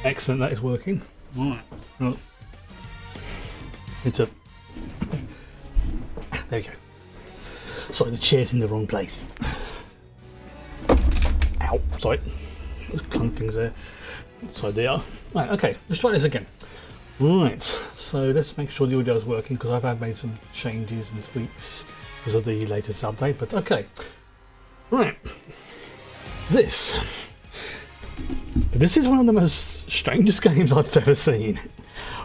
Excellent, that is working. Alright. Well, it's a... There we go. Sorry, the chair's in the wrong place. Ow, sorry. There's clung things there. So they are. Right, okay, let's try this again. Right, so let's make sure the audio is working because I've made some changes and tweaks because of the latest update, but okay. Right. This is one of the most strangest games I've ever seen,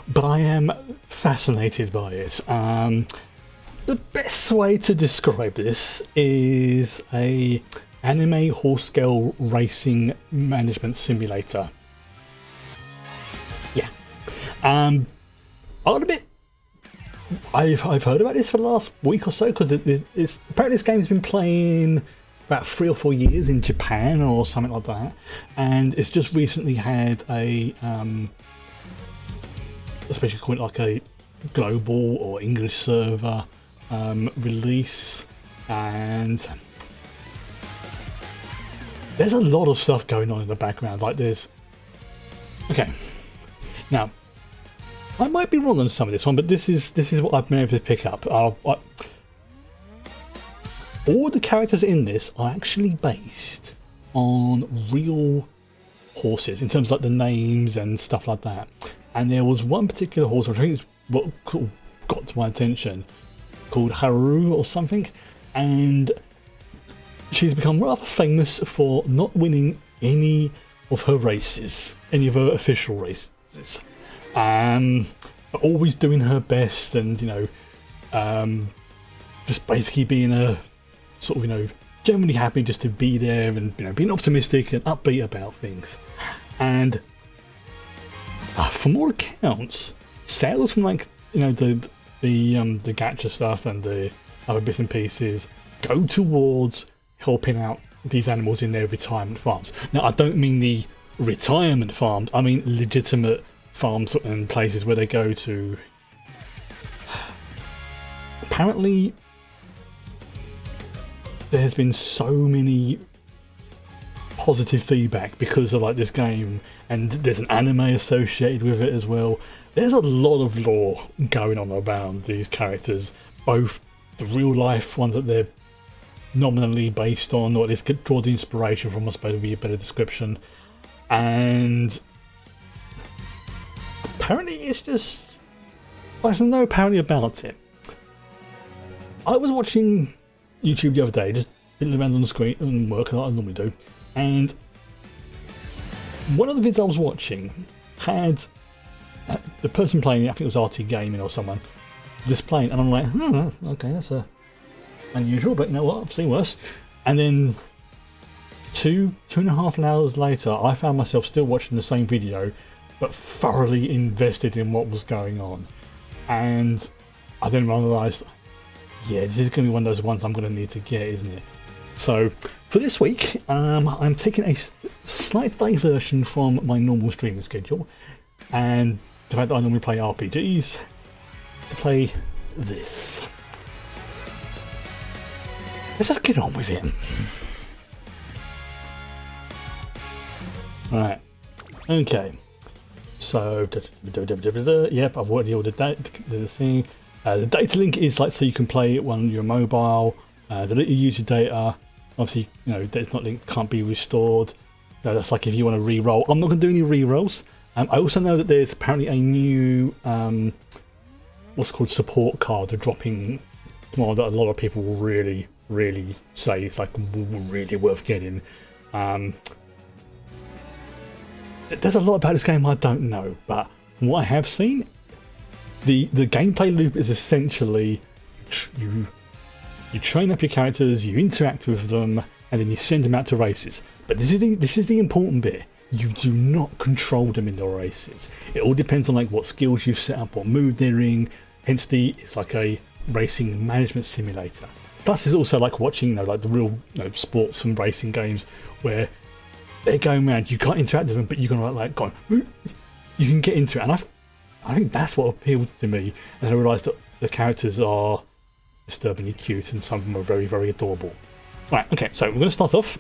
but I am fascinated by it. The best way to describe this is a anime horse scale racing management simulator. Yeah. I'll admit, I've heard about this for the last week or so because it's apparently this game's been playing about 3 or 4 years in Japan or something like that, and it's just recently had a especially call it like a global or English server release, and there's a lot of stuff going on in the background. Like there's okay, now I might be wrong on some of this one, but this is what I've been able to pick up. All the characters in this are actually based on real horses in terms of like the names and stuff like that. And there was one particular horse, which I think is what got to my attention, called Haru or something, and she's become rather famous for not winning any of her races, any of her official races. But always doing her best, and just basically being a sort of generally happy just to be there, and being optimistic and upbeat about things. And from all accounts, sales from like the gacha stuff and the other bits and pieces go towards helping out these animals in their retirement farms. Now, I don't mean the retirement farms, I mean legitimate farms and places where they go to. Apparently there's been so many positive feedback because of like this game, and there's an anime associated with it as well. There's a lot of lore going on around these characters, both the real life ones that they're nominally based on, or at least draw the inspiration from, I suppose would be a better description. And apparently it's just, I don't know apparently about it. I was watching YouTube the other day, just fiddling around on the screen and work like I normally do, and one of the vids I was watching had the person playing it, I think it was RT Gaming or someone, displaying, and I'm like, okay, that's unusual, but you know what, I've seen worse. And then two and a half hours later, I found myself still watching the same video, but thoroughly invested in what was going on. And I then realised, yeah, this is going to be one of those ones I'm going to need to get, isn't it? So for this week, I'm taking a slight diversion from my normal streaming schedule, and the fact that I normally play RPGs, to play this. Let's just get on with it. Right. Okay. So, yep, I've already ordered the thing. The data link is like so you can play it on your mobile. Delete your user data. Obviously, it's not linked, can't be restored. So that's like if you want to re-roll. I'm not going to do any re-rolls. I also know that there's apparently a new what's called support card dropping tomorrow that a lot of people will really say it's like really worth getting. There's a lot about this game I don't know, but from what I have seen, the gameplay loop is essentially you train up your characters, you interact with them, and then you send them out to races. But this is the important bit. You do not control them in the races. It all depends on like what skills you've set up, what mood they're in. Hence it's like a racing management simulator. Plus, it's also like watching like the real sports and racing games where they're going around. You can't interact with them, but you can like go on, you can get into it. And I think that's what appealed to me. And I realised that the characters are disturbingly cute, and some of them are very, very adorable. Right, okay, so we're going to start off.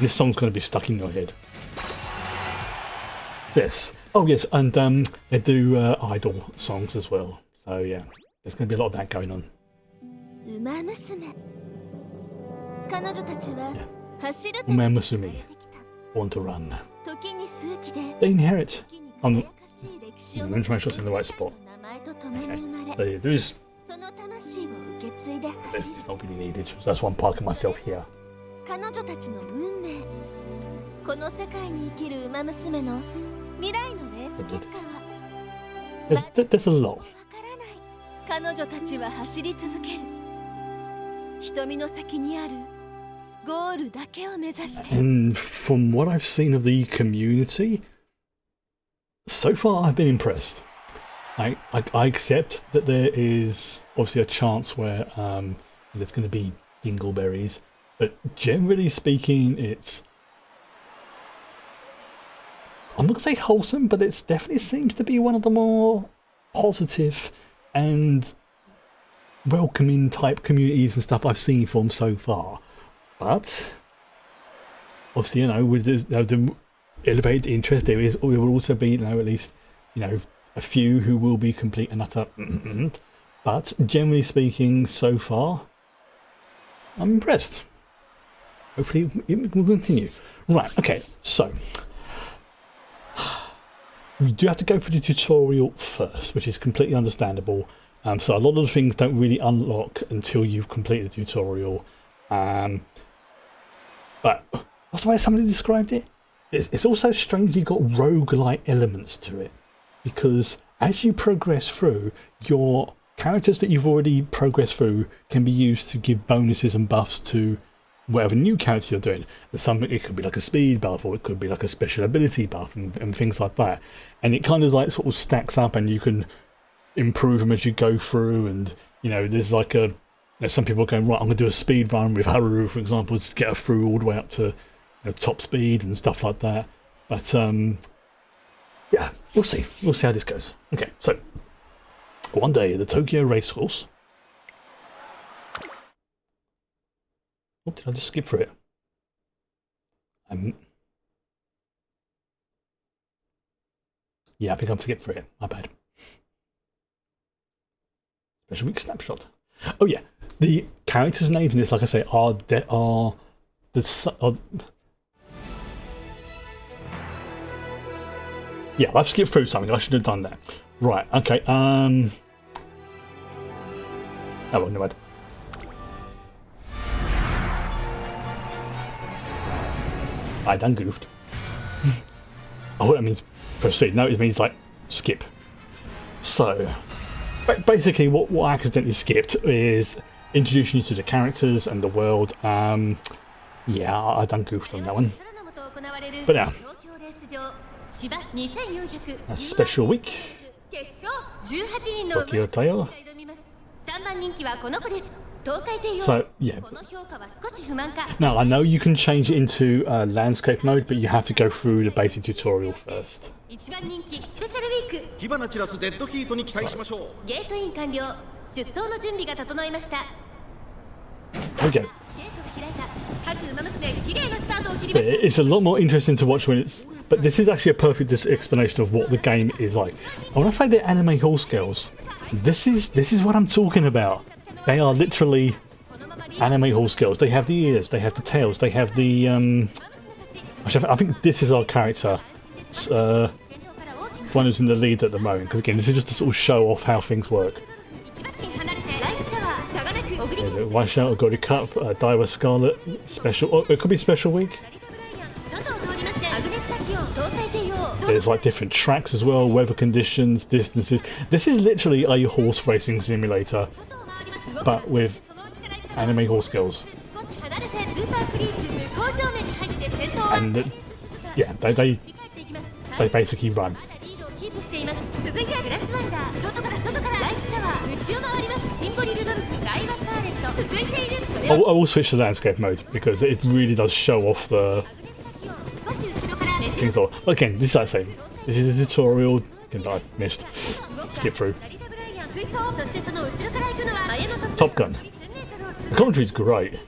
This song's going to be stuck in your head. Yes. Oh yes, and they do idol songs as well. So yeah, there's going to be a lot of that going on. Umamusume, born to run. They inherit. I'm going to make sure it's in the right spot. Okay. There is. It's not really needed, so that's why I'm parking myself here. There's a lot. And from what I've seen of the community, so far I've been impressed. I accept that there is obviously a chance where there's going to be dingleberries, but generally speaking, I'm not going to say wholesome, but it definitely seems to be one of the more positive and welcoming type communities and stuff I've seen from so far. But obviously, you know, with the elevated interest, there will also be, you know, at least, you know, a few who will be complete and utter. But generally speaking, so far, I'm impressed. Hopefully, it will continue. Right. Okay. So you do have to go through the tutorial first, which is completely understandable. So a lot of the things don't really unlock until you've completed the tutorial. But what's the way somebody described it? It's also strangely got roguelike elements to it, because as you progress through, your characters that you've already progressed through can be used to give bonuses and buffs to whatever new character you're doing. It could be like a speed buff, or it could be like a special ability buff, and things like that. And it kind of like sort of stacks up, and you can improve them as you go through. And you know, there's like some people are going, right, I'm going to do a speed run with Haru, for example, to get her through all the way up to top speed and stuff like that. But yeah, we'll see how this goes. Okay, so one day at the Tokyo racecourse. Oh, did I just skip through it? Yeah, I think I've skipped through it. My bad. Special week snapshot. Oh yeah, the characters' names in this, like I say, yeah, I've skipped through something. I should have done that. Right. Okay. Oh well, never mind. I done goofed. Oh, that means proceed. No, it means like skip. So basically, what I accidentally skipped is introducing you to the characters and the world. Yeah, I done goofed on that one. But now, a special week. Tokyo Tail. So yeah. Now I know you can change it into landscape mode, but you have to go through the basic tutorial first. Okay. But it's a lot more interesting to watch when it's. But this is actually a perfect explanation of what the game is like. When I say the anime horse girls, this is what I'm talking about. They are literally anime horse girls. They have the ears, they have the tails, they have the I think this is our character. One who's in the lead at the moment. Because again, this is just to sort of show off how things work. White Shout, Gory Cup, Daiwa Scarlet, special. Oh, it could be special week. There's like different tracks as well, weather conditions, distances. This is literally a horse racing simulator, but with anime horse girls. And yeah, they basically run. I will switch to landscape mode because it really does show off the things. Again, this is the same. This is a tutorial. Again, I missed. Skip through. Top Gun. The commentary's great.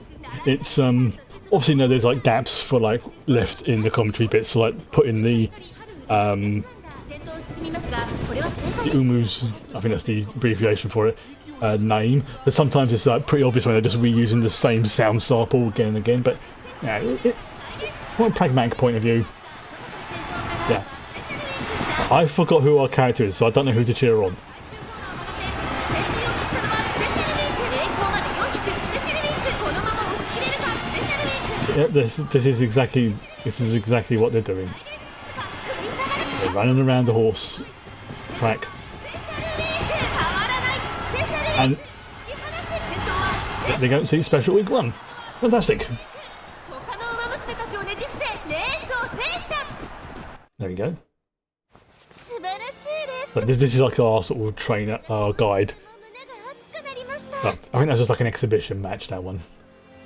It's obviously there's like gaps for like left in the commentary bits, so like putting the the Umus, I think that's the abbreviation for it, name. But sometimes it's like pretty obvious when they're just reusing the same sound sample again and again. But yeah, from a pragmatic point of view, yeah, I forgot who our character is, so I don't know who to cheer on. Yeah, this is exactly what they're doing. They're running around the horse track, and they don't see special week 1. Fantastic. There we go. But this is like our sort of trainer, our guide. Oh, I think that's just like an exhibition match, that one.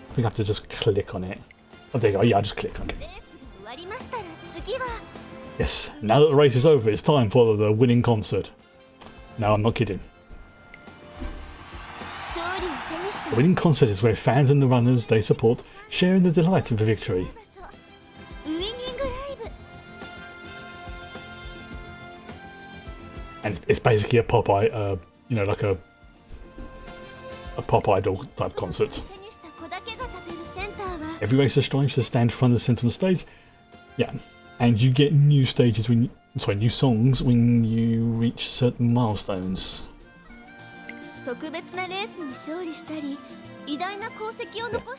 I think I have to just click on it. Oh, there you go. Yeah, I just click on it. Yes, now that the race is over, it's time for the winning concert. No, I'm not kidding. The winning concert is where fans and the runners they support share in the delight of the victory. And it's basically a pop you know, like a pop idol type concert. Every racer strives to stand front and center on the stage. Yeah, and you get new stages new songs when you reach certain milestones. Yeah.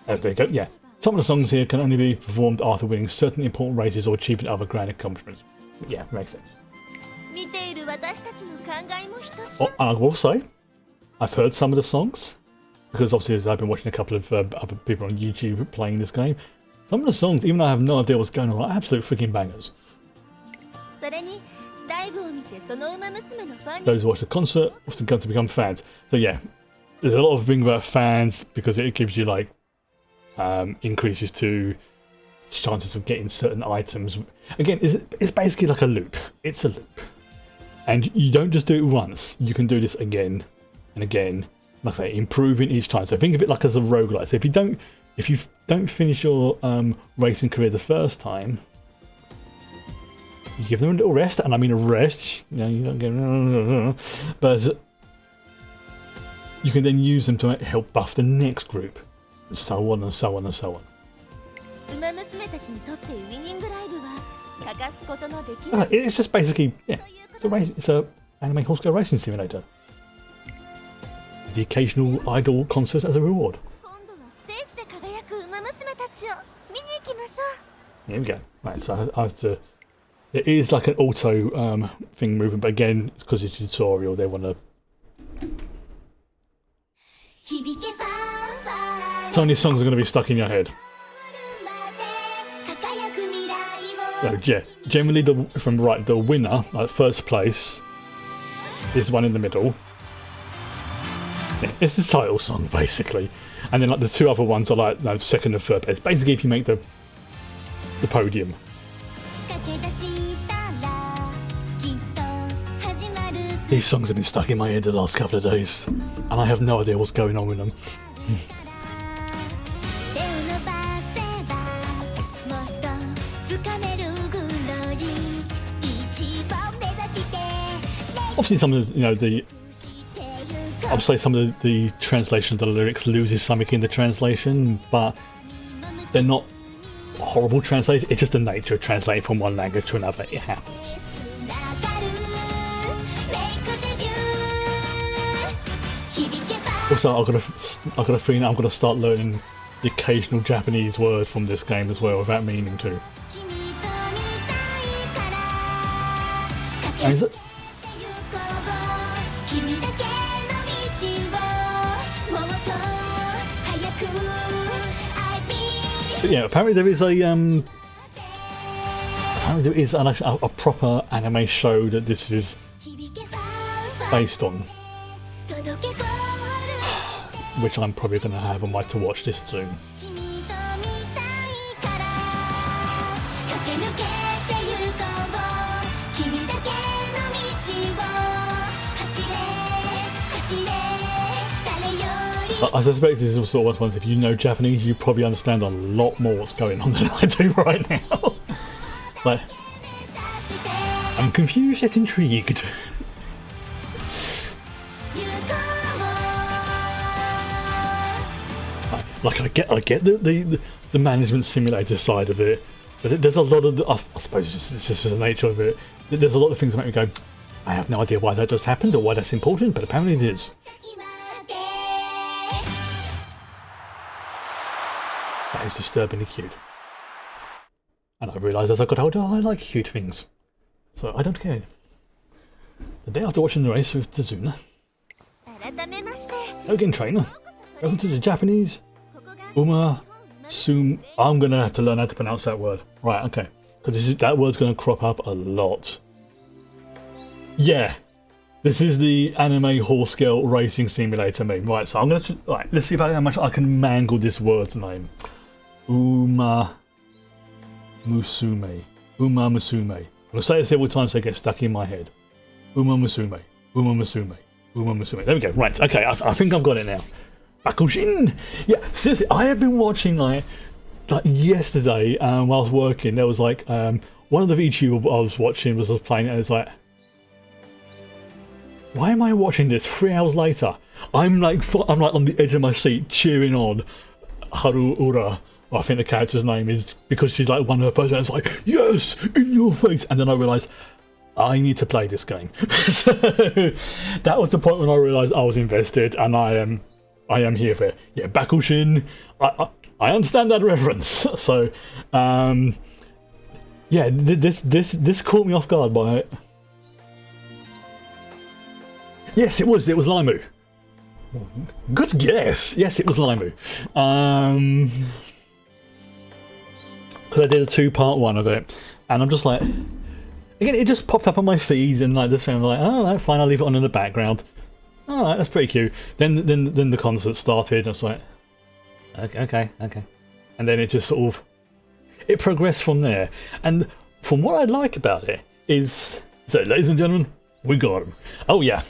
There you go. Yeah, some of the songs here can only be performed after winning certain important races or achieving other grand accomplishments. Yeah, makes sense. Oh, I will say, I've heard some of the songs, because obviously I've been watching a couple of other people on YouTube playing this game. Some of the songs, even though I have no idea what's going on, are absolute freaking bangers. Those who watch the concert often come to become fans. So yeah, there's a lot of thing about fans because it gives you like increases to chances of getting certain items. Again, it's basically like a loop. It's a loop. And you don't just do it once, you can do this again and again, like I say, improving each time. So think of it like as a roguelike. So if you don't finish your racing career the first time, you give them a little rest, and I mean a rest, you know, you don't get, but you can then use them to help buff the next group, and so on and so on and so on. It's just basically, yeah, it's a anime horse girl racing simulator. The occasional idol concert as a reward. Here we go. Right, so I have to. It is like an auto thing moving, but again, it's because it's a tutorial. They want to. So many songs are going to be stuck in your head. So, yeah, generally, the winner, like first place, is the one in the middle. Yeah, it's the title song basically, and then like the two other ones are like second and third place. Basically, if you make the podium. These songs have been stuck in my head the last couple of days, and I have no idea what's going on with them. Obviously, some of the, I'll say some of the translation of the lyrics loses something in the translation, but they're not horrible translations. It's just the nature of translating from one language to another. It happens. Also, I've got a feeling I'm going to start learning the occasional Japanese word from this game as well, without meaning to. And is it? But yeah, apparently there is a proper anime show that this is based on, which I'm probably going to have on my to watch list soon. I suspect this is the sort of one, if you know Japanese, you probably understand a lot more what's going on than I do right now. Like, I'm confused yet intrigued. Like I get the management simulator side of it, but there's a lot of I suppose it's just the nature of it. There's a lot of things that make me go, I have no idea why that just happened or why that's important, but apparently it is. That is disturbingly cute. And I realised as I got older, I like cute things. So I don't care. The day after watching the race with Tazuna. Again, trainer. Welcome to the Japanese Umamusume. I'm going to have to learn how to pronounce that word. Right, okay. Because that word's going to crop up a lot. Yeah. This is the anime horse girl racing simulator meme. Right, so I'm going to... Right, let's see how much I can mangle this word's name. Umamusume. Umamusume. I'm going to say it several times so it gets stuck in my head. Umamusume. Umamusume. Umamusume. There we go. Right, okay, I think I've got it now. Bakushin! Yeah, seriously, I have been watching like yesterday while I was working, there was like one of the VTubers I was watching was playing it and it's like, why am I watching this 3 hours later? I'm like on the edge of my seat cheering on Haruura. I think the character's name is because she's like one of her first and it's like, yes, in your face. And then I realised I need to play this game. So that was the point when I realised I was invested and I am here for it. Yeah, Bakushin. I understand that reference. So yeah, this caught me off guard by it. Yes, it was Limu. Good guess. Yes, it was Limu. Because I did a 2-part one of it, and I'm just like, again, it just popped up on my feed, and like this, and I'm like, oh, right, fine, I'll leave it on in the background. All right, that's pretty cute. Then the concert started, and I was like, okay, and then it just sort of, it progressed from there. And from what I like about it is, so ladies and gentlemen, we got him. Oh yeah.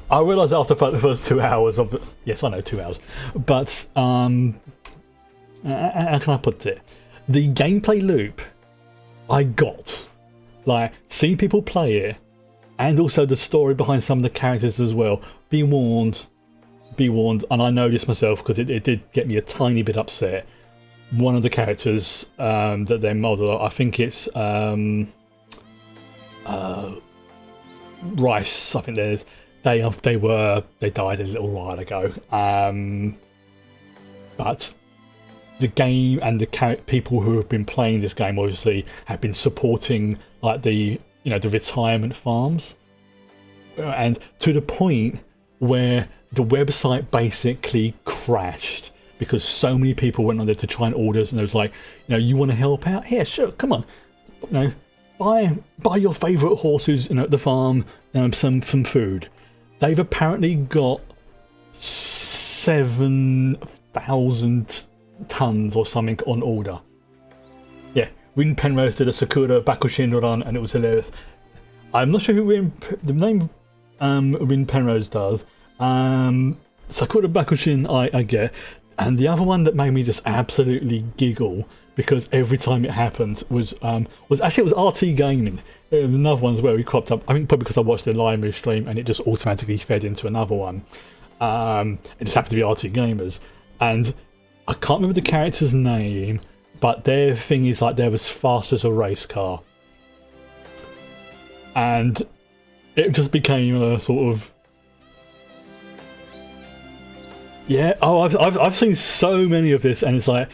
I realised after the first 2 hours of it, yes, I know 2 hours, but how can I put it? The gameplay loop I got, like seeing people play it, and also the story behind some of the characters as well. Be warned, and I know this myself because it did get me a tiny bit upset. One of the characters that they model, I think it's Rice. I think they died a little while ago. But the game and the people who have been playing this game obviously have been supporting like the retirement farms, and to the point where the website basically crashed because so many people went on there to try and order, and it was like, you want to help out? Here, sure, come on, buy your favourite horses, at the farm, some food. They've apparently got 7,000 tons or something on order. Yeah, Rin Penrose did a Sakura Bakushin run and it was hilarious. I'm not sure who the name Rin Penrose does. Sakura Bakushin I get, and the other one that made me just absolutely giggle because every time it happened was RT Gaming. Another one as well, he cropped up, I think probably because I watched the Limu stream and it just automatically fed into another one. It just happened to be RT Gamers, and I can't remember the character's name, but their thing is like they're as fast as a race car. And it just became a sort of, yeah, oh, I've seen so many of this, and it's like,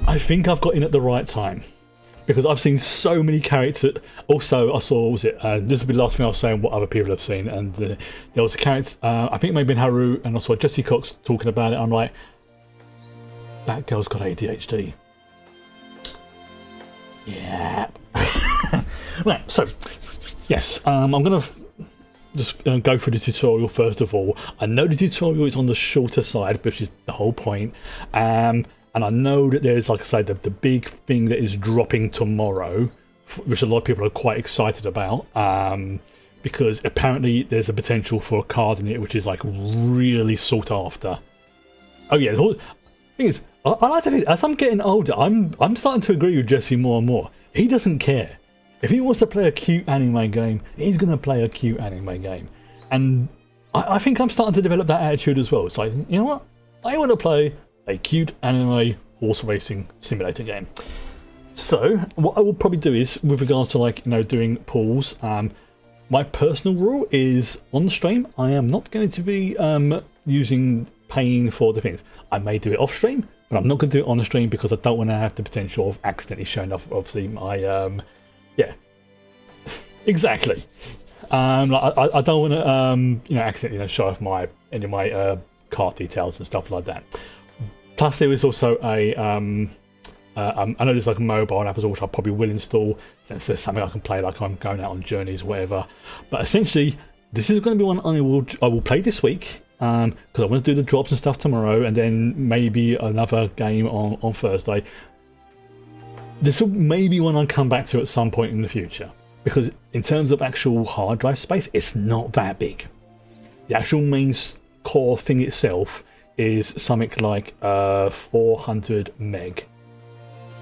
I think I've got in at the right time. Because I've seen so many characters. Also, I saw, this will be the last thing I'll say on what other people have seen, and there was a character, I think it may have been Haru, and I saw Jesse Cox talking about it. I'm like, that girl's got ADHD. Yeah. Right, so, yes, I'm going to just go through the tutorial first of all. I know the tutorial is on the shorter side, which is the whole point. And I know that there's, like I said, the big thing that is dropping tomorrow, which a lot of people are quite excited about, because apparently there's a potential for a card in it which is like really sought after. Oh yeah, the thing is, I like to think, as I'm getting older, I'm starting to agree with Jesse more and more. He doesn't care. If he wants to play a cute anime game, he's going to play a cute anime game. And I think I'm starting to develop that attitude as well. It's like, you know what? I want to play a cute anime horse racing simulator game. So what I will probably do is, with regards to like, you know, doing pulls, my personal rule is on the stream, I am not going to be using paying for the things. I may do it off stream, but I'm not going to do it on the stream because I don't want to have the potential of accidentally showing off, obviously, my, yeah, exactly. Like I don't want to, you know, accidentally show off any of my card details and stuff like that. Plus, there is also a, I know there's like a mobile app as well, which I probably will install. If there's something I can play, like I'm going out on journeys or whatever. But essentially, this is going to be one I will play this week. Because I want to do the drops and stuff tomorrow, and then maybe another game on Thursday. This will maybe one I'll come back to at some point in the future, because in terms of actual hard drive space, it's not that big. The actual main core thing itself is something like 400 meg.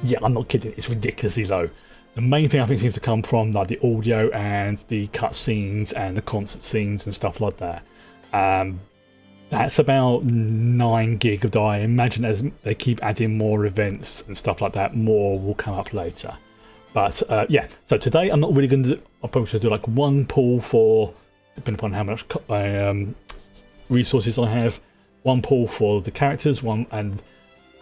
Yeah, I'm not kidding, it's ridiculously low. The main thing I think seems to come from like the audio and the cutscenes and the concert scenes and stuff like that. That's about 9 gig of I imagine as they keep adding more events and stuff like that, more will come up later. But yeah, so today I'm not really going to do, I'll probably just do like one pull for, depending upon how much resources I have, one pull for the characters, and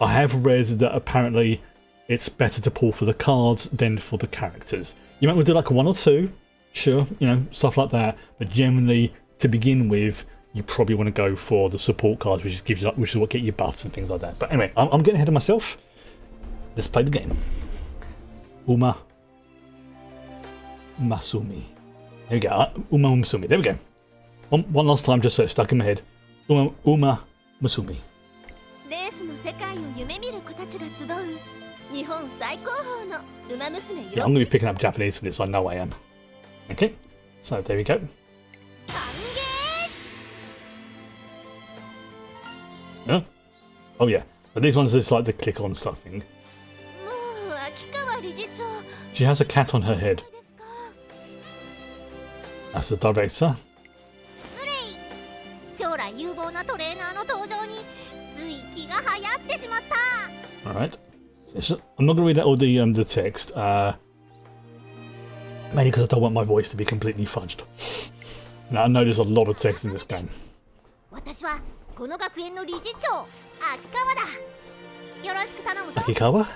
I have read that apparently it's better to pull for the cards than for the characters. You might want to do like 1 or 2, sure, you know, stuff like that, but generally to begin with, you probably want to go for the support cards, which is what get you buffs and things like that. But anyway, I'm getting ahead of myself. Let's play the game. Umamusume. There we go. Umamusume. There we go. One last time, just so it's stuck in my head. Umamusume. Yeah, I'm going to be picking up Japanese for this. I know I am. Okay, so there we go. Yeah. Oh yeah, but these ones is like the click on stuff thing. She has a cat on her head. That's the director. Alright. I'm not going to read out all the text, mainly because I don't want my voice to be completely fudged. Now, I know there's a lot of text in this game. Akikawa?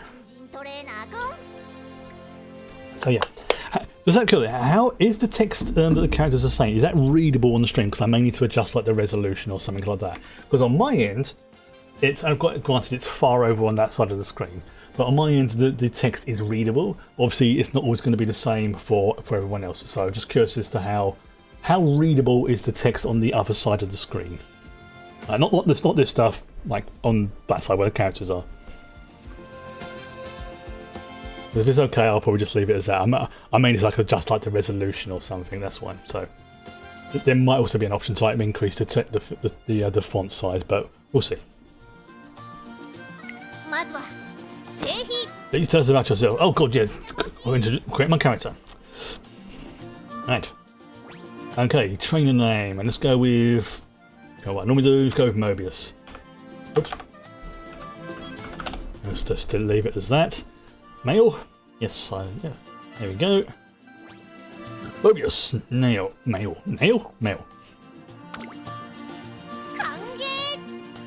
So yeah, does that kill it? How is the text that the characters are saying? Is that readable on the stream? Because I may need to adjust like the resolution or something like that. Because on my end, granted it's far over on that side of the screen, but on my end the text is readable. Obviously, it's not always going to be the same for everyone else. So just curious as to how readable is the text on the other side of the screen. Not this stuff like on that side where the characters are. If it's okay, I'll probably just leave it as that. I mean, it's like adjust like the resolution or something. That's why. So there might also be an option to like increase the font size, but we'll see. Please tell us about yourself. Oh god, yeah. I'm going to create my character. Right. Okay, trainer name, and let's go with. What I normally do is go with Mobius. Oops. Let's just still leave it as that. Male? Yes, yeah. There we go. Mobius. Male.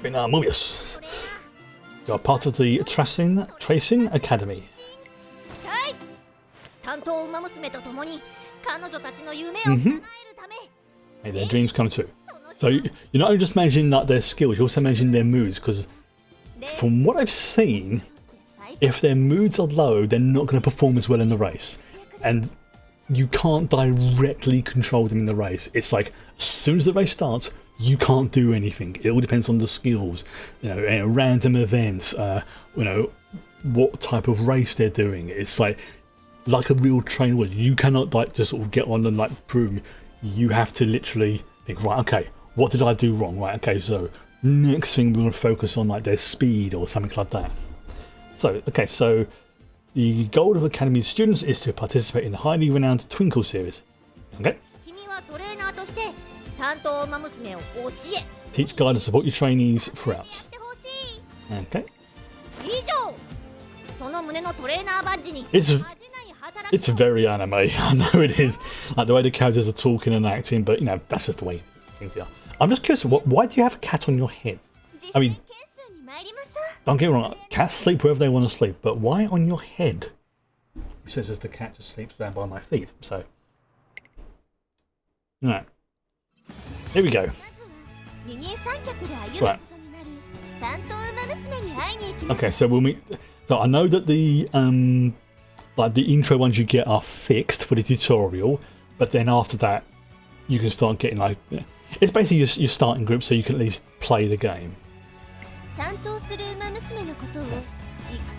Mobius. You are part of the Tracing Academy. Hey, their dreams come true. So you're not only just managing like their skills, you're also managing their moods, because from what I've seen, if their moods are low, they're not going to perform as well in the race. And you can't directly control them in the race. It's like, as soon as the race starts, you can't do anything. It all depends on the skills, random events, what type of race they're doing. It's like a real trainer would. You cannot like just sort of get on and like prove. You have to literally think, right, okay, what did I do wrong? Right, okay, so next thing we're going to focus on like their speed or something like that. So, okay, so The goal of Academy's students is to participate in the highly renowned Twinkle series. Okay. 君はトレーナーとして担当ウマ娘を教え Teach, guide, and support your trainees や throughout. ってほしい Okay. 以上その胸のトレーナーバッジに It's 恥じない働 it's きを very very anime. I know it is. Like the way the characters are talking and acting, but you know that's just the way things are. I'm just curious. Why do you have a cat on your head? 実 I 践 mean, 研修に参りましょ don't get me wrong. Cats sleep wherever they want to sleep, but why on your head? He says as the cat just sleeps down by my feet. So, right. Here we go. うまずは二人三脚で歩むことになる担当ウマ娘に会いに行きましょう Okay, so we'll meet. So I know that the like the intro ones you get are fixed for the tutorial, but then after that, you can start getting like it's basically your starting group, so you can at least play the game. 担当するウマ娘のことを育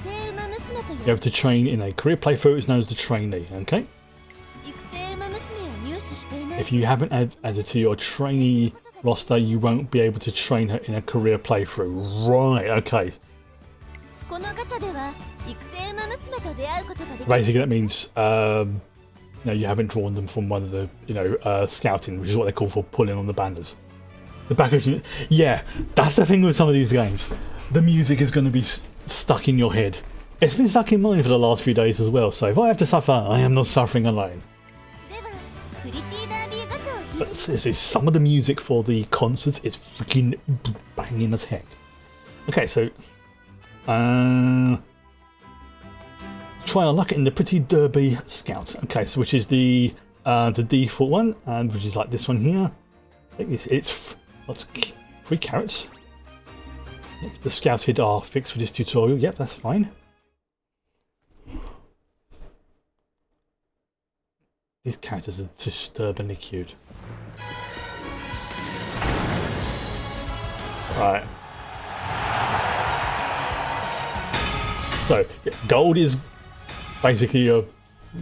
成ウマ娘と呼 You're ぶ able to train in a career playthrough. It's known as the trainee. Okay. 育成ウマ娘を入手していない If you haven't added to your trainee roster, you won't be able to train her in a career playthrough. Right. Okay. このガチャでは育成ウマ娘と出会うことができる Basically, that means no, you haven't drawn them from one of the scouting, which is what they call for pulling on the banners. The background, yeah, that's the thing with some of these games. The music is going to be stuck in your head. It's been stuck in mine for the last few days as well. So if I have to suffer, I am not suffering alone. ではプリティダービーガチャを引い But て seriously, some of the music for the concerts is freaking banging as heck. Okay, so try our luck in the Pretty Derby Scout. Okay, so which is the default one, and which is like this one here. I think it's what's 3 carrots. Yep, the scouted are fixed for this tutorial. Yep, that's fine. These characters are disturbingly cute. Right. So, yeah, gold is basically your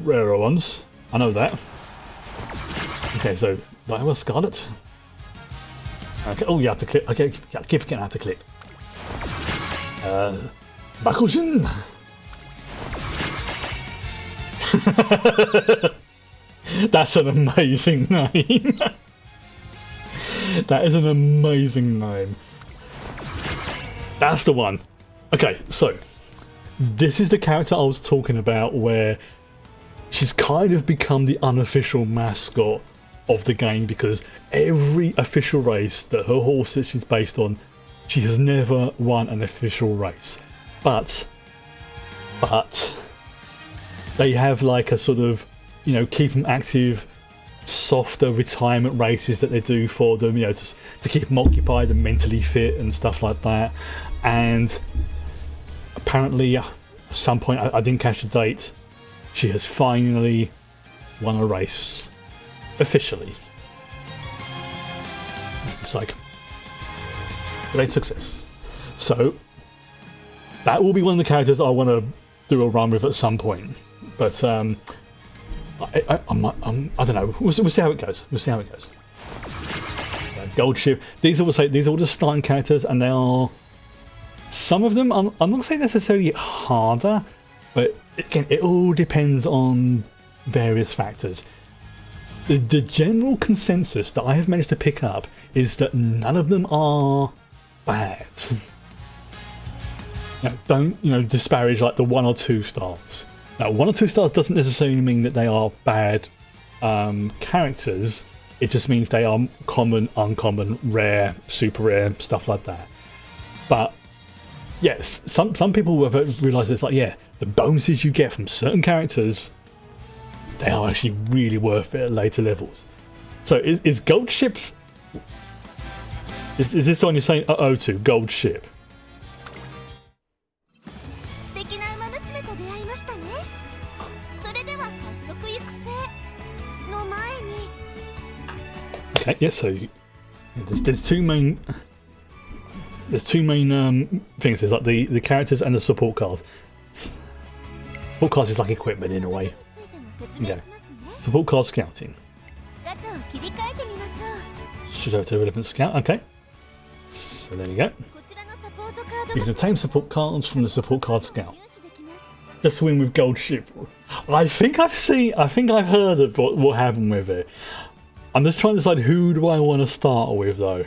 rarer ones. I know that. Okay, so Viola Scarlet. Okay, oh, you have to click. Okay, yeah, keep forgetting how to click. Bakushin! That's an amazing name. That is an amazing name. That's the one. Okay, so this is the character I was talking about where she's kind of become the unofficial mascot of the game because every official race that her horse that she's based on, she has never won an official race. But they have like a sort of, keep them active, softer retirement races that they do for them, to keep them occupied and mentally fit and stuff like that. And apparently, at some point, I didn't catch the date, she has finally won a race. Officially. It's like great success. So that will be one of the characters I want to do a run with at some point. But I don't know. We'll see how it goes. We'll see how it goes. Gold ship. These are the starting characters, and they are some of them. I'm not going to say necessarily harder, but again, it all depends on various factors. The general consensus that I have managed to pick up is that none of them are bad. Now, don't disparage like the 1 or 2 stars. Now, 1 or 2 stars doesn't necessarily mean that they are bad characters. It just means they are common, uncommon, rare, super rare, stuff like that. But yes, some people have realised it's like, yeah, the bonuses you get from certain characters, they are actually really worth it at later levels. So is Gold Ship... Is this the one you're saying uh-oh to? Gold Ship? 素敵なウマ娘と出会いましたね。それでは早速育成の前に Okay, yeah, so there's two main things. There's like the characters and the support card. Support cards is like equipment in a way. 説明しますね。 Support card scouting. ガチャを切り替えてみましょう。 Should have to relevant scout. Okay. So there you go. こちらのサポートカード You can obtain support cards from the support card scout. 入手できます。just win with gold ship. I think I've heard of what happened with it. I'm just trying to decide who do I want to start with though.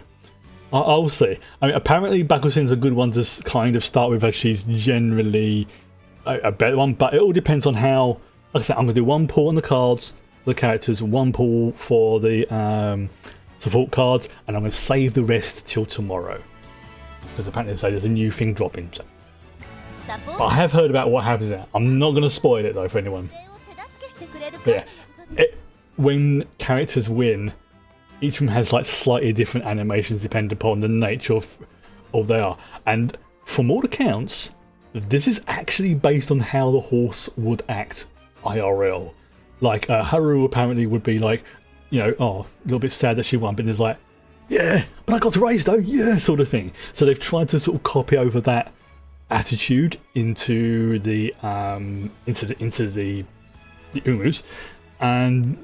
I'll see. I mean, apparently Bakusen's a good one to kind of start with, as she's generally a better one. But it all depends on how. Like I said, I'm going to do one pull on the cards, the characters, one pull for the support cards, and I'm going to save the rest till tomorrow. Because apparently they say there's a new thing dropping. So. But I have heard about what happens there. I'm not going to spoil it though for anyone. But yeah, when characters win, each of them has like slightly different animations depending upon the nature of they are. And from all accounts, this is actually based on how the horse would act IRL. Like Haru apparently would be like, you know, oh, a little bit sad that she won, but there's like, yeah, but I got to race though, yeah, sort of thing. So they've tried to sort of copy over that attitude into the Umus, and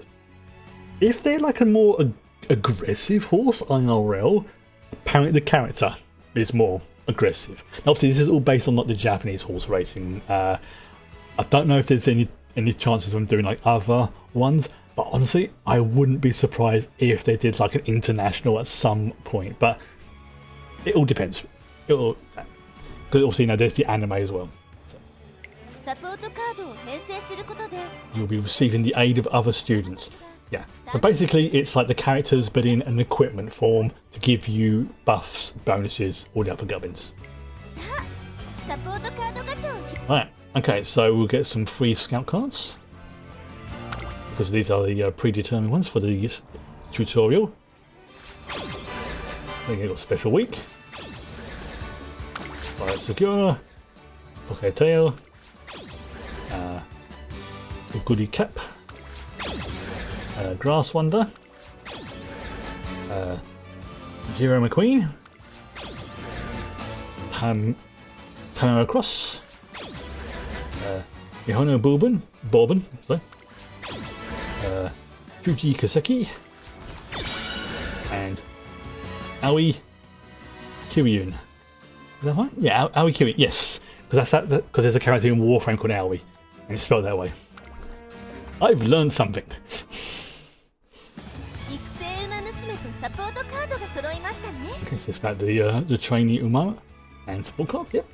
if they're like a more aggressive horse IRL, apparently the character is more aggressive. Now, obviously this is all based on like the Japanese horse racing. I don't know if there's any chances of them doing like other ones, but honestly I wouldn't be surprised if they did like an international at some point, but it all depends. Because also, you know, there's the anime as well. So. You'll be receiving the aid of other students. Yeah, so basically it's like the characters but in an equipment form to give you buffs, bonuses, all the other gubbins. Alright, okay, so we'll get some free scout cards. Because these are the predetermined ones for the tutorial. Then you've got special week. Alright, secure. Okay, tail. Goody cap. Grass Wonder, Jiro McQueen, Tamara Cross, Mihono Bourbon, sorry, Fuji Kaseki, and Aoi Kiryun. Is that right? Yeah, Aoi Kiryun, yes. Because there's a character in Warframe called Aoi, and it's spelled that way. I've learned something. Okay, so it's about the trainee Umama and support cards, yep.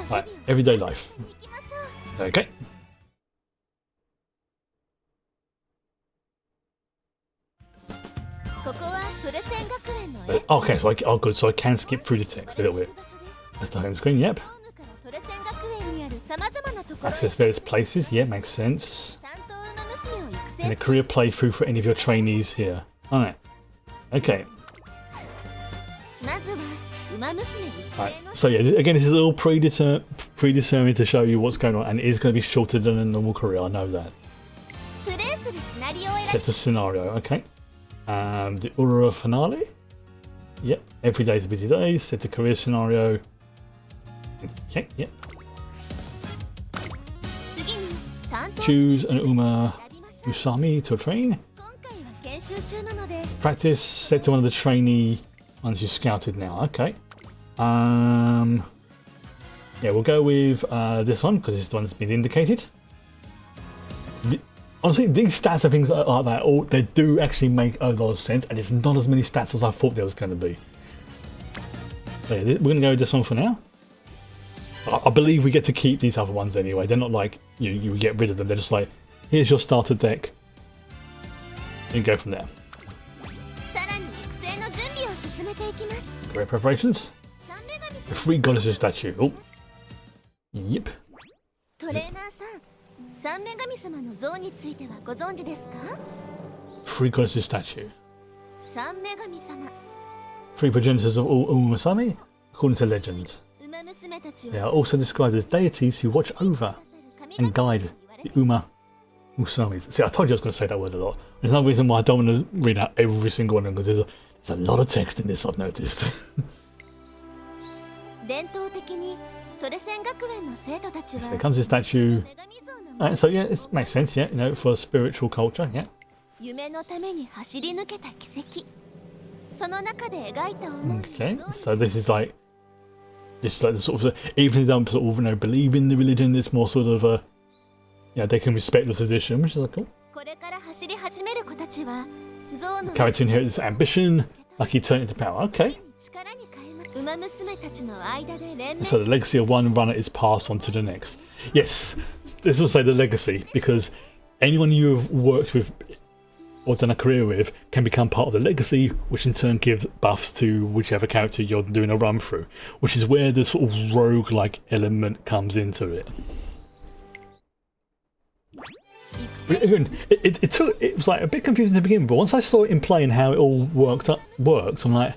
Right, everyday life. Okay. Okay, so good, so I can skip through the text a little bit. That's the home screen, yep. Access various places, yeah, makes sense. And a career playthrough for any of your trainees here. Alright. Okay. Right. So yeah, again, this is all predetermined to show you what's going on, and it is going to be shorter than a normal career, I know that. Set a scenario, okay. The Urura finale. Yep, every day's a busy day. Set a career scenario. Okay, yep. Choose an Umamusume to train. Practice set to one of the trainee ones you scouted now. Okay. Yeah, we'll go with this one because it's the one that's been indicated. Honestly, these stats and things like that, they do actually make a lot of sense, and it's not as many stats as I thought there was going to be. So yeah, we're going to go with this one for now. I believe we get to keep these other ones anyway. They're not like you get rid of them. They're just like, here's your starter deck. And go from there. Great preparations. The free goddesses statue. Oh. Yep. Free goddesses statue. Three progenitors of all Umamusume, according to legends. They are also described as deities who watch over and guide the Umamusumes. See, I told you I was going to say that word a lot. There's no reason why I don't want to read out every single one of them, because there's a lot of text in this, I've noticed. So here comes the statue. So yeah, it makes sense, yeah, you know, for spiritual culture, yeah. Okay, so this is like just like the sort of, even if they don't sort of, you know, believe in the religion, it's more sort of a, you know, they can respect the tradition, which is like cool. これから走り始める子たちは象の Character inherits ambition, like he turned into power. Okay. 力に変えます。ウマ娘たちの間で連盟 So the legacy of one runner is passed on to the next. Yes, this will say the legacy, because anyone you have worked with or done a career with can become part of the legacy, which in turn gives buffs to whichever character you're doing a run through, which is where the sort of rogue-like element comes into it. Again, it was like a bit confusing to begin with, but once I saw it in play and how it all worked, I'm like,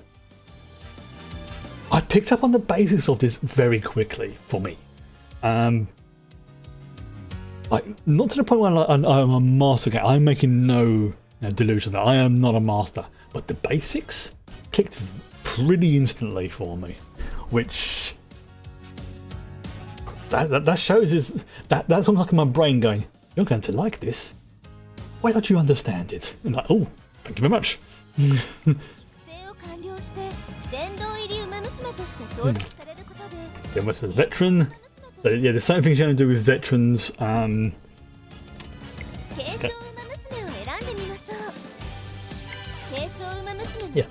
I picked up on the basics of this very quickly for me. Like, not to the point where I'm a master gamer. I'm making no delusion that I am not a master, but the basics clicked pretty instantly for me, which that shows is that's almost like my brain going, "You're going to like this. Why don't you understand it?" And like, "Oh, thank you very much." 生を完了して殿堂入りウマ娘として登録されることで Then what's the veteran? So, yeah, there's certain things you're going to do with veterans. 継承ウマ娘を選んでみましょう。継承ウマ娘の Yeah.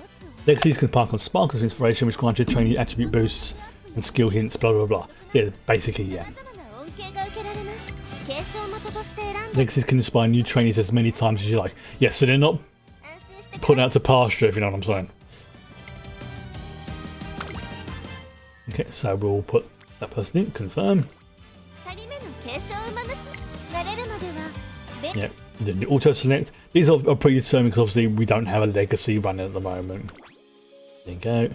Legacies can spark on sparkles of inspiration, which grant you training attribute boosts and skill hints, blah blah blah. Yeah, basically, yeah. 様々な恩恵が受けられます。継承的として選んで Legacies can inspire new trainees as many times as you like. Yeah, so they're not 安心して put out to pasture, if you know what I'm saying. Okay, so we'll put that person in, confirm. 2人目の継承ウマ娘慣れるまではベ Yeah, then you auto select. These are predetermined because obviously we don't have a legacy running at the moment. There you go.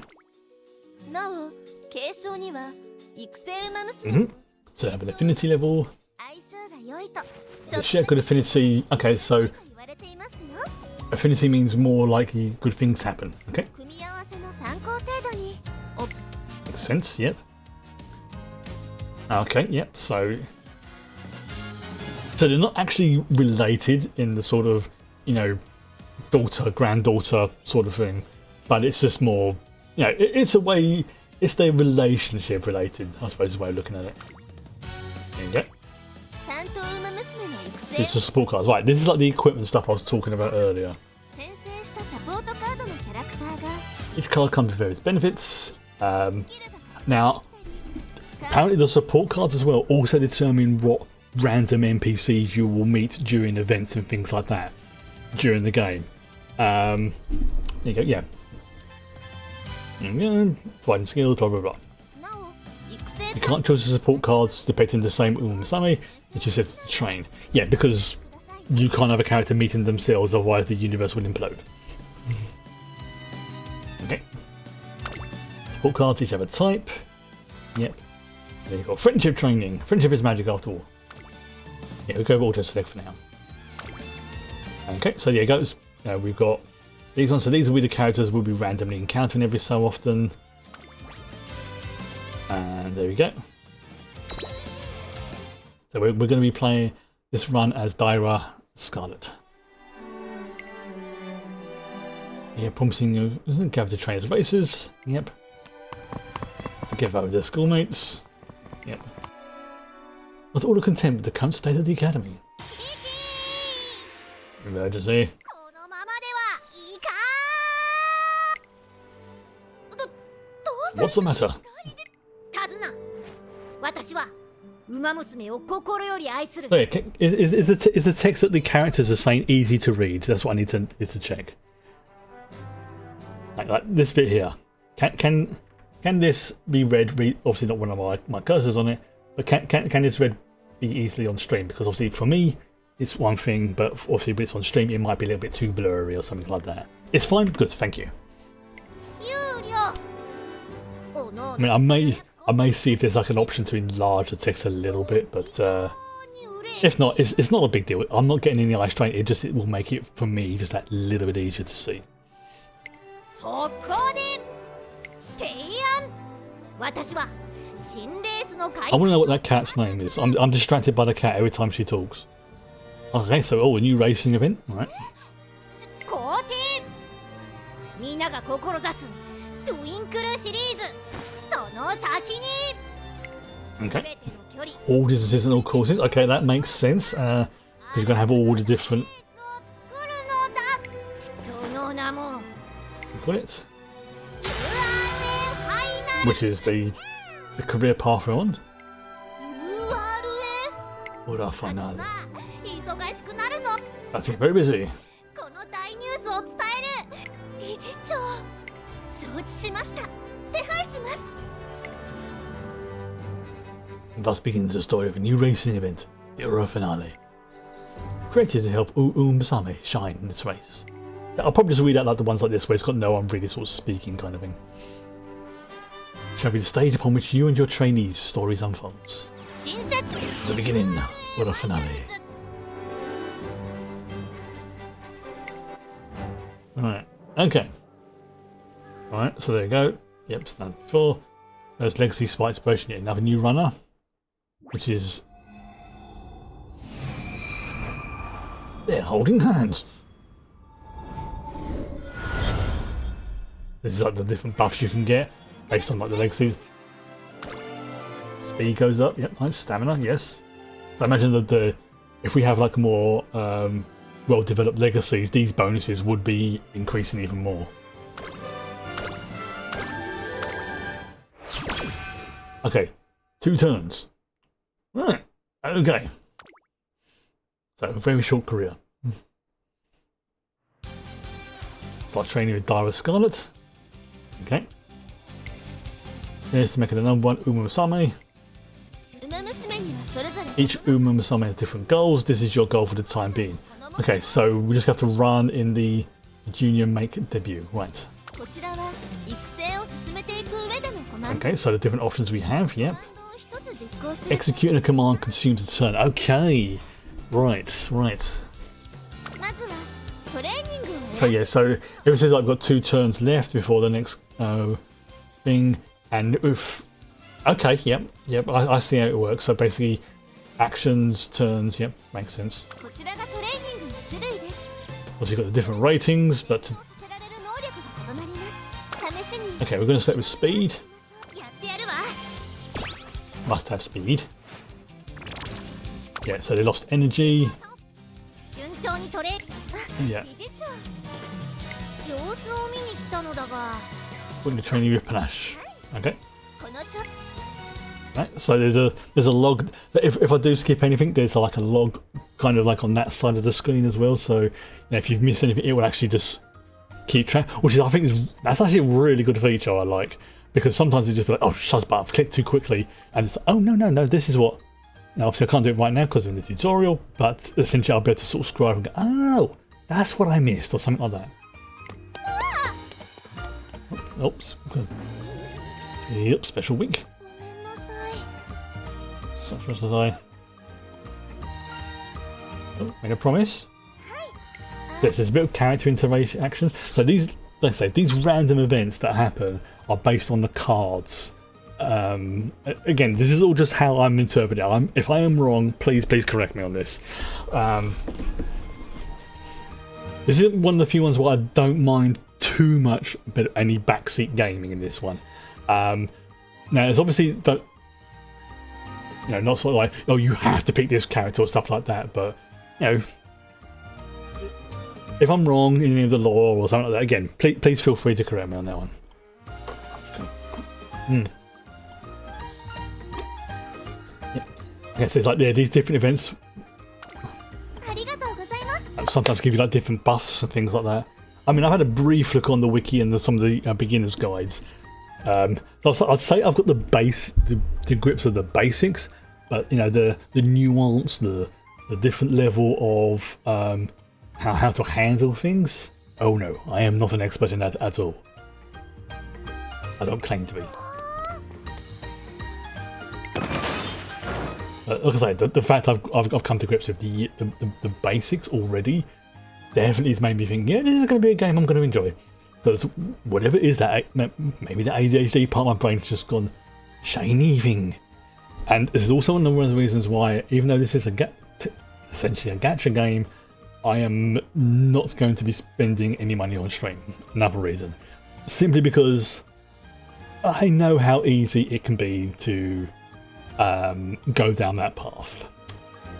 なお継承には育成ウマ娘 Mm-hmm. So have an affinity level. 相性が良いと So share good affinity. Okay, so 言われていますよ。 affinity means more likely good things happen. Okay, 組み合わせの参考程度にお makes sense. Yep. Okay, yep. So they're not actually related in the sort of, you know, daughter, granddaughter sort of thing, but it's just more, you know, it's a way, it's their relationship related, I suppose is the way of looking at it. There you go. 担当ウマ娘の育成 It's the support cards. Right, this is like the equipment stuff I was talking about earlier. 転生したサポートカードのキャラクターが Each card comes with various benefits. スキルが Now, apparently the support cards as well also determine what random NPCs you will meet during events and things like that during the game. There you go, yeah. There you go, providing skills, blah blah blah. なお育成 You can't choose the support cards depicting the same Umamusume as you said to train. Yeah, because you can't have a character meeting themselves, otherwise the universe will implode. Okay. Support cards each have a type. Yep. Then you've got friendship training. Friendship is magic after all. Yeah, we'll go auto select for now. Okay, so there goes. We've got these ones. So these will be the characters we'll be randomly encountering every so often. And there we go. So we're going to be playing this run as Daira Scarlet. Yeah, promising you gather to train as racers. Yep. Give over their schoolmates. Yep. With all the contempt the current state of the academy. Emergency. このままではいかんどう What's the matter? 手綱私はウマ娘を心より愛する So yeah, is the text that the characters are saying easy to read? That's what I need to check. Like this bit here. Can this be read? Obviously not one of my cursors on it, but can this read be easily on stream? Because obviously for me it's one thing, but obviously when it's on stream it might be a little bit too blurry or something like that. It's fine. Good, thank you. 有料おの I mean, I may see if there's like an option to enlarge the text a little bit, but if not, it's not a big deal. I'm not getting any eye strain. It will make it for me just that little bit easier to see. そこで提案私は新レースの開 I want to know what that cat's name is. I'm distracted by the cat every time she talks. Okay, so a new racing event, all right? 肯定みんなが志すトゥインクルシリーズその先に Okay. All distances and all courses. Okay, that makes sense. Because you're going to have all the different. 作るのだその名も You got it. URA ファイナル Which is the career path we're on. URA Ura finale. 忙しくなるぞ That's it. Very busy. この大ニュースを伝える理事長承知しました手配します Thus begins the story of a new racing event, the Ura finale. Created to help Umamusume shine in this race. I'll probably just read out like the ones like this where it's got no one really sort of speaking kind of thing. Shall be the stage upon which you and your trainees' stories unfolds. 新設 The beginning, Ura finale. Right, okay. Alright, so there you go. Yep, stand before. There's Legacy Spikes version, yet another new runner. Which is... They're holding hands. This is like the different buffs you can get based on like the legacies. Speed goes up, yep, nice. Stamina, yes. So I imagine that if we have like more well-developed legacies, these bonuses would be increasing even more. Okay, 2 turns. Right, okay. So, a very short career. Start training with Dyra Scarlet. Okay. Here's to make it the number 1 Umamusume. ウマ娘にはそれぞれ Each Umamusume has different goals. This is your goal for the time being. Okay, so we just have to run in the junior make debut. Right. こちらは育成を進めていく上でのコマンド Okay, so the different options we have. Yep. を一つ実行する Executing a command consumes a turn. Okay. Right, right. まずはトレーニングを So yeah, so if it says I've got 2 turns left before the next thing, and if okay, yep, I see how it works. So basically, actions, turns, yep, makes sense. こちらがトレーニングの種類です Also, you've got the different ratings, but させられる能力が異なります試しに okay, we're going to start with speed. やってやるわ Must have speed. Yeah, so they lost energy. 順調にトレー Yeah, 理事長様子を見に来たのだが putting the training with panache. Okay. このちょ Right, so there's a log. If I do skip anything, there's like a log kind of like on that side of the screen as well. So you know, if you've missed anything, it will actually just keep track. Which is, I think, that's actually a really good feature I like, because sometimes it just be like, oh, shut up, I've clicked too quickly, and it's like, oh no, this is what. Now obviously I can't do it right now because we're in the tutorial, but essentially I'll be able to sort of scroll and go, oh, that's what I missed, or something like that. Oops. Okay. Yep, special week. ごめんなさい Such as I. Oh, made a promise. Yes, there's a bit of character interaction. So these, like I say, these random events that happen are based on the cards. Again, this is all just how I'm interpreting it. If I am wrong, please correct me on this. This is one of the few ones where I don't mind too much but any backseat gaming in this one. Now, it's obviously that, you know, not sort of like, oh, you have to pick this character or stuff like that, but, you know, if I'm wrong in any of the lore or something like that, again, please feel free to correct me on that one. Okay, so it's like, yeah, these different events ありがとうございます sometimes give you like different buffs and things like that. I mean, I've had a brief look on the wiki and some of the beginner's guides. So I'd say I've got the grips of the basics, but you know, the nuance, the different level of how to handle things. Oh no, I am not an expert in that at all. I don't claim to be. Like I say, the fact I've come to grips with the basics already definitely has made me think, yeah, this is going to be a game I'm going to enjoy. So whatever it is that maybe the ADHD part of my brain's just gone shiny thing. And this is also one of the reasons why, even though this is essentially a gacha game, I am not going to be spending any money on stream. Another reason, simply because I know how easy it can be to go down that path.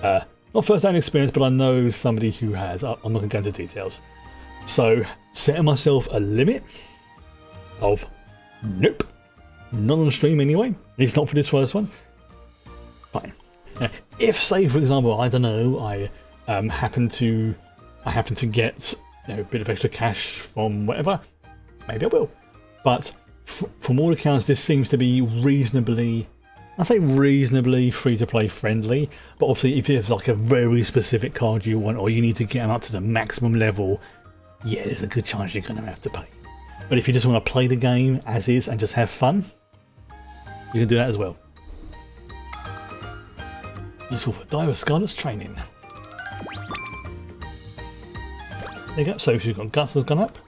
Not first-hand experience, but I know somebody who has. I'm not going to go into details. So, setting myself a limit of nope, not on stream anyway. At least not for this first one. Fine. Now, if, say, for example, I don't know, I happen to get a bit of extra cash from whatever, maybe I will. But from all accounts, this seems to be reasonably, I say reasonably free-to-play friendly. But obviously, if there's like a very specific card you want, or you need to get them up to the maximum level, yeah, there's a good chance you're going to have to pay. But if you just want to play the game as is and just have fun, you can do that as well. Useful for Diver Scarlet's training. There you go. So you've got Guts has gone up.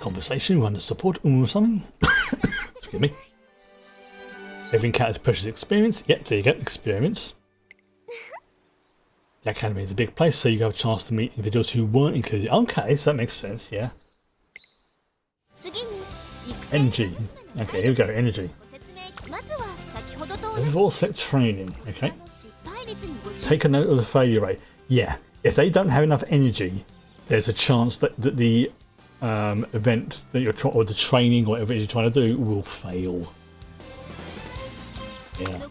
Conversation, we want to support Umamusume. Excuse me. Every encounter is precious experience. Yep, there you go, experience. The academy is a big place, so you have a chance to meet individuals who weren't included. Okay, so that makes sense, yeah. Energy. Okay, here we go, energy. Level 4 set training, okay. Take a note of the failure rate. Yeah, if they don't have enough energy, there's a chance that the event that you're trying, or the training, or whatever it is you're trying to do, will fail. Yeah.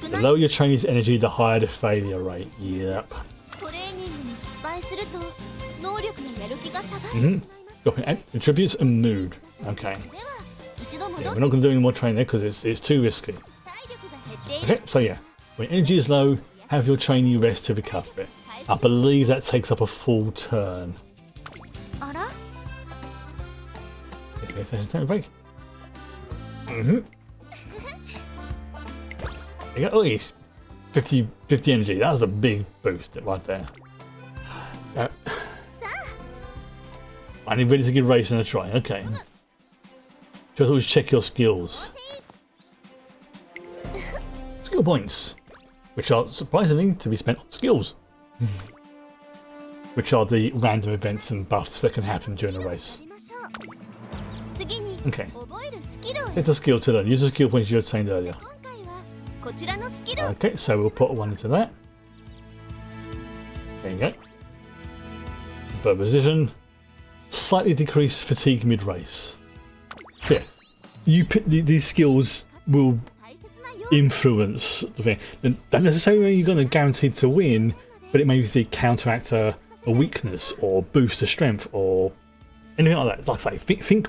The lower your training's energy, the higher the failure rate. Yep. Dropping attributes and mood. Okay. Yeah, we're not going to do any more training there because it's too risky. Okay, so yeah. When energy is low, have your trainee rest to recover it. I believe that takes up a full turn. Okay, take a break. There you go. Oh, yes. 50 energy. That was a big boost right there. I need ready to give racing a try. Okay. Just always check your skills. Skill points, which are surprisingly to be spent on skills, which are the random events and buffs that can happen during a race. Okay. It's a skill to learn. Use the skill points you obtained earlier. Okay, so we'll put one into that. There you go. Third position. Slightly decreased fatigue mid-race. Yeah, you pick these skills will influence the thing. They don't necessarily mean you're going to guarantee to win, but it may be counteract a weakness or boost a strength or anything like that. Like I say, think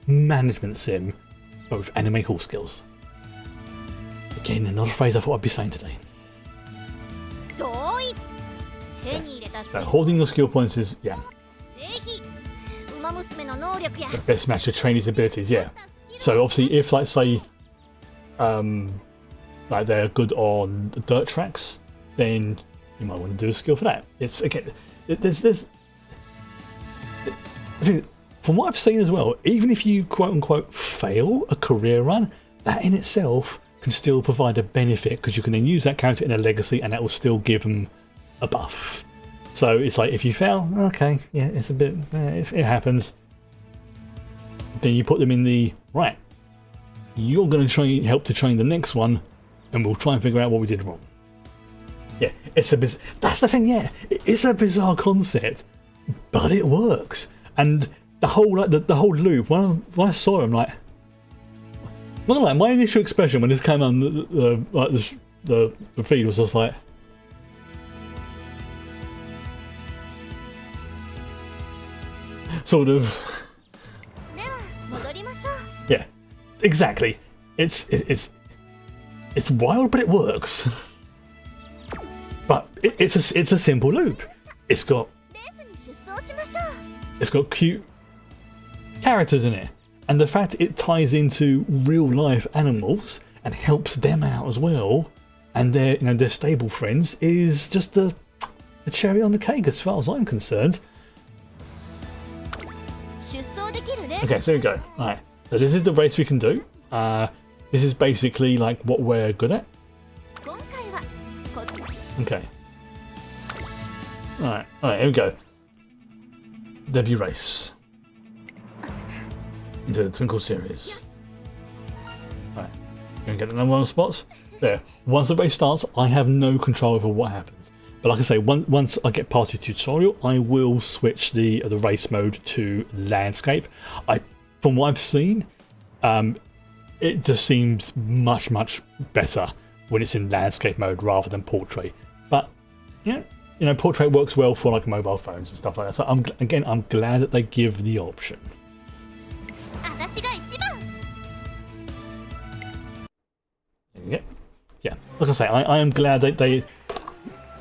management sim, but with anime hall skills. Again, another phrase I thought I'd be saying today. Yeah. So holding your skill points is, yeah. The best match your trainee's abilities, yeah. So obviously if, like, say, like they're good on the dirt tracks, then you might want to do a skill for that. It's, again, there's I think from what I've seen as well, even if you quote unquote fail a career run, that in itself can still provide a benefit because you can then use that character in a legacy and that will still give them a buff. So it's like if you fail, okay, yeah, it's a bit, if it happens, then you put them in the right. You're going to help to train the next one, and we'll try and figure out what we did wrong. Yeah, it's a that's the thing. Yeah, it's a bizarre concept, but it works. And the whole the whole loop. When I saw it, I'm like, not gonna lie, my initial expression when this came on the feed was just like, sort of. Yeah, exactly. It's wild, but it works. But it's a simple loop. It's got cute characters in it, and the fact it ties into real life animals and helps them out as well, and their stable friends is just a cherry on the cake as far as I'm concerned. Okay, so here we go. Alright, so this is the race we can do. This is basically like what we're good at. Okay. Alright, here we go. Debut race. into the Twinkle series. Right, gonna get the number one spots. There. Once the race starts, I have no control over what happens. But like I say, once I get past the tutorial, I will switch the race mode to landscape. From what I've seen, it just seems much better when it's in landscape mode rather than portrait. But yeah, you know, portrait works well for like mobile phones and stuff like that. So I'm glad that they give the option. Yeah, like I say, I am glad that they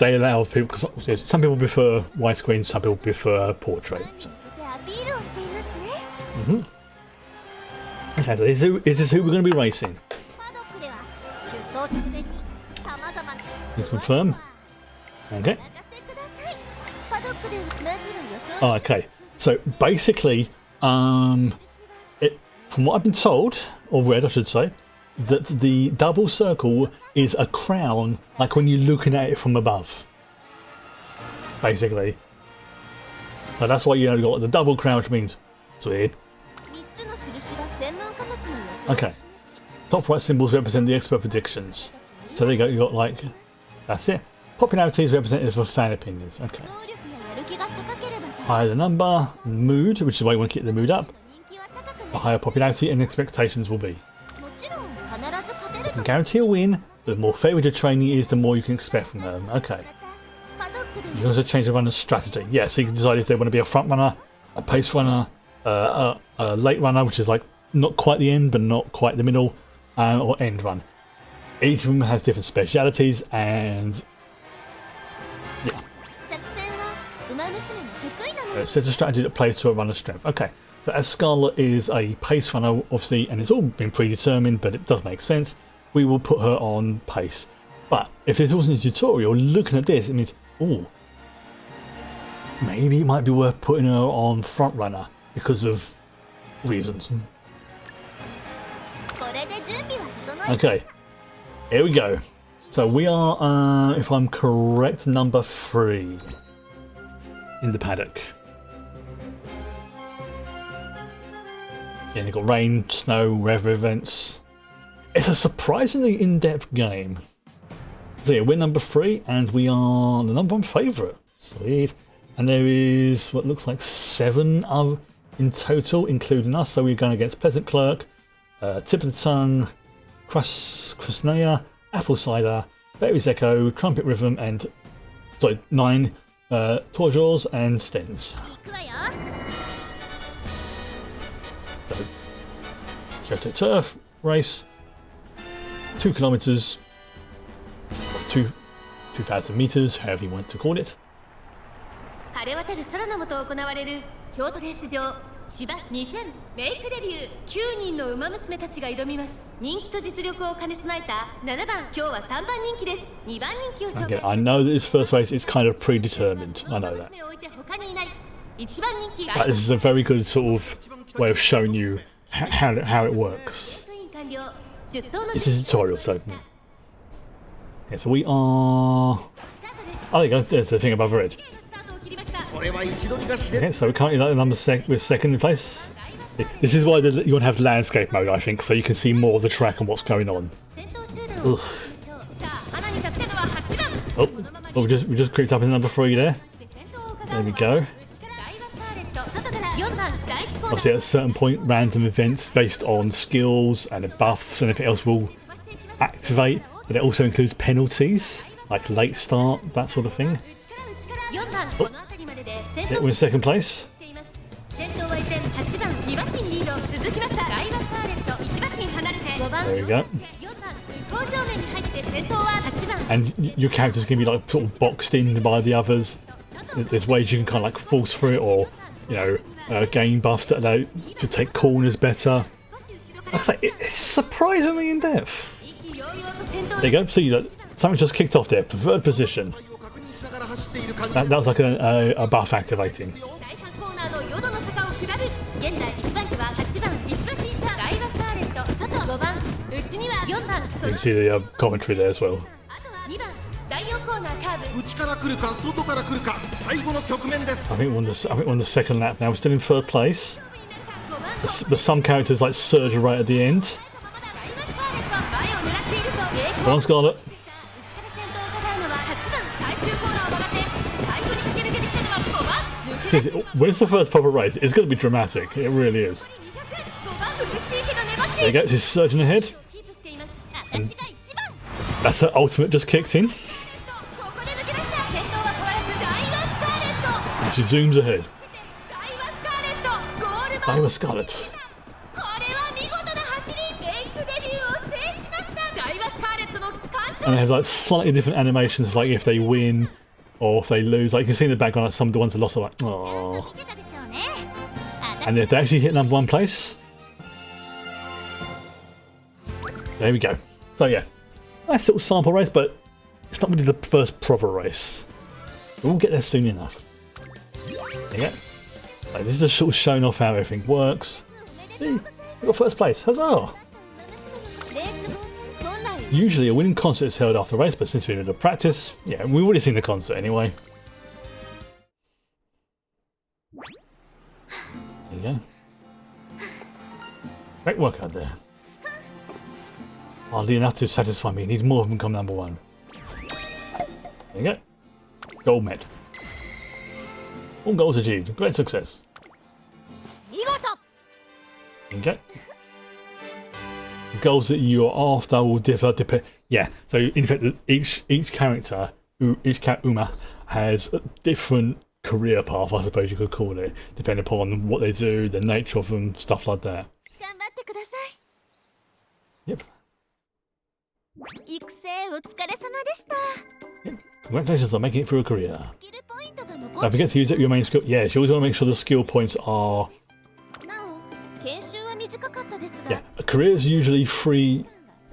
allow people, because some people prefer widescreen, some people prefer portrait. So. Okay, so is this who we're going to be racing? You confirm? Okay. Oh, okay. So basically, from what I've been told, or read I should say, that the double circle is a crown, like when you're looking at it from above. Basically. So that's why you got the double crown, which means it's weird. Okay. Top right symbols represent the expert predictions. So there you go, you got like, that's it. Popularity is representative of fan opinions. Okay. Higher the number, mood, which is why you want to keep the mood up. The higher popularity and expectations will be. Doesn't guarantee a win, but the more favoured your trainee is, the more you can expect from them. Okay. You can also change the runner's strategy. Yeah, so you can decide if they want to be a front runner, a pace runner, a late runner, which is like not quite the end but not quite the middle, or end run. Each of them has different specialities, and yeah. So it's a strategy that plays to a runner's strength. Okay, so as Scarlet is a pace runner, obviously, and it's all been predetermined, but it does make sense, we will put her on pace. But if this wasn't a tutorial, looking at this, it means, oh, maybe it might be worth putting her on front runner because of reasons. Okay, here we go. So we are, if I'm correct, number 3 in the paddock. Yeah, you've got rain, snow, weather events. It's a surprisingly in-depth game. So yeah, we're number 3 and we are the number 1 favourite. Sweet. And there is what looks like 7 in total, including us. So we're going against Pleasant Clerk, Tip of the Tongue, Krasnaya, Apple Cider, Berry's Echo, Trumpet Rhythm, and 9 Torjors and Stens. So, Kyoto Turf race, 2 kilometers, 2,000 meters, however you want to call it. 晴れ渡る空の下行われる京都レース場芝2000メイクデビュー9人の馬娘たちが挑みます。人気と実力を兼ね備えた7番、今日は3番人気です。2番人気を紹介。 I know that this first race is kind of predetermined. I know that. But this is a very good sort of way of showing you how it works. This is a tutorial, so yeah, so we are. Oh, there you go. There's the thing above red. Okay, so we're currently at number we're second in place. This is why you want to have landscape mode, I think, so you can see more of the track and what's going on. Ugh. Oh, we just creeped up in number 3 there. There we go. Obviously, at a certain point, random events based on skills and buffs and everything else will activate, but it also includes penalties, like late start, that sort of thing. Oh. Yeah, we're in second place. There you go. And your character's going to be like sort of boxed in by the others. There's ways you can kind of like force through it, or gain buffs that allow you to take corners better. Like I say, it's surprisingly in depth. There you go. See that something just kicked off there. Preferred position. That was like a buff activating. You can see the commentary there as well. I think we're on the second lap now. We're still in third place. But some characters like surge right at the end. Come on, Scarlet. When it's the first proper race, it's going to be dramatic. It really is. There you go, she's surging ahead. And that's her ultimate just kicked in. And she zooms ahead. Daiwa Scarlet. And they have like slightly different animations, like if they win or if they lose. Like you can see in the background, like some of the ones that lost are like, oh. And if they actually hit #1 place, there we go. So yeah, nice little sample race, but it's not really the first proper race. We'll get there soon enough. Yeah, like, this is just sort of showing off how everything works. See, we got first place, huzzah! Usually a winning concert is held after a race, but since we did a practice, yeah, we've already seen the concert anyway. There you go. Great work out there. Hardly enough to satisfy me. Needs more of them become #1. There you go. Gold med. All goals achieved. Great success. There you go. Goals that you are after will differ. Yeah. So in fact, each character, Uma, has a different career path, I suppose you could call it, depending upon what they do, the nature of them, stuff like that. Yep. Congratulations on making it through a career. Don't forget to use up your main skill. Yeah, you always want to make sure the skill points are... Yeah, a career is usually 3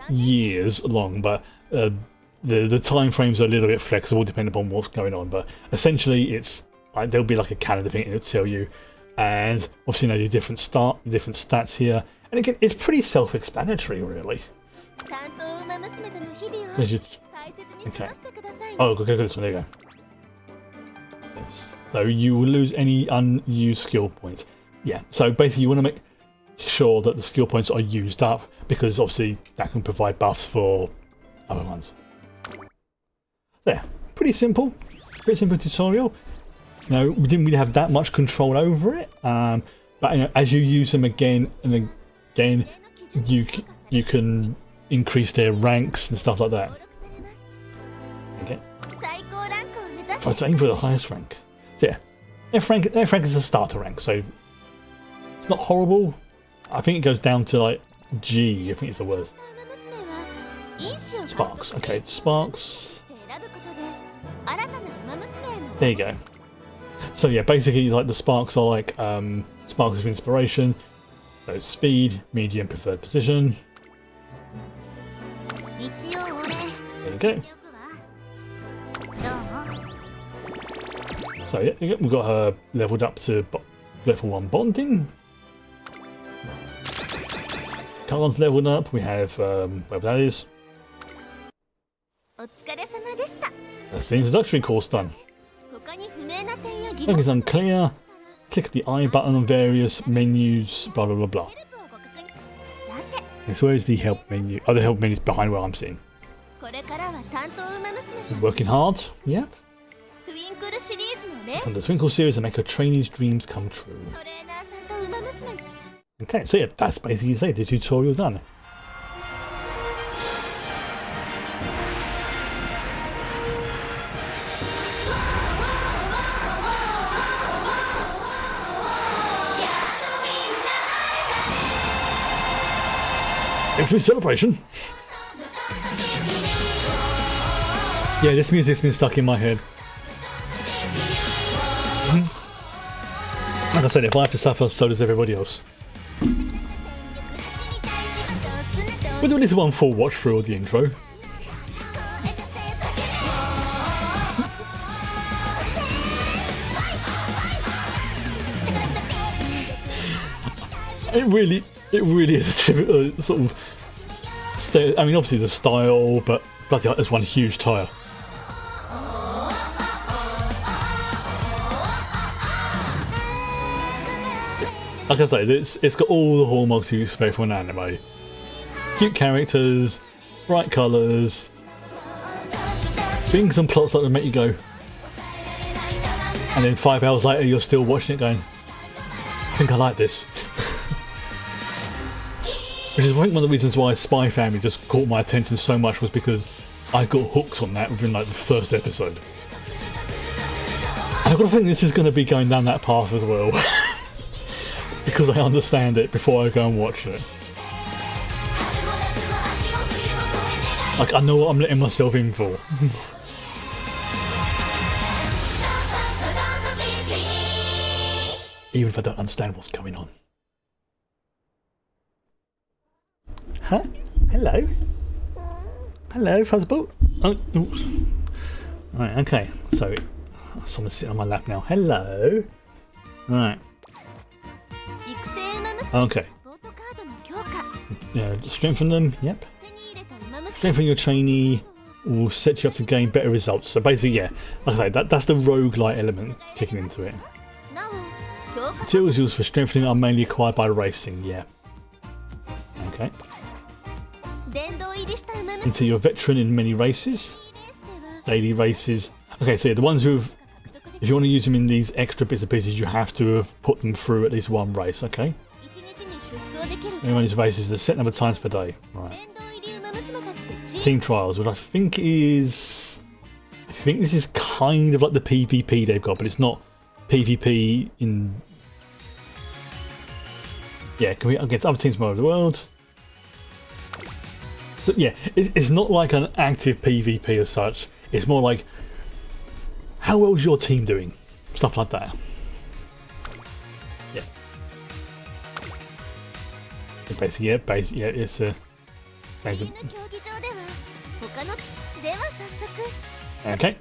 years long, but the time frames are a little bit flexible depending upon what's going on. But essentially, it's like there'll be like a calendar thing it'll tell you, and obviously, you know, your different stats here, and again, it's pretty self-explanatory, really. Okay. Oh, okay, this one. There you go. Yes. So you will lose any unused skill points. Yeah. So basically, you want to make sure that the skill points are used up, because obviously that can provide buffs for other ones. There. Pretty simple. Pretty simple tutorial. No, we didn't really have that much control over it. But you know, as you use them again and again, you can increase their ranks and stuff like that. Okay. So it's aim for the highest rank. So yeah, F rank is a starter rank, so it's not horrible. I think it goes down to like G, I think it's the worst. Sparks. Okay, Sparks. There you go. So yeah, basically like the Sparks are like Sparks of Inspiration. So speed, medium, preferred position. There you go. So yeah, we've got her leveled up to level 1 bonding. Carlon's leveled up. We have whatever that is. That's the introductory course done. Look, it's unclear. Click the I button on various menus. Blah blah blah blah. So where's the help menu? Oh, the help menu is behind where I'm sitting. Working hard. Yep. From the Twinkle series to make her trainees' dreams come true. Okay, so yeah, that's basically the tutorial done. Victory celebration! Yeah, this music's been stuck in my head. Like I said, if I have to suffer, so does everybody else. We'll do this one full watch through of the intro. It really is a typical sort of. I mean, obviously the style, but bloody hell, there's one huge tyre. like I say, it's got all the hallmarks you expect from an anime. Cute characters, bright colours, things and plots that will make you go. And then 5 hours later you're still watching it going, I think I like this. Which is I think one of the reasons why Spy Family just caught my attention so much, was because I got hooked on that within like the first episode. And I've got to think this is going to be going down that path as well. Because I understand it before I go and watch it. Like, I know what I'm letting myself in for. Even if I don't understand what's going on. Huh? Hello? Hello, Fuzzball? Oh, oops. Right, okay. So, someone's sitting on my lap now. Hello? Right. Okay. Yeah, strengthen them. Yep. Strengthen your trainee will set you up to gain better results. So basically, yeah, like I say, that's the roguelite element kicking into it. Materials used for strengthening are mainly acquired by racing, yeah. Okay. Until you're a veteran in many races. Daily races. Okay, so yeah, the ones who've... If you want to use them in these extra bits and pieces, you have to have put them through at least one race, okay? And one of these races is a set number of times per day. Right. Team trials, which I think is... I think this is kind of like the PvP they've got, but it's not PvP in... Yeah, can we against other teams from all over the world. So yeah, it's not like an active PvP as such. It's more like, how well is your team doing? Stuff like that. Yeah. Basically, yeah, it's a... Okay,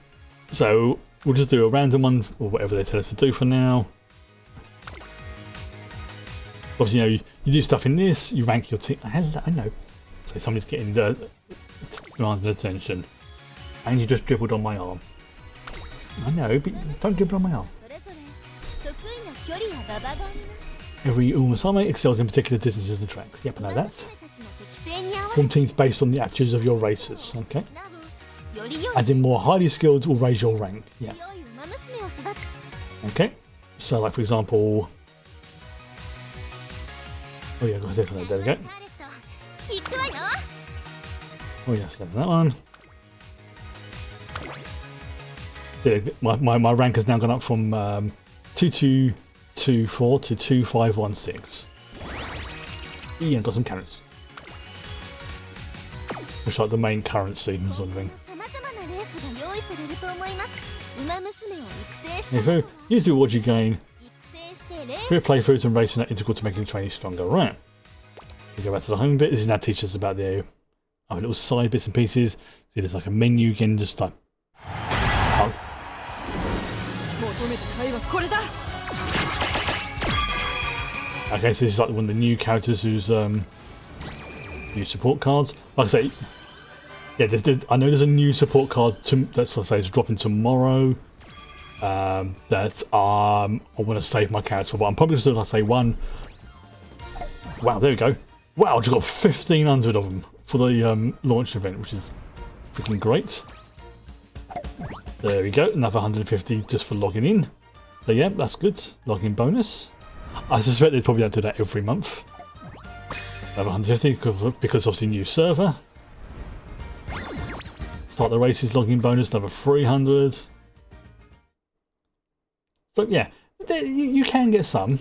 so we'll just do a random one, or whatever they tell us to do for now. Obviously, you know, you do stuff in this, you rank your team. I know. So somebody's getting the attention. And you just dribbled on my arm. I know, but don't dribble on my arm. Every Umamusume excels in particular distances and tracks. Yep, I know that. Form teams based on the aptitudes of your racers. Okay. Adding more highly skilled will raise your rank. Yeah. Okay. So, like for example. Oh yeah, definitely. There we go. Oh yes, there's that one. Yeah, my rank has now gone up from 2224 to 2516. Yeah, got some carrots. Which is like the main currency or something. If you do what you gain, real playthroughs and racing are integral to making the training stronger. Right. We go back to the home bit. This is now teaches us about the other little side bits and pieces. See, there's like a menu again, just like. Oh. Okay, so this is like one of the new characters who's new support cards. Like I say, yeah, I know there's a new support card that's, let's say, is dropping tomorrow. That I want to save my character, but I'm probably just going to say one. Wow, there we go. Wow, I just got 1,500 of them for the launch event, which is freaking great. There we go, another 150 just for logging in. So yeah, that's good. Login bonus. I suspect they probably don't do that every month. Another 150 because obviously new server. Start the races, login bonus, another 300. So yeah, you can get some.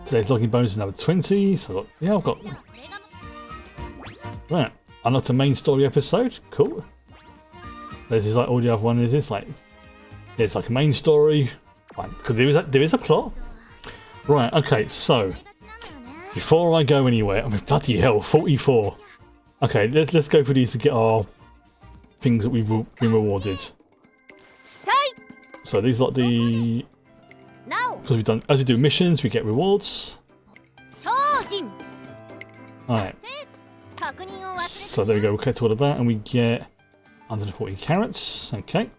Today's login bonus is another 20. So I've got. Right, unlocked a main story episode. Cool. This is like all the other one is. It's like it's like a main story, because there is a plot. Right. Okay. So before I go anywhere, I mean bloody hell, 44. Okay, let's go for these to get our things that we've been rewarded. So these are like the because we've done as we do missions, we get rewards. Alright. So there we go, we'll collect all of that and we get 140 carrots, okay.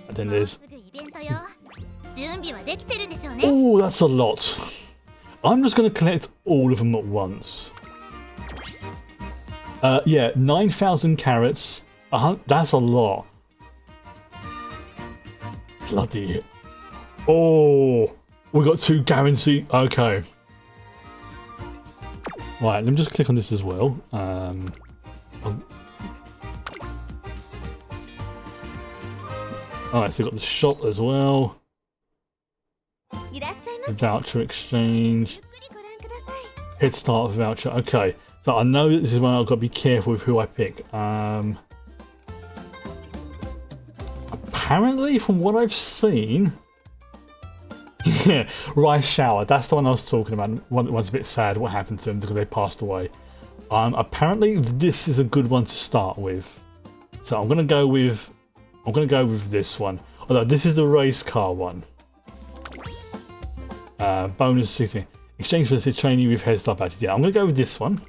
And then there's 準備はできてるんでしょうね。 Oh, that's a lot. I'm just going to collect all of them at once. Yeah, 9,000 carrots. That's a lot. Bloody. Oh, we got 2 guaranteed. Okay. Right, let me just click on this as well. Alright, so we've got the shop as well. いらっしゃいま The せ。 voucher exchange. ゆっくりご覧ください。 Head start voucher. Okay, so I know that this is when I've got to be careful with who I pick. Apparently, from what I've seen, yeah, Rice Shower. That's the one I was talking about. One that was a bit sad what happened to them because they passed away. Apparently, this is a good one to start with. So I'm gonna go with this one. Although this is the race car one. Bonus 60. Exchange for the training with head start badges. Yeah, I'm going to go with this one.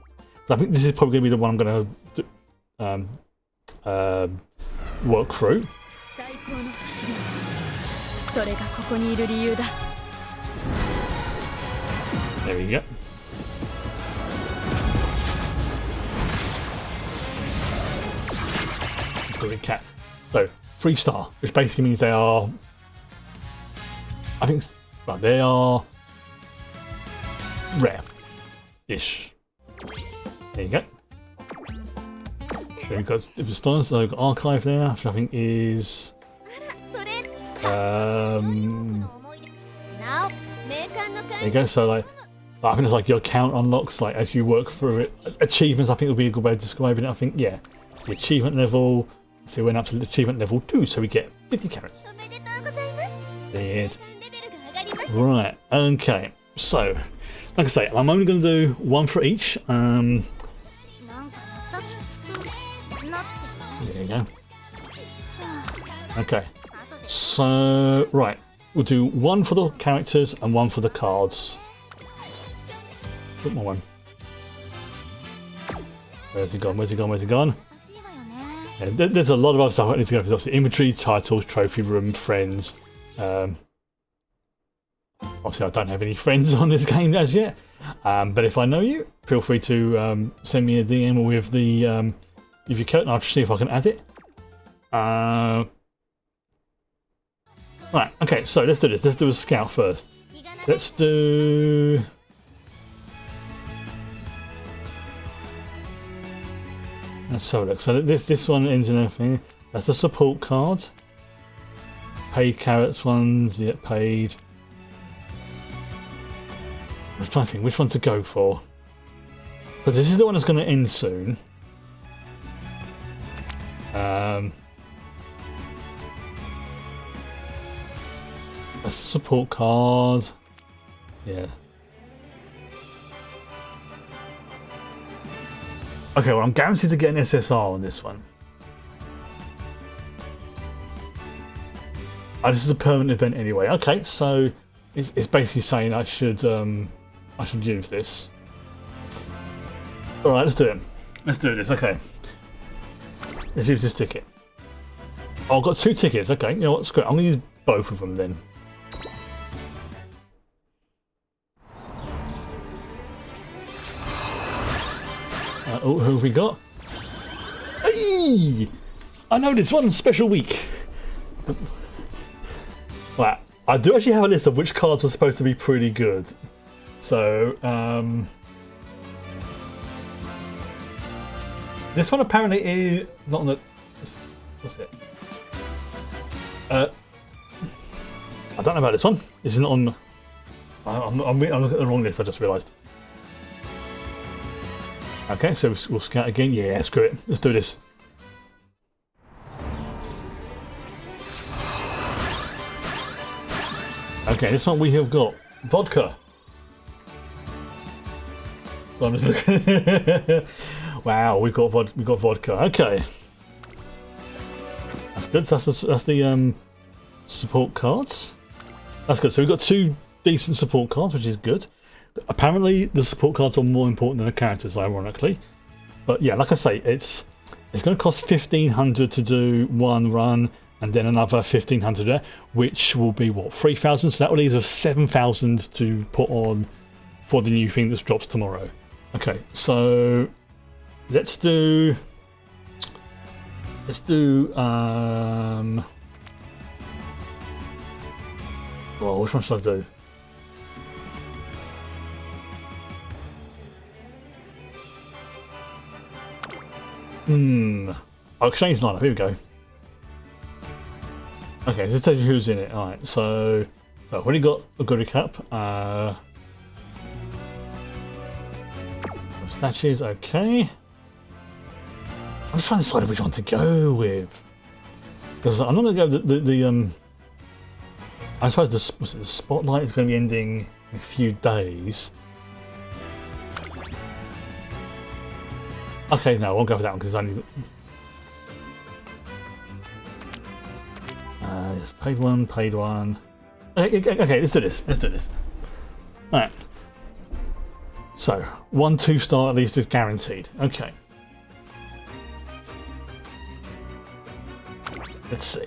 I think this is probably going to be the one I'm going to work through. 最高の走り。それがここにいる理由だ。 There we go. Good cat. So 3-star, which basically means they are. I think. But they are rare-ish. There you go. So we've got different styles. So we've got archive there, which I think is それ um. なおメーカーの There you go. So like, I think it's like your account unlocks like as you work through it. Achievements, I think would be a good way of describing it. I think yeah, the achievement level. So we went up to achievement level 2, so we get 50 carrots. おめでとうございます。 Dead. レベルが上がりました。 Right, okay. So, like I say, I'm only going to do one for each. なんかまたきつくなって There you go. Okay. 後で So, right. We'll do one for the characters and one for the cards. Put my one. Where's he gone? Where's he gone? Where's he gone? 優しいわよね。 Yeah, there's a lot of other stuff I need to go through. Obviously, inventory, titles, trophy room, friends. Obviously, I don't have any friends on this game as yet. But if I know you, feel free to send me a DM with the if you can. I'll see if I can add it. Right. Okay. So let's do this. Let's do a scout first. 気がな Let's do. Let's have a look. So this one ends in everything. That's the support card. Paid carrots ones. Yeah, paid. I'm trying to think which one to go for. But this is the one that's going to end soon. That's the support card. Yeah. Okay, well, I'm guaranteed to get an SSR on this one. Oh, this is a permanent event anyway. Okay, so it's basically saying I should use this. All right, let's do it. Let's do this. Okay. Let's use this ticket. Oh, I've got 2 tickets. Okay, you know what? Screw it. I'm gonna use both of them then. Oh, who have we got? Hey! I know this one. Special week. Right, I do actually have a list of which cards are supposed to be pretty good. So, this one apparently is not on the. What's it? I don't know about this one. It's not on. I'm looking at the wrong list. I just realised. Okay, so we'll scout again. Yeah, screw it. Let's do this. Okay, this one we have got vodka. So I'm just looking. Wow, we've got vodka. Okay, that's good. So that's the support cards. That's good. So we've got 2 decent support cards, which is good. Apparently, the support cards are more important than the characters, ironically. But yeah, like I say, it's going to cost 1,500 to do one run, and then another 1,500 there, which will be what, 3,000. So that will leave us 7,000 to put on for the new thing that drops tomorrow. Okay, so let's do. Well, which one should I do? I'll exchange lineup. Here we go. Okay, this tells you who's in it. Alright, so I've already got a good recap. Statues, okay. I'm just trying to decide which one to go with. Because I'm not going to go with the I suppose the spotlight is going to be ending in a few days. Okay, no, I won't go for that one because it's only. Just paid one. Okay, let's do this. Alright. So, 1 2-star at least is guaranteed. Okay. Let's see.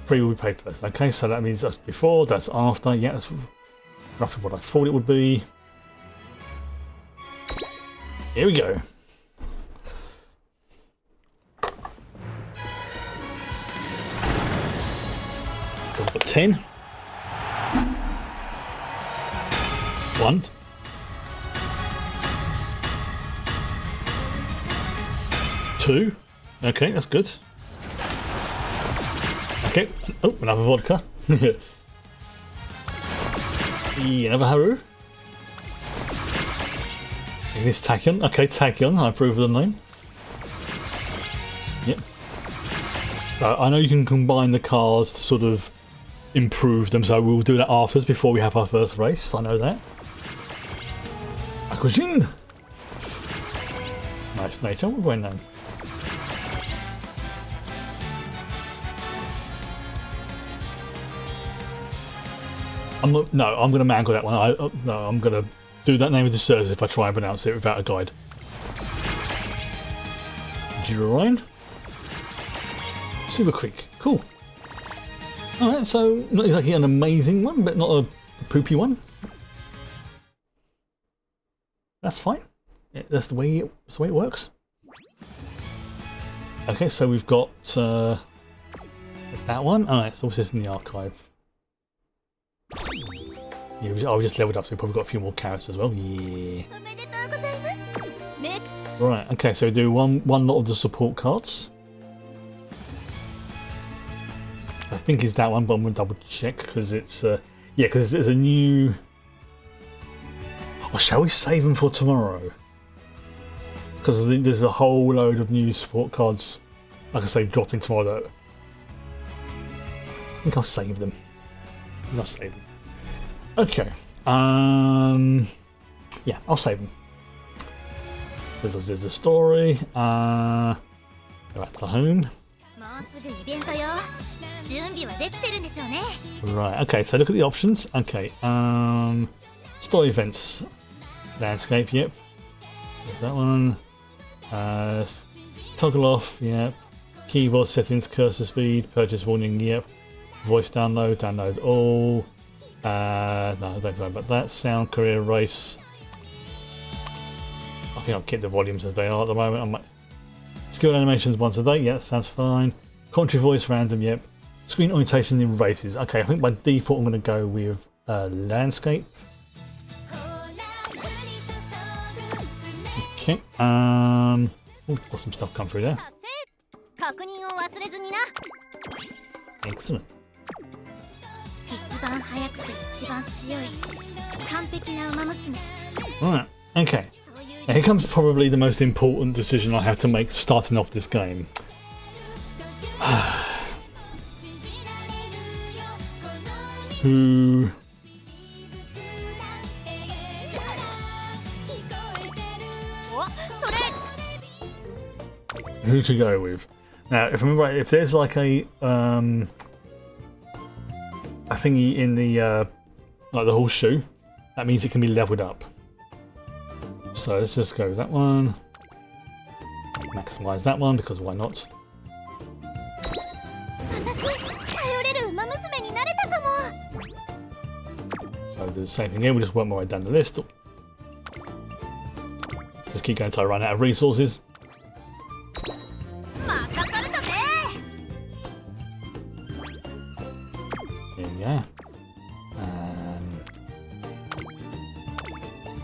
3 will be paid first. Okay, so that means that's before, that's after. Yeah, that's roughly what I thought it would be. Here we go. Got 10. 1. 2. Okay, that's good. Okay. Oh, another vodka. Another Haru. And this Tachyon. Okay, Tachyon. I approve of the name. Yep. So I know you can combine the cars to sort of improve them, so we'll do that afterwards before we have our first race. I know that. Akujin. Nice nature. We're going now. I'm going to mangle that one. I'm going to do that name of the service if I try and pronounce it without a guide. Giroin. Super quick. Cool. Alright, so not exactly an amazing one, but not a poopy one. That's fine. Yeah, that's the way it works. Okay, so we've got that one. Alright, so this is in the archive. Yeah, we just leveled up, so we've probably got a few more carrots as well. Yeah. Right, okay, so we do one lot of the support cards. I think it's that one, but I'm going to double check because it's yeah, because there's a new. Or shall we save them for tomorrow? Because there's a whole load of new support cards, like I say, dropping tomorrow. That I think I'll save them. I'll save them. Okay. Yeah, I'll save them. There's a story. Go back to home. Right, okay, so look at the options. Okay, story events. Landscape, yep. There's that one. Toggle off, yep. Keyboard settings, cursor speed, purchase warning, yep. Voice download all. No, don't worry about that. Sound, career, race. I think I'll keep the volumes as they are at the moment. I might. Skill animations once a day, yeah, that sounds fine. Country voice random, yep. Screen orientation in races. Okay, I think by default I'm going to go with landscape. Okay, oh, got some stuff come through there. Excellent. Right, okay. Now here comes probably the most important decision I have to make starting off this game. Who to go with? Now, if I remember right, if there's like a thingy in the like the horseshoe, that means it can be leveled up. So let's just go with that one. Maximize that one because why not? I'll do the same thing here, we'll just work my way down the list. Just keep going until I run out of resources. There we go.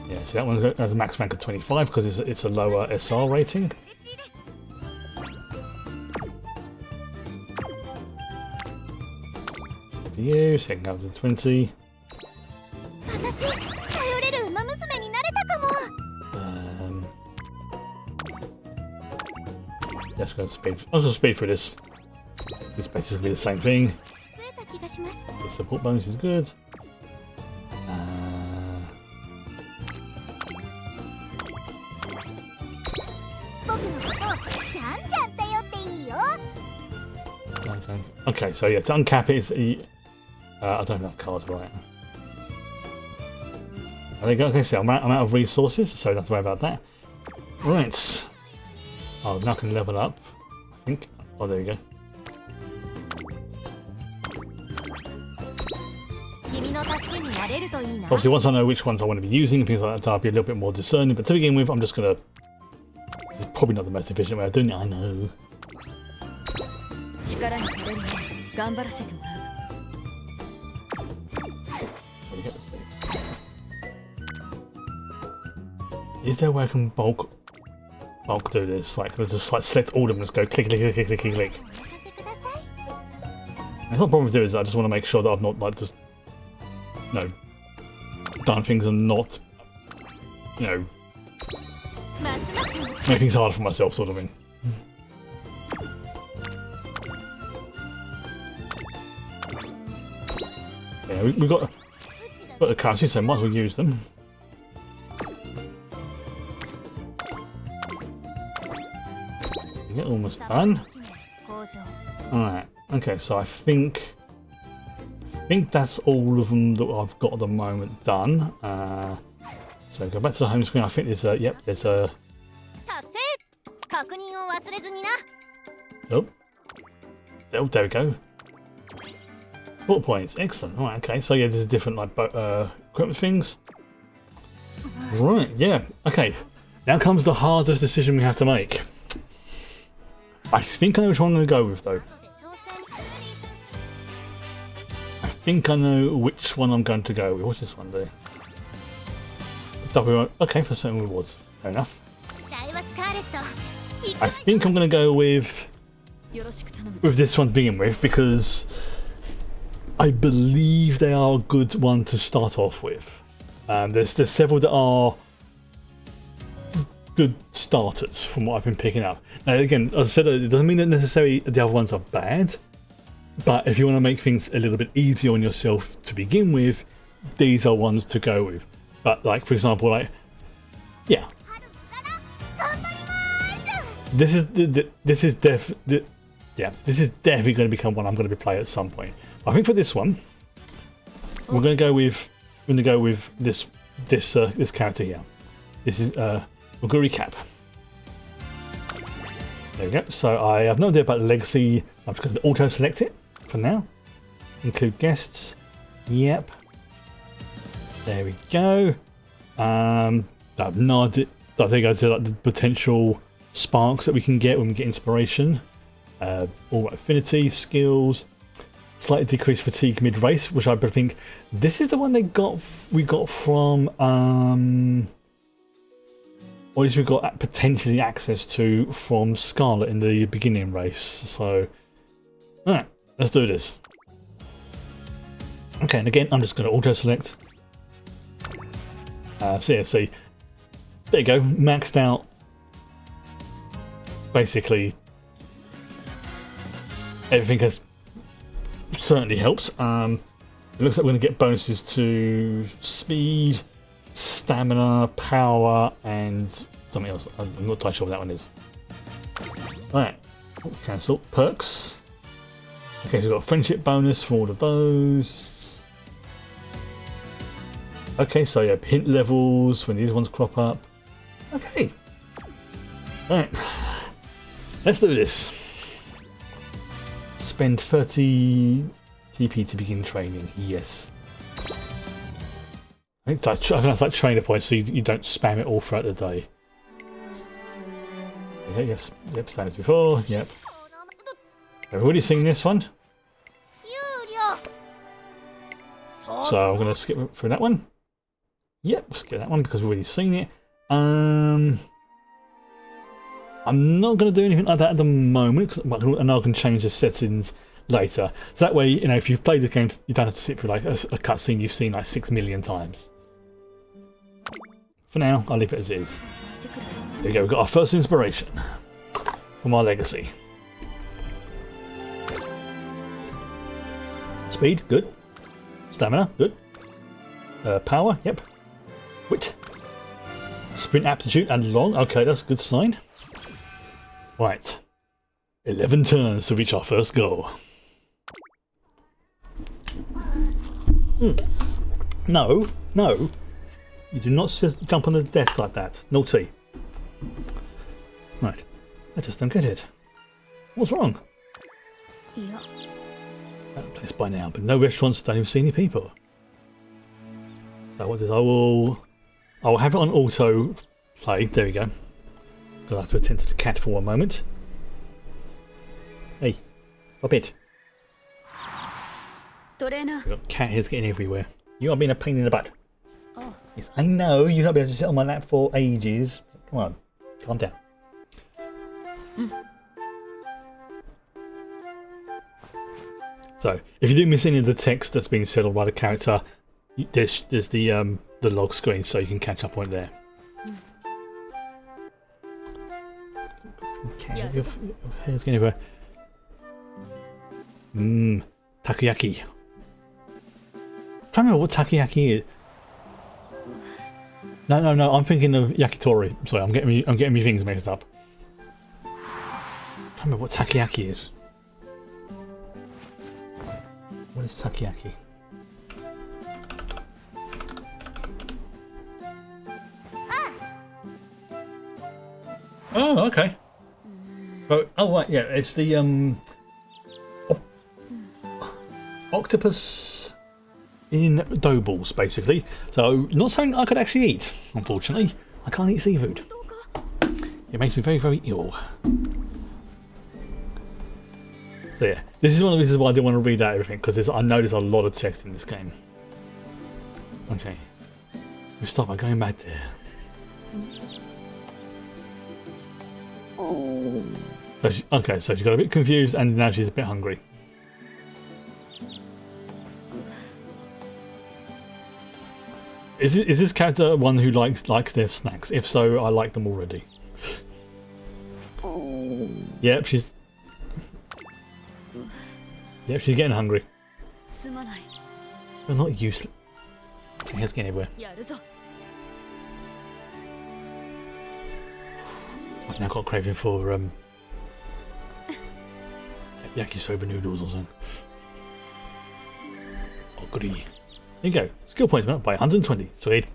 Yeah, so that one has a max rank of 25 because it's a lower SR rating. For you, second goes to 20. Let's go speed. I'll just speed through this. This basically the same thing. The support bonus is good. Okay, so yeah, to uncap it, I don't have enough cards, right? There you go. Okay, so I'm out of resources, so don't have to worry about that. Right. Oh, now I can level up, I think. Oh, there you go. Obviously, once I know which ones I want to be using and things like that, I'll be a little bit more discerning. But to begin with, I'm just going to... It's probably not the most efficient way of doing it, I know. Is there a way I can bulk do this? Like, let's just like select all of them and just go click, click, click, click, click, click. It's not a problem with doing is I just want to make sure that I've not like just, you know, done things and not, you know, make things harder for myself, sort of thing. Yeah, we've got the currency, so might as well use them. Almost done. Alright, okay, so I think that's all of them that I've got at the moment done. So go back to the home screen. I think there's a, yep, there's a... Oh, there we go. 4 points, excellent. Alright, okay, so yeah, there's different like equipment things. Right, yeah, okay. Now comes the hardest decision we have to make. I think I know which one I'm going to go with, though. I think I know which one I'm going to go with. What's this one do? Okay, for certain rewards. Fair enough. I think I'm going to go with this one to begin with, because I believe they are a good one to start off with. There's several that are good starters from what I've been picking up. Now again, as I said, it doesn't mean that necessarily the other ones are bad, but if you want to make things a little bit easier on yourself to begin with, these are ones to go with. But like, for example, like, yeah, this is definitely going to become one I'm going to be playing at some point. I think for this one, we're going to go with this character here. This is we'll go recap. There we go. So I have no idea about the legacy. I'm just going to auto select it for now. Include guests. Yep. There we go. I have no idea. I think I said like the potential sparks that we can get when we get inspiration. All affinity, skills, slightly decreased fatigue mid-race, which I think this is the one we got from or at least we got potentially access to from Scarlet in the beginning race. So, alright, let's do this. Okay, and again, I'm just going to auto-select. So yeah, see, there you go, maxed out. Basically, everything has certainly helps. It looks like we're going to get bonuses to speed, stamina, power, and something else. I'm not entirely sure what that one is. Alright, cancel. Perks. Okay, so we've got a friendship bonus for all of those. Okay, so yeah, hint levels when these ones crop up. Okay. Alright, let's do this. Spend 30 TP to begin training, yes. I think that's like trainer points, so you don't spam it all throughout the day. Okay, yep, same as before, yep. I've already seen this one. So I'm going to skip through that one. Yep, skip that one because we've already seen it. I'm not going to do anything like that at the moment, and I can change the settings later. So that way, you know, if you've played the game, you don't have to sit through like a cutscene you've seen like 6 million times. For now, I'll leave it as is. There we go, we've got our first inspiration from our legacy. Speed, good. Stamina, good. Power, yep. Wit. Sprint aptitude and long, okay, that's a good sign. Right. 11 turns to reach our first goal. No, no. You do not jump on the desk like that. Naughty. Right. I just don't get it. What's wrong? That place by now, but no restaurants, don't even see any people. So what is I will have it on auto play. There we go. I'll have to attend to the cat for one moment. Hey, stop it. We've got cat hairs getting everywhere. You are being a pain in the butt. Oh. Yes, I know you've not been able to sit on my lap for ages. Come on, calm down. So, if you do miss any of the text that's being said by the character, there's the log screen, so you can catch up on it there. Okay, your hair's getting everywhere. Takoyaki. I'm trying to remember what takoyaki is. No, I'm thinking of yakitori. Sorry, I'm getting my things mixed up. I'm trying to remember what takoyaki is. What is takoyaki? Oh, okay. Oh right, yeah, it's the octopus in dough balls, basically. So, not something I could actually eat, unfortunately. I can't eat seafood. It makes me very, very ill. So yeah, this is one of the reasons why I didn't want to read out everything, because I know there's a lot of text in this game. Okay. We start by going back there. So she got a bit confused and now she's a bit hungry. Is this character one who likes their snacks? If so, I like them already. Yep, she's getting hungry. They're not useless. Okay, let's get everywhere. I've now got a craving for yakisoba noodles or something. Ogri. There you go. Skill points went up by 120. Sweet.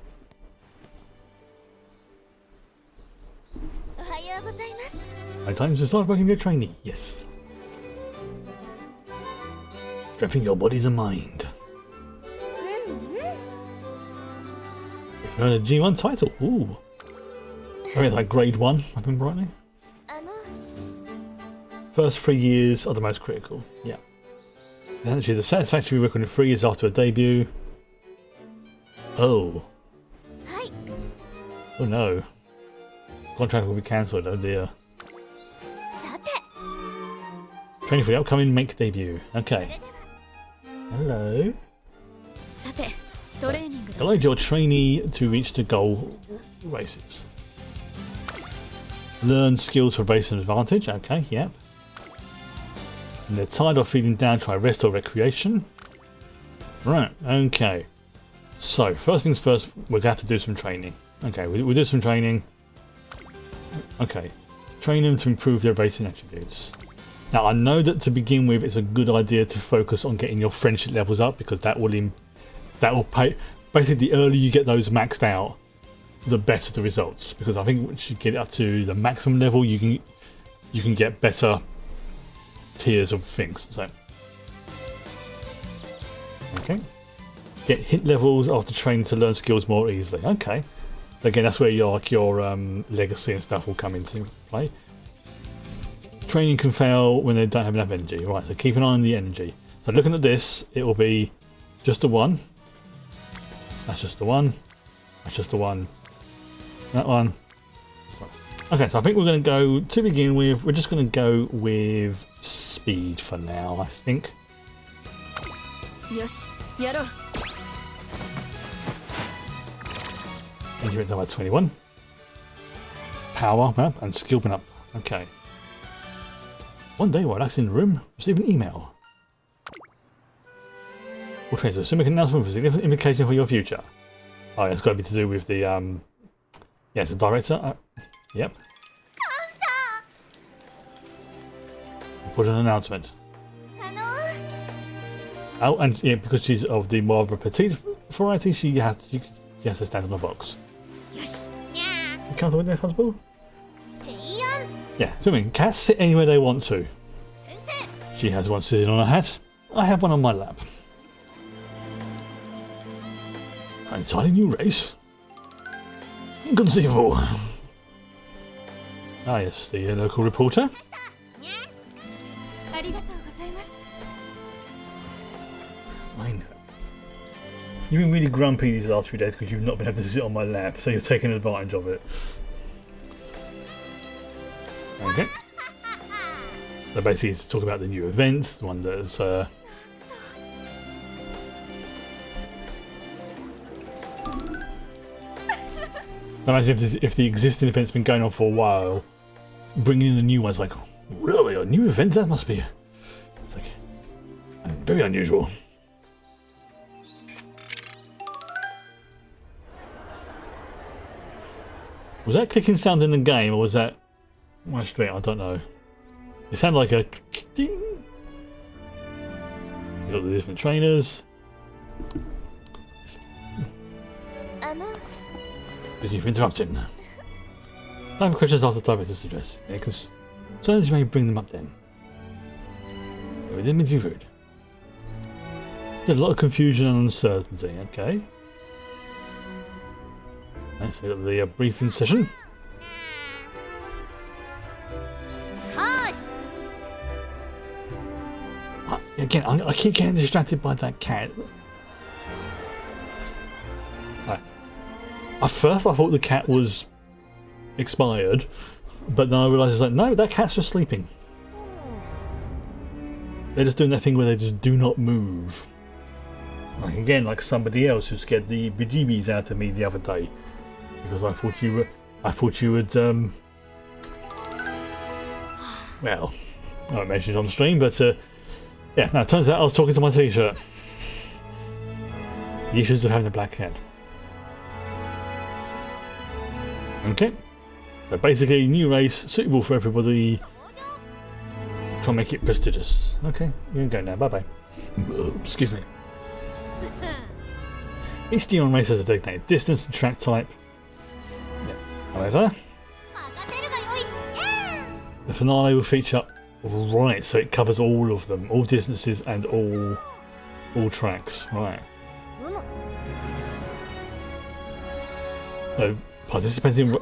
High times to start working with your trainee. Yes. Strengthening your bodies and mind. You earn a G1 title. Ooh. I mean, like grade 1, I remember rightly. First 3 years are the most critical. Yeah. And actually, the satisfactory record in 3 years after a debut. Oh. Oh no. Contract will be cancelled, oh dear. Training for the upcoming make debut. Okay. Hello. Guide your trainee to reach the goal races. Learn skills for race and advantage. Okay, yep. And they're tired of feeling down, try rest or recreation. Right, okay. So, first things first, we're going to have to do some training. Okay, we'll do some training. Okay. Train them to improve their racing attributes. Now, I know that to begin with, it's a good idea to focus on getting your friendship levels up, because that will pay. Basically, the earlier you get those maxed out, the better the results. Because I think once you get up to the maximum level, you can get better tiers of things. So, okay. Get hit levels after training to learn skills more easily. Okay. Again, that's where your legacy and stuff will come into play. Training can fail when they don't have enough energy. Right, so keep an eye on the energy. So looking at this, it will be just a 1. That's just the 1. That's just the 1. That one. Okay, so I think we're going to go, to begin with, we're just going to go with speed for now, I think. Yoshi, yaro. Endurance number 21. Power up and skill up. Okay. One day while relaxing in the room, receive an email. All trains are similar announcement for significant implication for your future. Oh, it's got to be to do with the yeah, it's the director. Yep. Put an announcement. Oh, and yeah, because she's of the more of a petite variety, she has to stand on a box. Yes. Comfortable with possible? Yeah, so I mean, cats sit anywhere they want to. She has one sitting on her hat. I have one on my lap. An entirely new race. Inconceivable. Ah yes, the local reporter. I know. You've been really grumpy these last few days because you've not been able to sit on my lap, so you're taking advantage of it. Okay. So basically it's to talk about the new event, the one that's imagine if the existing event's been going on for a while, bringing in the new one's like, really, a new event? That must be... It's like, very unusual. Was that clicking sound in the game, or was that my stream? I don't know. It sounded like a ding. You got the different trainers. Excuse me for interrupting. I have questions after the director's address. Yeah, because sometimes you may bring them up then. We didn't mean to be rude. There's a lot of confusion and uncertainty, okay. Let's see the briefing session. Again, I keep getting distracted by that cat. At first I thought the cat was expired, but then I realised it's like, no, that cat's just sleeping. They're just doing that thing where they just do not move. Like again, like somebody else who scared the bejeebies out of me the other day. Because I thought you would well, I won't mention it on the stream, but yeah, no, it turns out I was talking to my t-shirt. The issues of having a black cat. Okay, so basically new race, suitable for everybody. Try and make it prestigious. Okay, you can go now, bye bye. Excuse me. Each D1 race has a designated distance and track type. Yeah. However, the finale will feature, right, so it covers all of them, all distances and all tracks, right. So participating,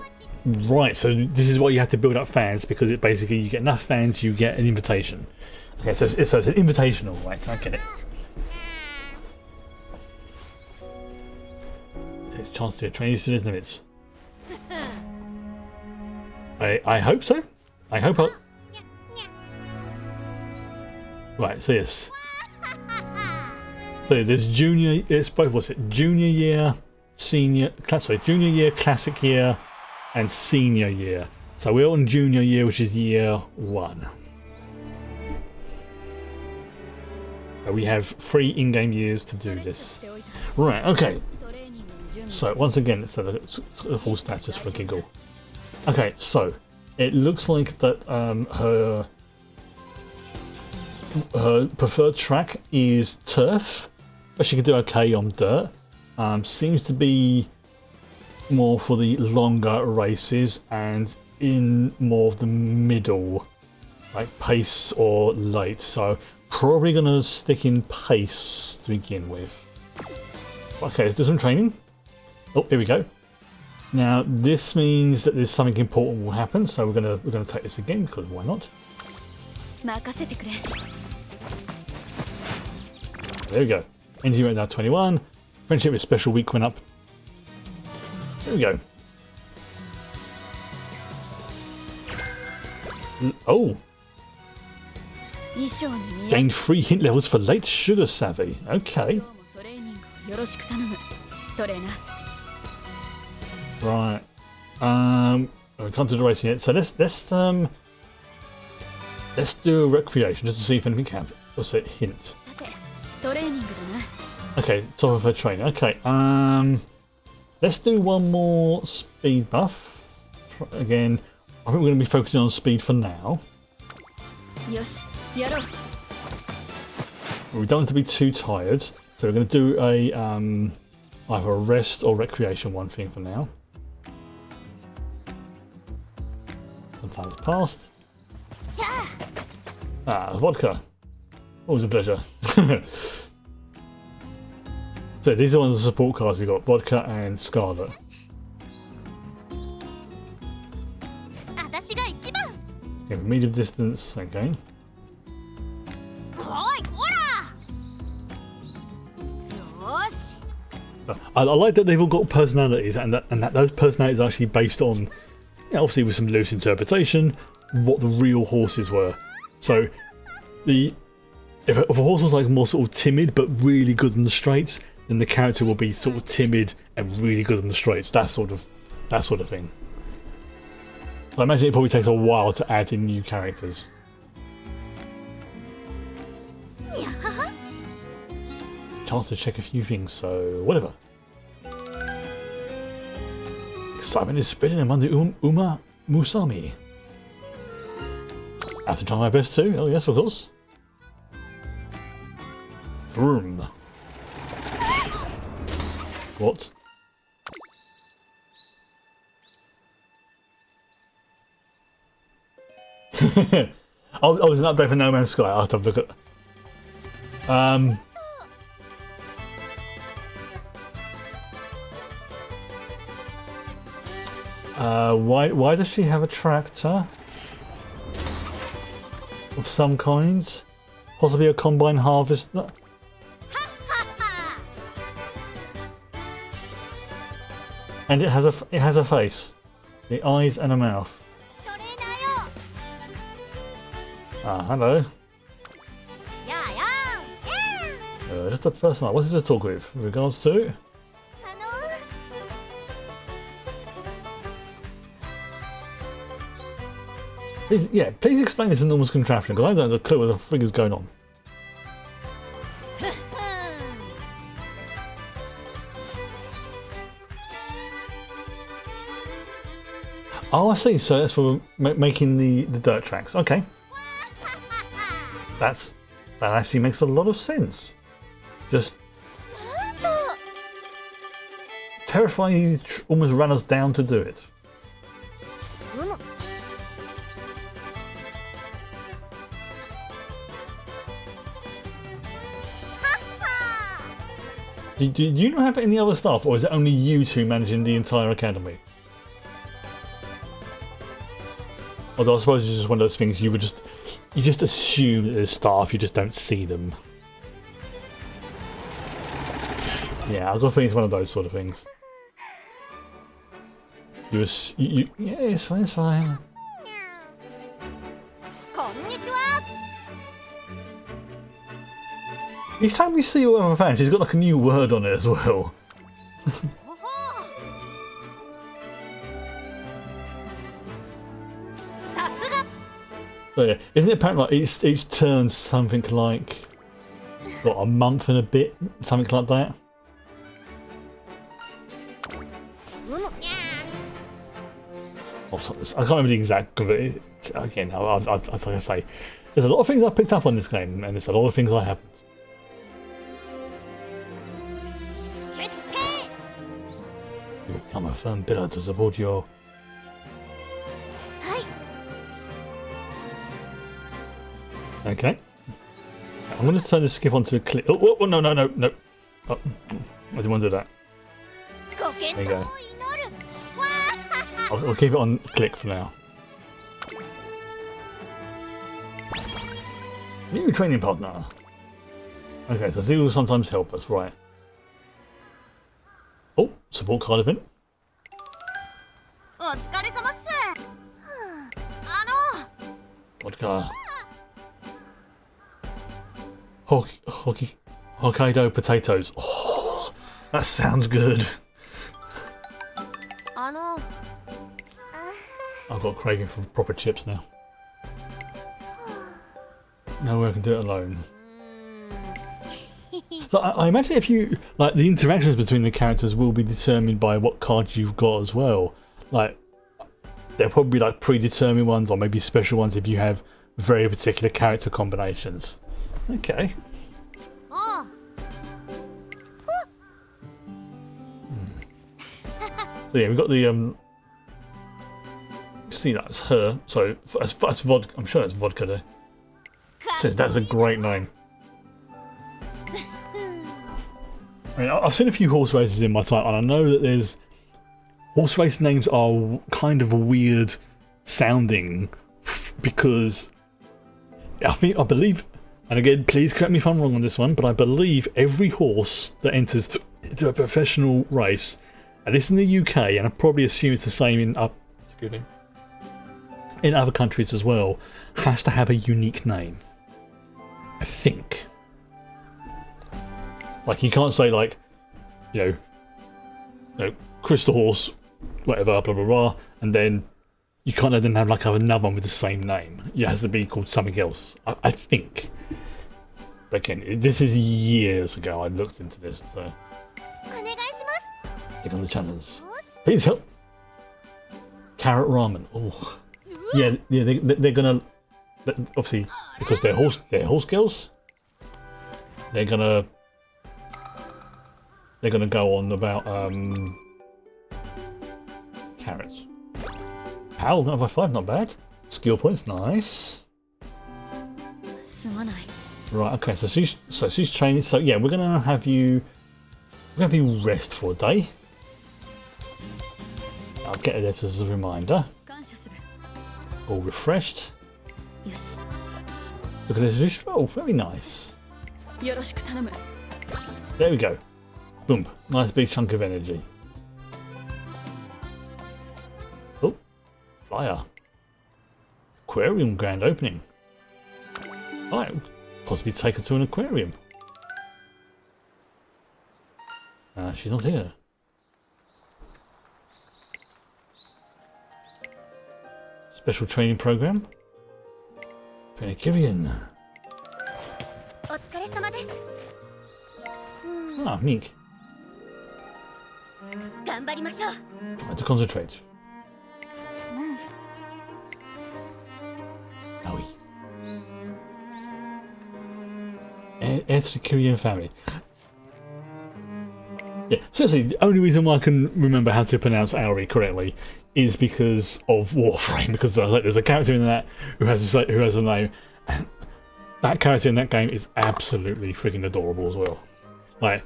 right, so this is what you have to build up fans, because it basically, you get enough fans, you get an invitation. Okay, so it's an invitational, right, so I get it. Take a chance to train you to these limits. I hope so. I hope I'll... Right, so yes. So there's junior, it's both, what's it? Junior year, senior, sorry, junior year, classic year, and senior year. So we're on junior year, which is year 1. So we have 3 in-game years to do this. Right, okay. So once again, it's the full status for a giggle. Okay, so it looks like that her preferred track is turf, but she can do okay on dirt. Seems to be more for the longer races and in more of the middle, like pace or late. So probably gonna stick in pace to begin with. Okay, let's do some training. Oh, here we go. Now this means that there's something important will happen, so we're gonna take this again because why not? 任せてくれ。 There we go. Energy rate now 21. Friendship is special week went up. There we go. Oh, 衣装に見え。 gained 3 hint levels for late sugar savvy. Okay. 今日もトレーニングをよろしく頼む。トレーナー。 Right. We can't do the racing yet. So let's do a recreation just to see if anything happens. What's it? Hint. さて、トレーニングだな。 Okay, top of her training. Okay. Let's do one more speed buff. Again, I think we're going to be focusing on speed for now. よし、やろう。 We don't want to be too tired, so we're going to do a either a rest or recreation one thing for now. Some time's passed. しゃあ Ah, vodka. Always a pleasure. So these are one of the support cards we got: vodka and Scarlet. 私が一番 Okay, medium distance. Okay. おいこらよーし I like that they've all got personalities, and that those personalities are actually based on, obviously with some loose interpretation, what the real horses were. So, if a horse was like more sort of timid but really good in the straights, then the character will be sort of timid and really good in the straights. That sort of thing. So I imagine it probably takes a while to add in new characters. にゃはは Chance to check a few things, so whatever. Excitement is spreading among the Umamusume. I have to try my best too. Oh yes, of course. Vroom. What? Oh, it's an update for No Man's Sky. I'll have to have a look at. Why does she have a tractor of some kinds? Possibly a combine harvester. And it has a face, the eyes and a mouth. トレーナーよ Ah, hello. やあやー Just a person I wanted to talk with. In regards to. あの Please explain this enormous contraption, because I don't have a clue what the frig is going on. Oh, I see. So that's for making the dirt tracks. Okay. That actually makes a lot of sense. Just なんと terrifying, you almost ran us down to do it. うむ Do you not have any other staff, or is it only you two managing the entire academy? Although I suppose it's just one of those things you just assume that there's staff, you just don't see them. Yeah, I've got a feeling it's one of those sort of things. Yeah, it's fine, it's fine. こんにちは Each time we see her fan, she's got like a new word on it as well. ほほさすが So yeah, isn't it apparently like each turn's something like what, a month and a bit, something like that? うむにゃ Or something. I can't remember the exact, but again, like I say, there's a lot of things I've picked up on this game, and there's a lot of things I haven't. ー決定 You'll become a firm pillar to support your. はい Okay. I'm going to turn this skip onto a clip. Oh, no. Oh, I didn't want to do that. ご健闘を祈る。わー I'll keep it on click for now. New training partner. Okay, so they will sometimes help us, right? Oh, support card event. お疲れ様っす。Vodka. Hokkaido potatoes. Oh, that sounds good. I've got a craving for proper chips now. No way I can do it alone. So I imagine if you like the interactions between the characters will be determined by what cards you've got as well. Like there'll probably be like predetermined ones or maybe special ones if you have very particular character combinations. Okay. So yeah, we've got the see that's her. So that's vodka. I'm sure that's vodka there. Says that's a great name. I mean, I've seen a few horse races in my time, and I know that there's horse race names are kind of weird sounding because I believe, and again, please correct me if I'm wrong on this one, but I believe every horse that enters into a professional race, at least in the UK, and I probably assume it's the same in other countries as well, has to have a unique name. I think. Like you can't say like, you know, Crystal Horse, whatever, blah blah blah, and then you can't then have like another one with the same name. It has to be called something else. I think. But again, this is years ago. I looked into this, so. Click on the challenge. Please help. Carrot ramen. Oh, yeah. They're gonna obviously because they're horse girls. They're gonna go on about carrots. Pal, 9 by 5, not bad. Skill points, nice. Right, okay, so she's training. So yeah, we're gonna have you rest for a day. I'll get it there as a reminder. All refreshed. Yes. Look at this. Oh, very nice. There we go. Boom. Nice big chunk of energy. Oh, flyer. Aquarium grand opening. Alright, possibly take her to an aquarium. She's not here. Special training program. Training Kyrian. Ah, Mink. Try to concentrate. Owie. Heir to the Kyrian family. Yeah, seriously, the only reason why I can remember how to pronounce Aoi correctly is because of Warframe, because there's a character in that who has a name, and that character in that game is absolutely freaking adorable as well. Like,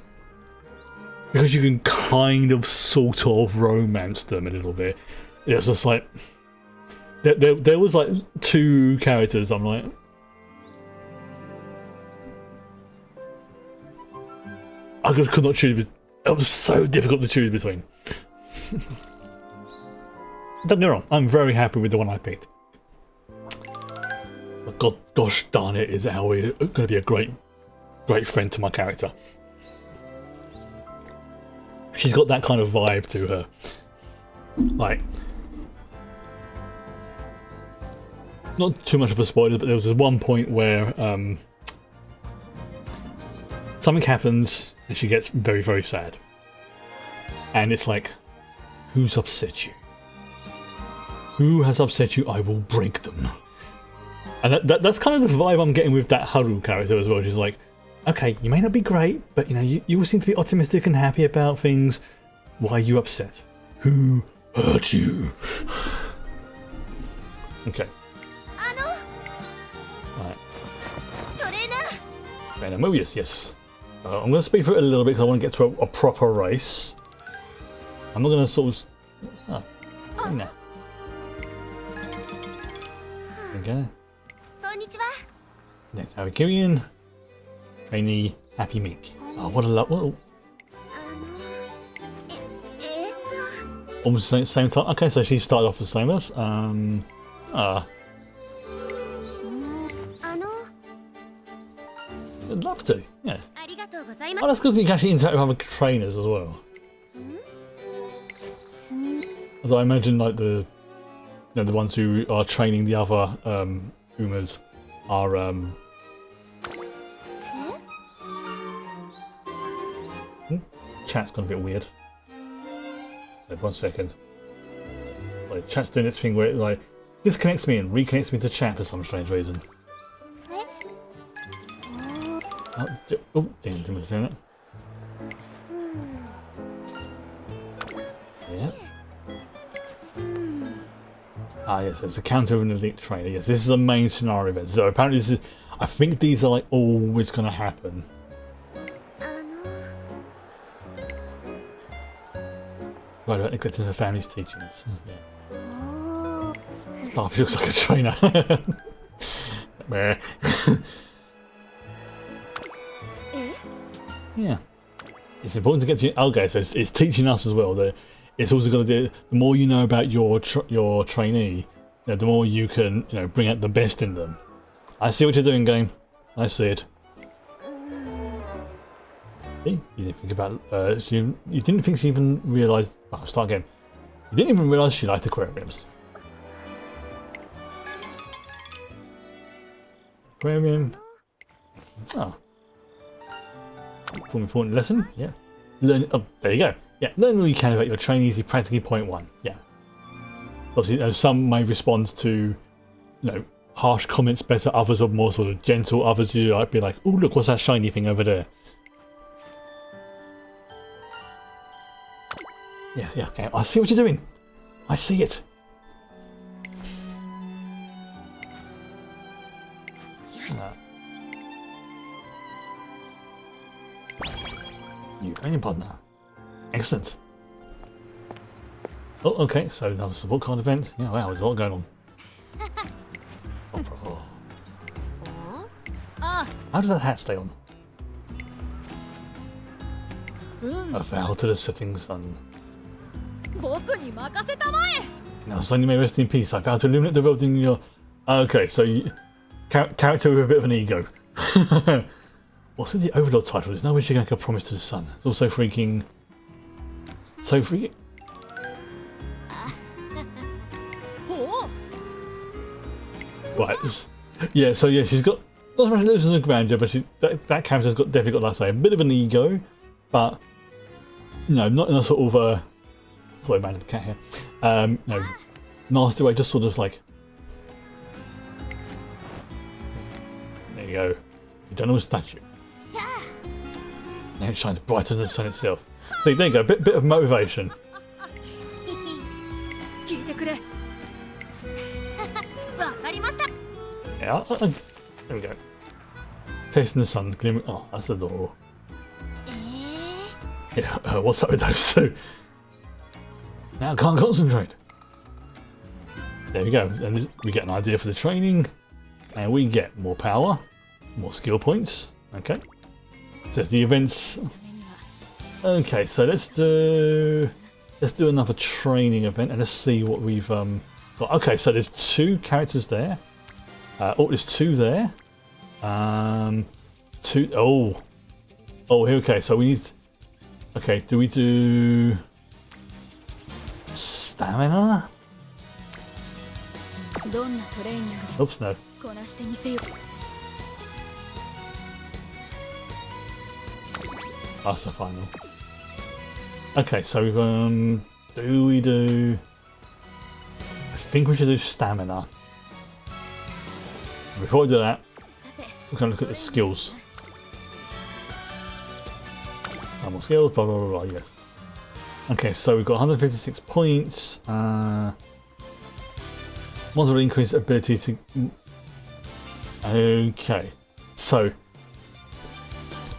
because you can kind of sort of romance them a little bit. It's just like there was like two characters I'm like, I could not choose. It was so difficult to choose between. Don't get me wrong, I'm very happy with the one I picked. But gosh darn it, is Aoi going to be a great friend to my character. She's got that kind of vibe to her. Like, not too much of a spoiler, but there was this one point where something happens and she gets very, very sad. And it's like, who's upset you? Who has upset you? I will break them. And that's kind of the vibe I'm getting with that Haru character as well. She's like, okay, you may not be great, but you know, you all seem to be optimistic and happy about things. Why are you upset? Who hurt you? Okay. Right. Trainer Mobius, yes. I'm going to speed through it a little bit because I want to get to a proper race. I'm not going to sort of... Oh, no. Okay. こんにちは。 Next, Harikirian. Trainee, Happy Mink. Oh, what a lot. Whoa. えっと Almost the same time. Okay, so she started off the same as. I'd love to, yes. ありがとうございま Oh, that's good that you can actually interact with other trainers as well. As I imagine, like the ones who are training the other Umas are Chat's gone a bit weird. Wait 1 second. Like, chat's doing its thing where it like disconnects me and reconnects me to chat for some strange reason. す。 Oh, didn't understand that. Yeah. Ah, yes, it's a counter of an elite trainer. Yes, this is a main scenario event. So apparently, this is. I think these are like always going to happen. あの Right about neglecting her family's teachings. Yeah. おー Oh, she looks like a trainer. Meh. え Yeah. It's important to get to. Okay, so it's teaching us as well. That it's also going to do. The more you know about your trainee, the more you can bring out the best in them. I see what you're doing, game. I see it. See? You didn't think about. You didn't think she even realised. Oh, start again. You didn't even realise she liked aquariums. Aquarium. Oh. Form important lesson. Yeah. Learn. Oh, there you go. Yeah. Learn all you can about your trainees. Practically point one. Yeah. Obviously, some may respond to, harsh comments better. Others are more sort of gentle. Others you might be like, "Oh, look, what's that shiny thing over there?" Yeah, yeah. Okay. I see what you're doing. I see it. よし You training partner. Excellent. Oh, okay. So another support card event. Yeah, wow, there's a lot going on. Oh. あ How does that hat stay on? うん A vow to the setting sun. 僕に任せたまえ Now, son, you may rest in peace. I vow to illuminate the world in your... Okay, so character with a bit of an ego. What's with the Overlord title? There's no way she's going to make a promise to the sun. It's also freaking... So freaking... おお Right. Yeah, so yeah, she's got... Not so much illusions of grandeur, but that character's definitely got, like I say, a bit of an ego. But, not in a sort of... Sorry, man, the cat here. Nasty way, just sort of like... There you go. You don't know a statue. しゃあ Now it shines brighter than the sun itself. See, there you go, bit of motivation. 聞いてくれわかりました Yeah, there we go. Chasing the sun, glimmering... Oh, that's adorable. え Yeah, what's up with those two? Now I can't concentrate. There we go, and we get an idea for the training, and we get more power, more skill points. Okay, so the events. Okay, so let's do another training event, and let's see what we've got. Okay, so there's 2 characters there. There's 2 there. 2. Oh, okay. So we need. Okay, do we do stamina? どんなトレーニング Oops, no. でこなしてみせよ That's the final. Okay, so do we do? I think we should do stamina. Before we do that, さて we're going to look at the skills. More skills, blah blah blah blah. Yes. Okay, so we've got 156 points. Moderate increase ability to. Okay, so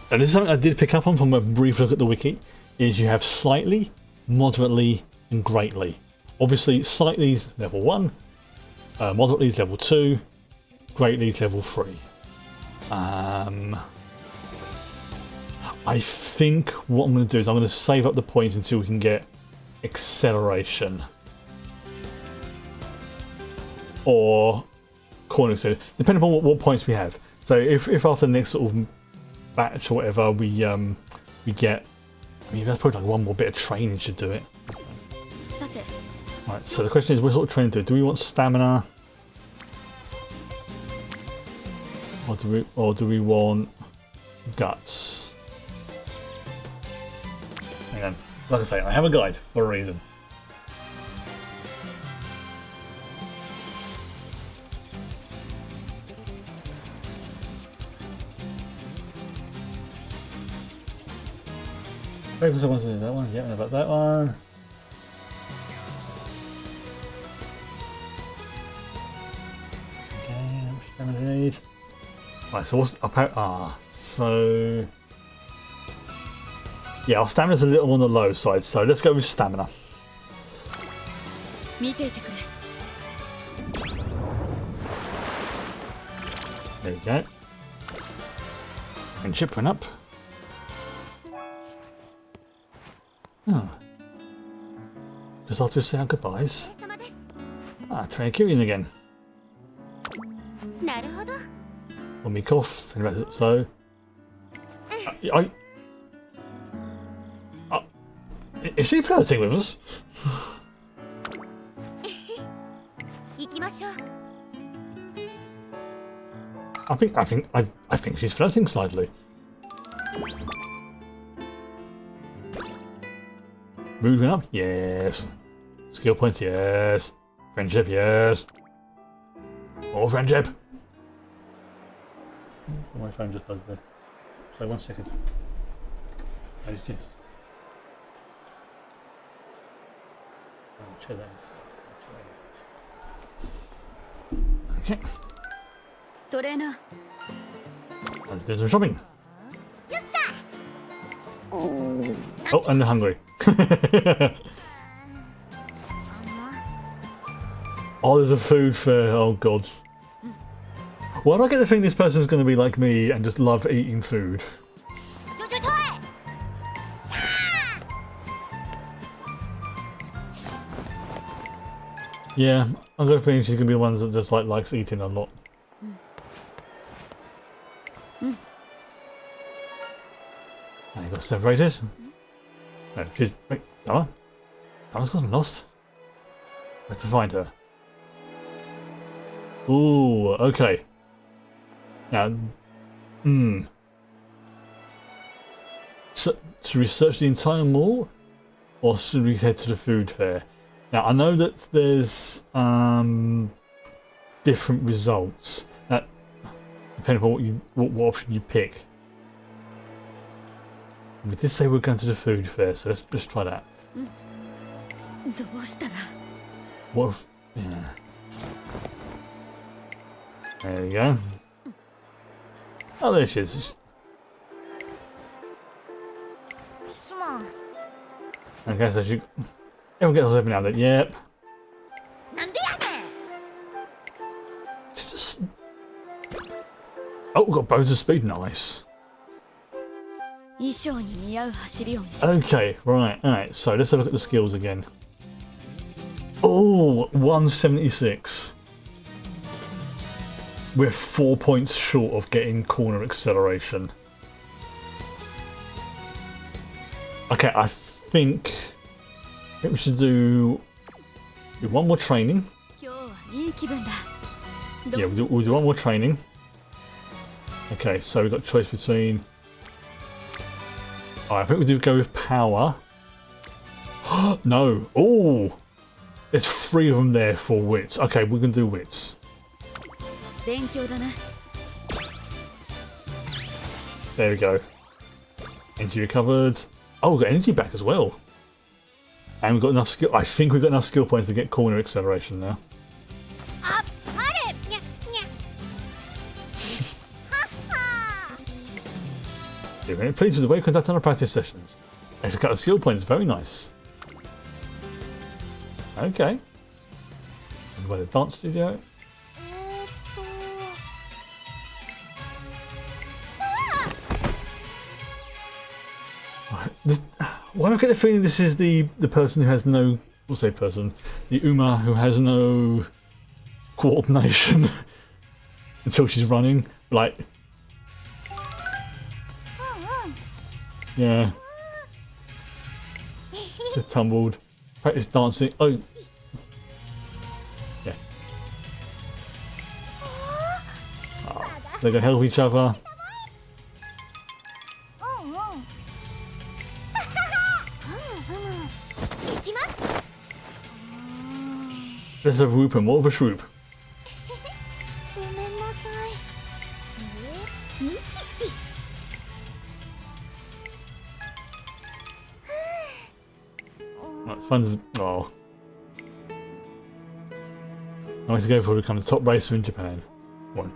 And this is something I did pick up on from a brief look at the wiki, is you have slightly, moderately, and greatly. Obviously, slightly is level 1, moderately is level 2, greatly is level 3. I think what I'm going to do is I'm going to save up the points until we can get acceleration. Or corner acceleration, depending on what points we have. So if after the next sort of batch or whatever we get, I mean that's probably like one more bit of training should do it. Right, so the question is what sort of training do? Do we want stamina? Or do we want guts? Hang on. Like I say, I have a guide for a reason. Focus I want to do that one. Yeah, I know about that one. Okay, how much damage do I need? Right, so what's up? So yeah, our stamina's a little on the low side, so let's go with stamina. There we go. Friendship went up. Oh. Just after saying goodbyes. Trainer Kyrian again. On me cough, so is she flirting with us? I think she's flirting slightly. Mood went up? Yes. Skill points? Yes. Friendship? Yes. More friendship! My phone just buzzed there. So 1 second. How's this? I'll check that. Okay. Let's do some shopping. Oh, and they're hungry. Oh, there's a food fair. Oh, God. Why do I get the feeling this person's going to be like me and just love eating food? Yeah, I've got a feeling she's going to be the one that just likes eating a lot. Now you got separated. No, she's... Wait, Dama? Dama's gotten lost? We have to find her. Ooh, okay. Now, so, should we search the entire mall? Or should we head to the food fair? Now, I know that there's different results. That depending on what option you pick. We did say we're going to the food fair, so let's just try that. What if... Yeah. There we go. Oh, there she is. Okay, so she... Everyone gets every now and then. Yep. She just... Oh, we've got bows of speed. Nice. Okay, right. Alright, so let's have a look at the skills again. Oh, 176. We're 4 points short of getting corner acceleration. Okay, I think we should do one more training. Yeah, we'll do one more training. Okay, so we've got a choice between... I think we do go with power. No. Oh! There's 3 of them there for wits. Okay, we're going to do wits. There we go. Energy recovered. Oh, we've got energy back as well. And we've got enough skill. I think we've got enough skill points to get corner acceleration now. You're very pleased with the way you conduct our practice sessions. Extra cut of skill points, very nice. Okay. And by the dance studio. Why do I get the feeling this is the person who has no, we'll say person, the Uma who has no coordination until she's running, like, yeah, just tumbled, practice dancing, oh, yeah, they're gonna help each other. There's a whoop and more of a shroop. Right, fun. Oh. I want to go for to become the top racer in Japan. One.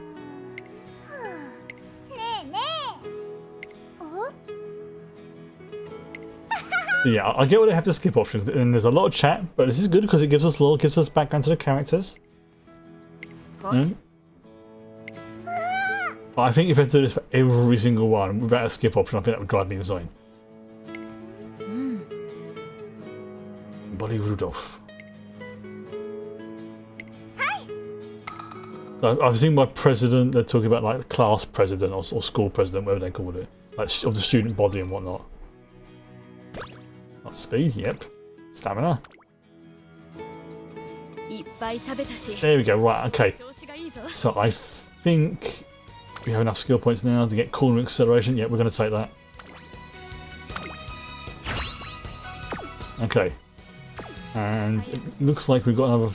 Yeah, I get why they have to skip options, and there's a lot of chat, but this is good because it gives us lore, gives us background to the characters. Mm. But I think if I had to do this for every single one without a skip option, I think that would drive me insane. Buddy Rudolph. I've seen my president, they're talking about like class president or school president, whatever they call it, like of the student body and whatnot. Speed, yep. Stamina. There we go, right, okay. So I think we have enough skill points now to get corner acceleration. Yeah, we're going to take that. Okay. And it looks like we've got another...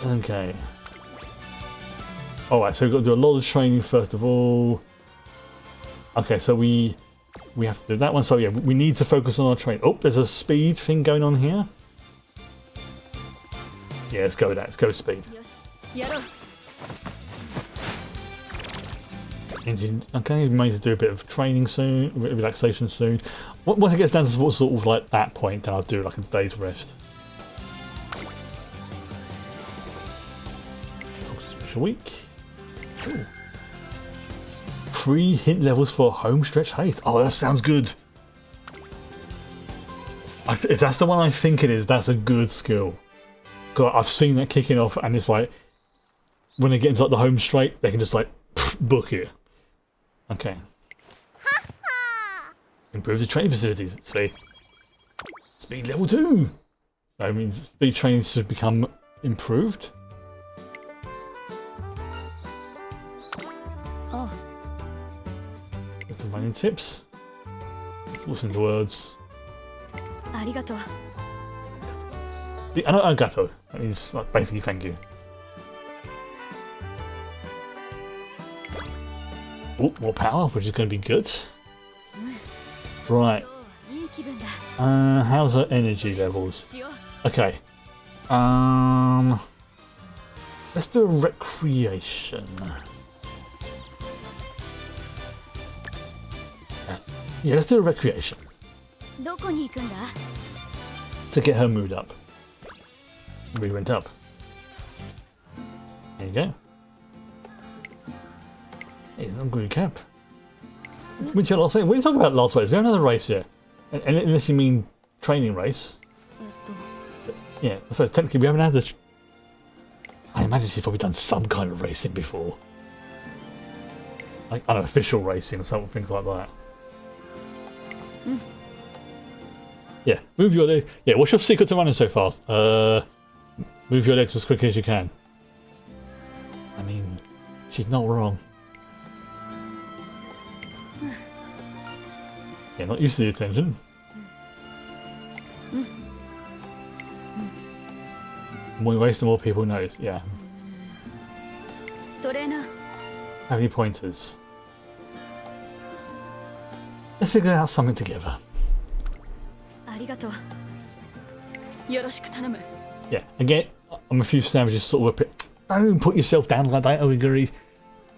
Okay. Alright, so we've got to do a lot of training first of all. Okay, so we have to do that one. So yeah, we need to focus on our training. Oh, there's a speed thing going on here. Yeah, let's go with that. Let's go with speed. Engine. Okay, we may need to do a bit of training soon, a bit of relaxation soon. Once it gets down to sort of like that point, then I'll do like a day's rest. Special week. Ooh. 3 hint levels for home stretch haste. Oh, that sounds good. If that's the one I think it is, that's a good skill. Because I've seen that kicking off, and it's like when they get into like the home straight, they can just like book it. Okay. Improve the training facilities. Speed level 2. That means speed training should become improved. Some running tips. Forcing the words. Arigato. Arigato. That means like basically thank you. Oh, more power, which is going to be good. Right. How's our energy levels? Okay. Let's do a recreation. Yeah, let's do a recreation. To get her mood up. We went up. There you go. Hey, not good cap. When's your last race? What are you talking about last race? We have another race here. And unless you mean training race. But yeah, that's right. Technically we haven't had the... I imagine she's probably done some kind of racing before. Like unofficial racing or something, things like that. Yeah, move your leg. Yeah, what's your secret to running so fast? Move your legs as quick as you can. I mean, she's not wrong. Yeah, not used to the attention. The more you waste, the more people notice. Yeah. Have any pointers? Let's figure out something together. Yeah, again, I'm a few sandwiches sort of a bit. Don't put yourself down like that, Oiguri.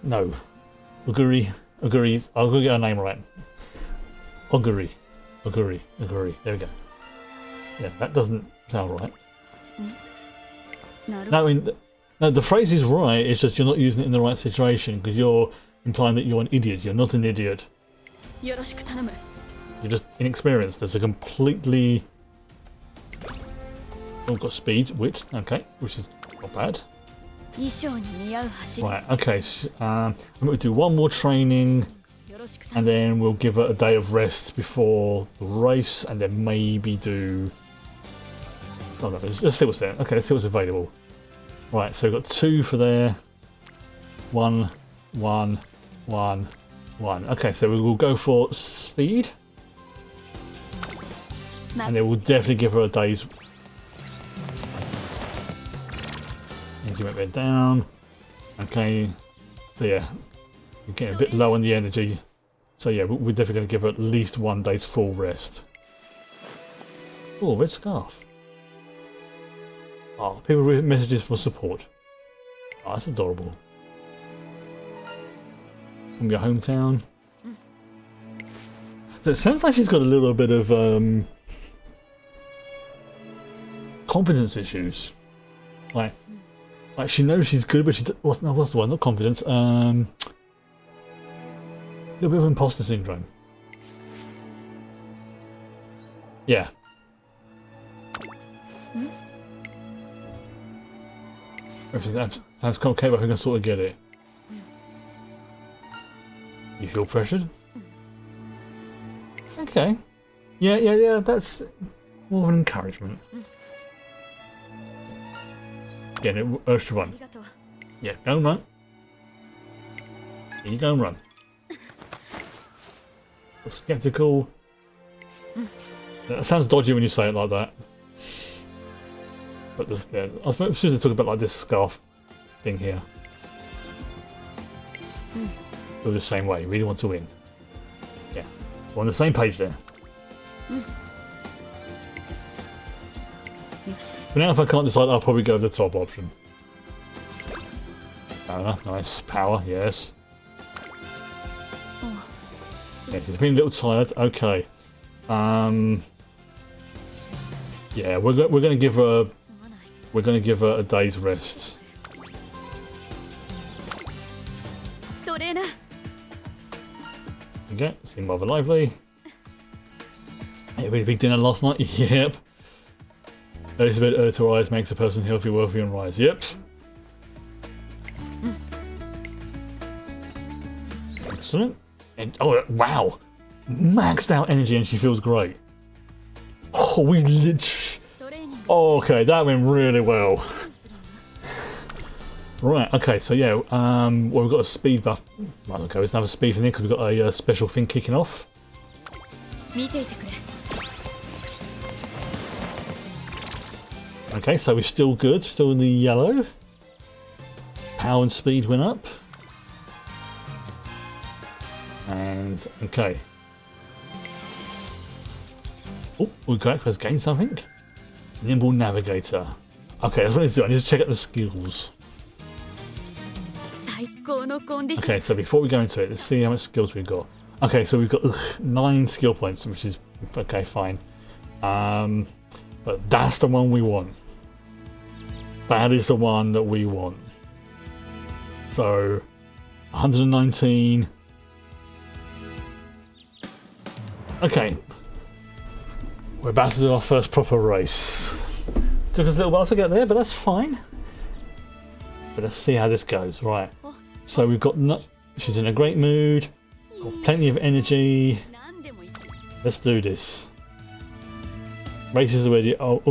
No. Oguri. Oguri. I'll go get her name right. Oguri. Oguri. Oguri. There we go. Yeah, that doesn't sound right. No, I mean, no, the phrase is right, it's just you're not using it in the right situation because you're implying that you're an idiot. You're not an idiot. You're just inexperienced. There's a completely... Oh, got speed, wit, okay, which is not bad. Right, okay, so, I'm going to do one more training and then we'll give it a day of rest before the race and then maybe do... Oh no, let's see what's there. Okay, let's see what's available. Right, so we've got 2 for there. 1, 1, 1, 1. Okay, so we will go for speed. And then we'll definitely give her a day's... Energy went a bit down. Okay, so yeah, we're getting a bit low on the energy. So yeah, we're definitely going to give her at least 1 day's full rest. Oh, red scarf. Oh, people with messages for support. Oh, that's adorable. From your hometown. So it sounds like she's got a little bit of confidence issues. Like she knows she's good, but what's the one? Not confidence. A little bit of imposter syndrome. Yeah. That's okay, but I think I can sort of get it. You feel pressured? Okay. Yeah, that's more of an encouragement. Again, it urged to run. Yeah, go and run. You go and run. Skeptical. That sounds dodgy when you say it like that. But this, yeah, I suppose they talk about like this scarf thing here. Feel the same way. Really want to win. Yeah, we're on the same page there. For now, if I can't decide, I'll probably go with the top option. Nice power. Yes. Yeah, he's been a little tired. Okay. Yeah, we're gonna give her. We're going to give her a day's rest. Okay, seemed rather lively. Ate a really big dinner last night. Yep. Early to bed, early to rise makes a person healthy, wealthy, and rise. Yep. Excellent. And oh wow, maxed out energy, and she feels great. Oh, we literally. Oh, okay, that went really well. Right, okay, so yeah, well, we've got a speed buff. Might as well go with another speed thing because we've got a special thing kicking off. Okay, so we're still good, still in the yellow. Power and speed went up. And, okay. Oh, we're correct, let's gain something. Nimble Navigator. Okay, that's what I need to do. I need to check out the skills. Okay, so before we go into it, let's see how much skills we've got. Okay, so we've got 9 skill points, which is okay, fine. But that's the one we want. That is the one that we want. So 119. Okay. We're about to do our first proper race. Took us a little while to get there, but that's fine. But let's see how this goes. Right. So we've got... She's in a great mood. Got plenty of energy. Let's do this. Races are ready. Oh,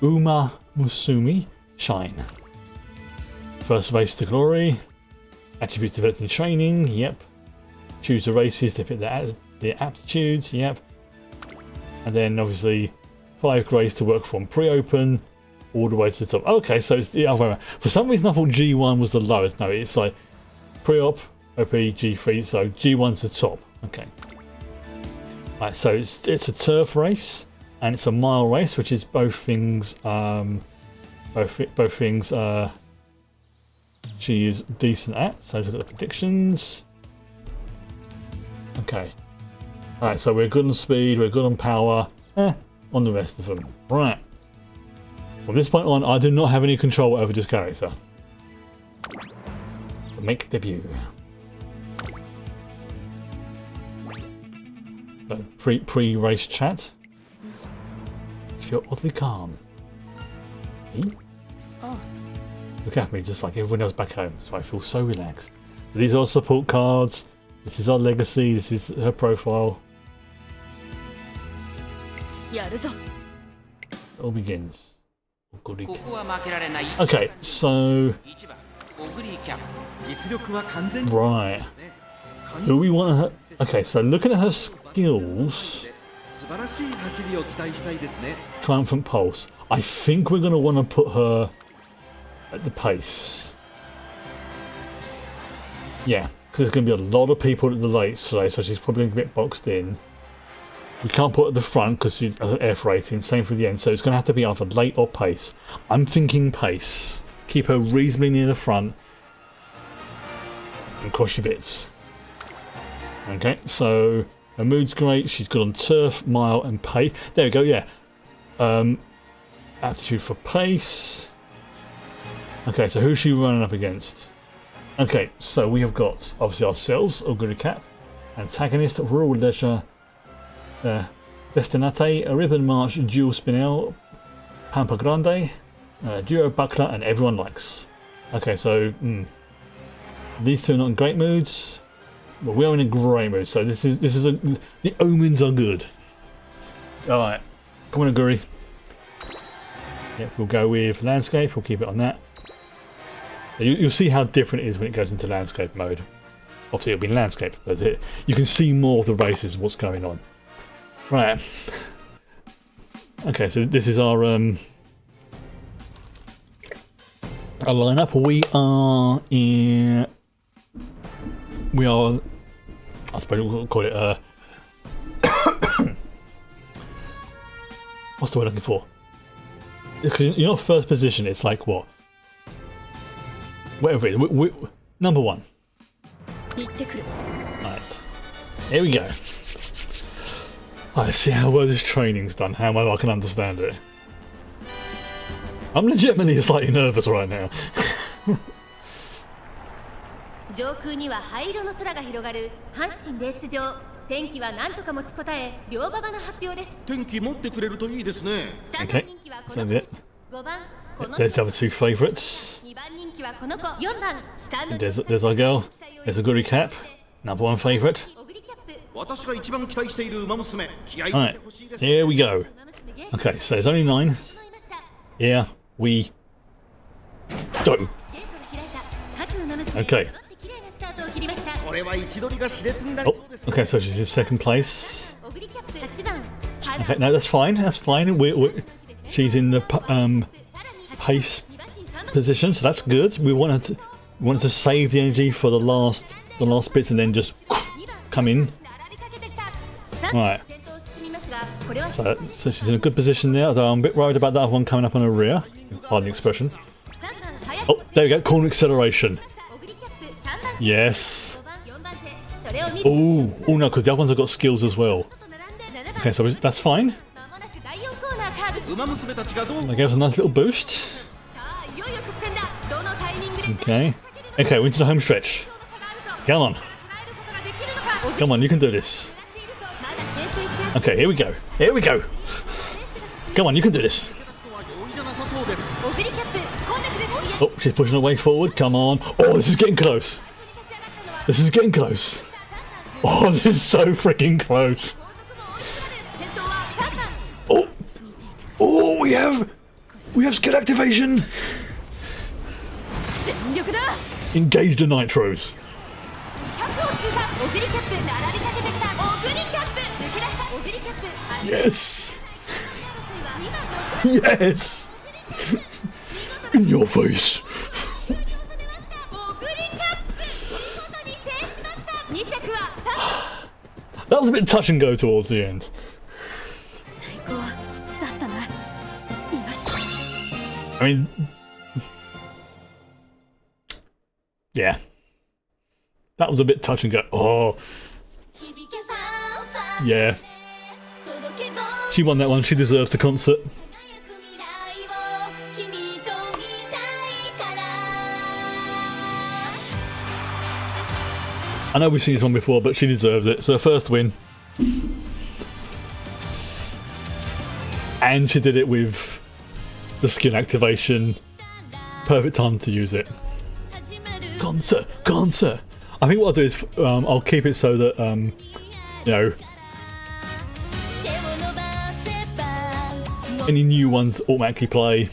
Umamusume Shine. First race to glory. Attributes developed in training. Yep. Choose the races to fit the aptitudes. Yep. And then obviously 5 grades to work from pre-open all the way to the top. Okay, so it's the other way around. For some reason I thought G1 was the lowest. No, it's like pre-op, OP, G3, so G1's the top. Okay. Right, so it's a turf race and it's a mile race, which is both things she is decent at. So let's look at the predictions. Okay. Alright, so we're good on speed, we're good on power. On the rest of them. Right. From this point on, I do not have any control over this character. Make debut. So pre-race chat. If you're oddly calm. Me? Look at me just like everyone else back home, so I feel so relaxed. These are our support cards. This is our legacy. This is her profile. It all begins. Okay, so right. Do we want her? Okay, so looking at her skills, Triumphant Pulse. I think we're going to want to put her at the pace. Yeah, because there's going to be a lot of people at the late today, so she's probably going to get boxed in. We can't put her at the front because she's has an F rating, same for the end, so it's going to have to be either late or pace. I'm thinking pace. Keep her reasonably near the front and crush your bits. Okay, so her mood's great, she's good on turf, mile and pace. There we go, yeah. Aptitude for pace. Okay, so who's she running up against? Okay, so we have got obviously ourselves, Oguri Cap, antagonist, Rural Leisure, Destinate, a Ribbon March, Dual Spinel, Pampa Grande, Duo Buckler, and everyone likes. Okay, so these two are not in great moods, but we are in a great mood. So this is the omens are good. All right, come on, Oguri. Yep, we'll go with landscape. We'll keep it on that. You'll see how different it is when it goes into landscape mode. Obviously, it'll be landscape, but you can see more of the races, what's going on. Right. Okay, so this is our lineup. We are. I suppose we'll call it. What's the word I'm looking for? Because you're not first position. It's like what? Whatever it is. Number one. Right. Here we go. I see how well this training's done, how well I can understand it. I'm legitimately slightly nervous right now. 上空には灰色の空が広がる阪神レース場。天気は何とか持ちこたえ、両馬場の発表です。天気持ってくれるといいですね。Okay, so there's the other two favourites. There's our girl. There's a Oguri Cap, number one favourite. Alright, here we go. Okay, so there's only 9. Here we go. Okay. Oh, okay, so she's in second place. Okay, no, that's fine. That's fine. She's in the pace position, so that's good. We wanted to save the energy for the last bits and then just come in. Right. So she's in a good position there, although I'm a bit worried about that other one coming up on her rear. Pardon the expression. Oh, there we go. Corner acceleration. Yes. Oh no, because the other ones have got skills as well. Okay, so that's fine. That gives us a nice little boost. Okay. Okay, we're into the home stretch. Come on. Come on, you can do this. Okay, here we go. Here we go. Come on, you can do this. Oh, she's pushing her way forward. Come on. Oh, this is getting close. This is getting close. Oh, this is so freaking close. Oh. Oh, we have skill activation. Engage the nitros. Yes. Yes. In your face. That was a bit touch and go towards the end. I mean, Yeah. That was a bit touch and go. Oh, yeah. She won that one. She deserves the concert. I know we've seen this one before, but she deserves it. So her first win. And she did it with the skin activation. Perfect time to use it. Concert, concert. I think what I'll do is I'll keep it so that you know, any new ones automatically play.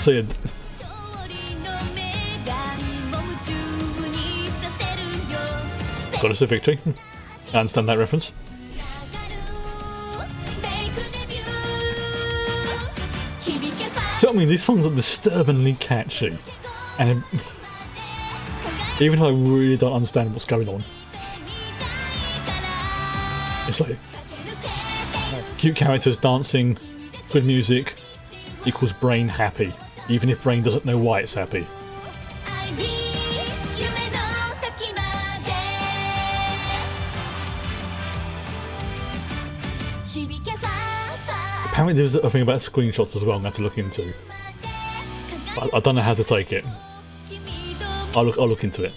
So yeah, got us a victory. I understand that reference. So I mean, these songs are disturbingly catchy, and even if I really don't understand what's going on, it's like cute characters dancing, good music equals brain happy, even if brain doesn't know why it's happy. Apparently there's a thing about screenshots as well I'm going to have to look into. I don't know how to take it. I'll look into it.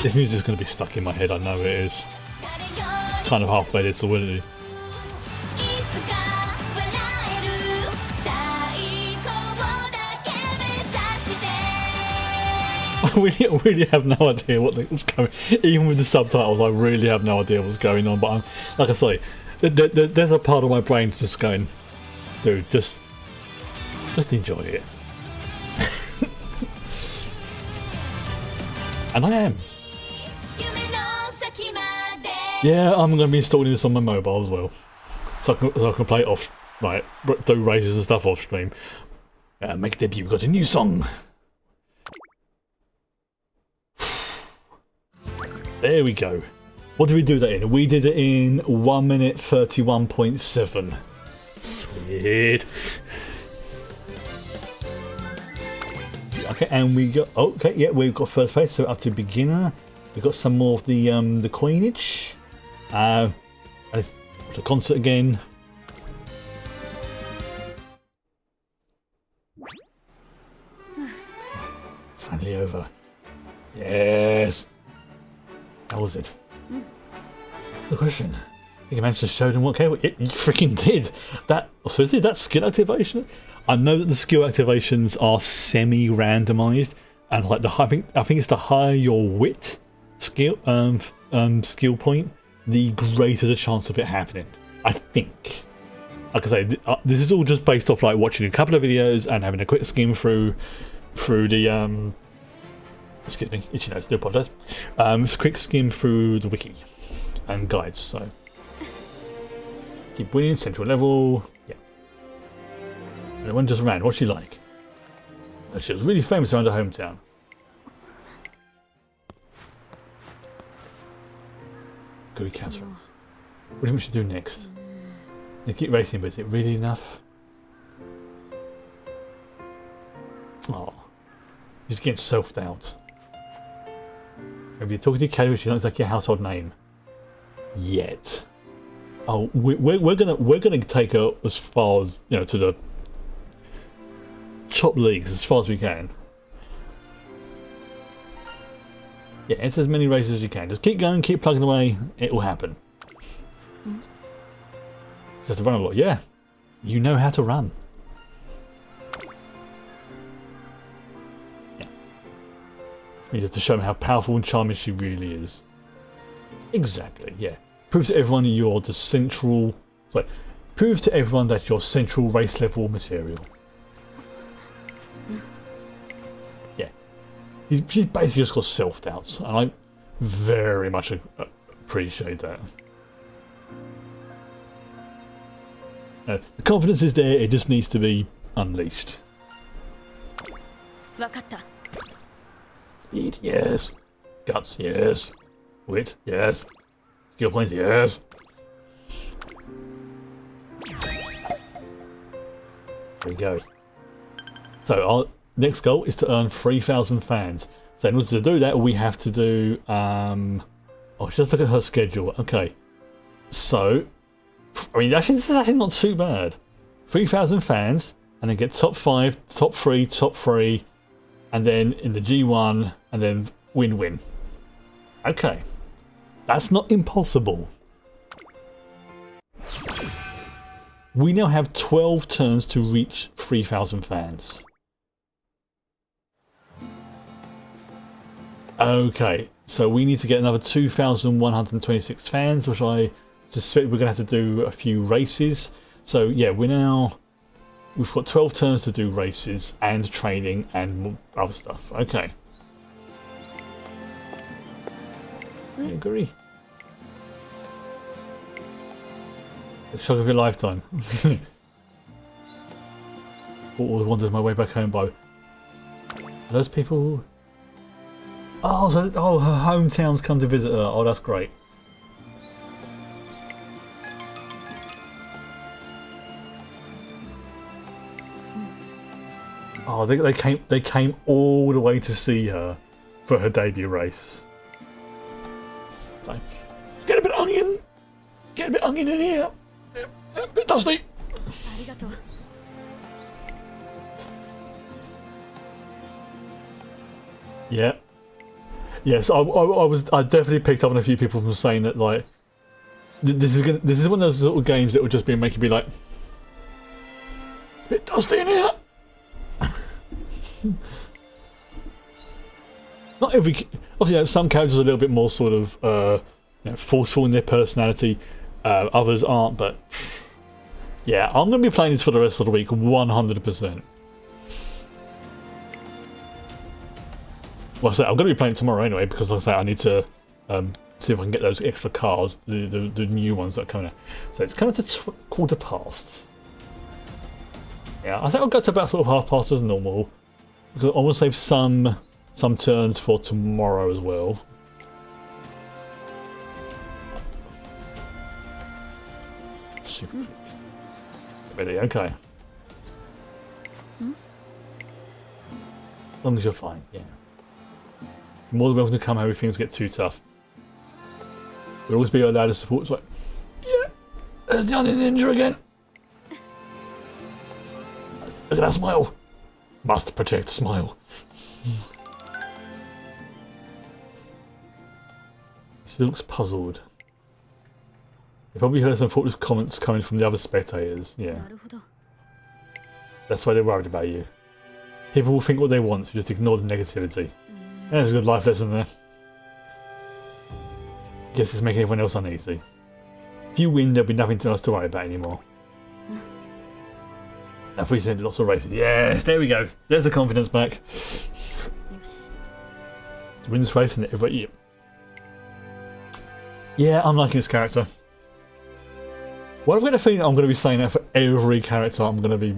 This music's going to be stuck in my head, I know it is. Kind of halfway there solidity. I really have no idea what's going. Even with the subtitles, I really have no idea what's going on. But I'm, like I say, there's a part of my brain just going, dude, just enjoy it. And I am. Yeah, I'm going to be installing this on my mobile as well, so I can play it off, like do races and stuff off stream. Make a debut. We've got a new song. There we go. What did we do that in? We did it in 1 minute 31.7. Sweet. Okay, and we got yeah, we've got first place, so up to beginner. We've got some more of the coinage. The concert again. Finally over. Yes. How was it? The question. You managed to show them what came. You freaking did. That seriously, that skill activation. I know that the skill activations are semi-randomized, and like I think it's the higher your wit skill skill point, the greater the chance of it happening. I think. Like I say, this is all just based off like watching a couple of videos and having a quick skim through the excuse me, itchy nose, do apologise. Just a quick skim through the wiki and guides, so keep winning, central level, yeah. And the one just ran, what's she like? She was really famous around her hometown. Good cancer. What do you think we should do next? You keep racing, but is it really enough? Oh, she's getting self-doubt. Maybe you're talking to Kelly, she's not exactly a household name yet. Oh, we're gonna take her as far as, you know, to the top leagues as far as we can. Yeah, it's as many races as you can. Just keep going, keep plugging away. It will happen. You have to run a lot. Yeah, you know how to run. Just to show them how powerful and charming she really is. Exactly, yeah. Prove to everyone you're the central... Sorry, prove to everyone that you're central race level material. Yeah. She's basically just got self-doubts, and I very much appreciate that. The confidence is there, it just needs to be unleashed. Speed, yes. Guts, yes. Wit, yes. Skill points, yes. There we go. So our next goal is to earn 3,000 fans. So in order to do that, we have to do... oh, just look at her schedule. Okay. So, I mean, actually, this is actually not too bad. 3,000 fans, and then get top 5, top 3, and then in the G1, and then win-win. Okay. That's not impossible. We now have 12 turns to reach 3,000 fans. Okay, so we need to get another 2,126 fans, which I suspect we're going to have to do a few races. So yeah, we've got 12 turns to do races and training and other stuff. Okay. I agree. The shock of your lifetime. Always wondered my way back home by those people. Oh, so her hometown's come to visit her. Oh, that's great. Oh, they came all the way to see her for her debut race. Like, get a bit of onion. Get a bit of onion in here. A bit dusty. Yeah. Yes, I definitely picked up on a few people from saying that, like, this is one of those sort of games that would just be making me like, it's a bit dusty in here. Not every, obviously, you know, some characters are a little bit more sort of forceful in their personality, others aren't, but yeah, I'm going to be playing this for the rest of the week 100%. Well, I say I'm going to be playing tomorrow anyway, because like I say, I need to see if I can get those extra cars, the new ones that are coming out. So it's coming to 1:15. Yeah, I think I'll go to about sort of 1/2 as normal, because I want to save some turns for tomorrow as well. Super quick. Ready? Okay. As long as you're fine, yeah. You're more than welcome to come home if things get too tough. We'll always be allowed to support. It's like, yeah, there's the onion ninja again. Look at that smile. Must protect smile. She looks puzzled. You probably heard some thoughtless comments coming from the other spectators. Yeah. That's why they're worried about you. People will think what they want, so just ignore the negativity. There's a good life lesson there. Guess it's making everyone else uneasy. If you win, there'll be nothing else to worry about anymore. Now, if we send lots of races, yes, there we go. There's the confidence back. Win this race and every year. Yeah, I'm liking this character. Well, I've got a feeling I'm going to be saying that for every character I'm going to be,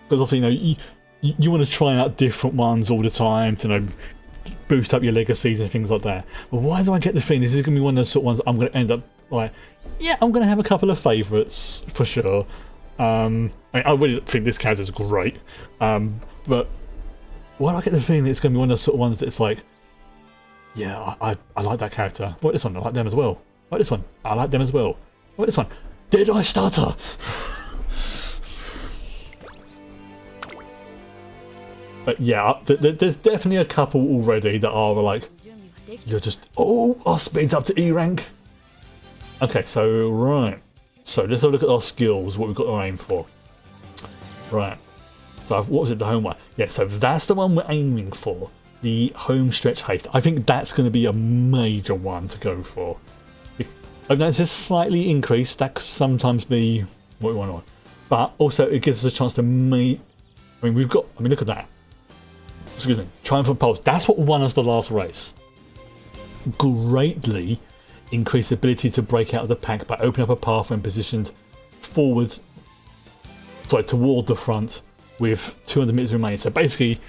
because obviously, you want to try out different ones all the time to boost up your legacies and things like that. But why do I get the feeling this is going to be one of those sort of ones I'm going to end up like, yeah, I'm going to have a couple of favourites for sure. I really think this character's great, but why do I get the feeling it's going to be one of those sort of ones that's like, yeah, I like that character. What this one? I like them as well. What this one? I like them as well. What this one? Did I stutter? But yeah, there's definitely a couple already that are like, you're just, oh, our speed's up to E rank. Okay, so right. So let's have a look at our skills, what we've got to aim for. Right. So what was it, the home one? Yeah, so that's the one we're aiming for. The home stretch haste. I think that's going to be a major one to go for. I've noticed it's slightly increased. That could sometimes be what we want. But also it gives us a chance to make... I mean, look at that. Excuse me. Triumphant Pulse. That's what won us the last race. Greatly increased ability to break out of the pack by opening up a path when positioned toward the front with 200 meters remaining. So basically,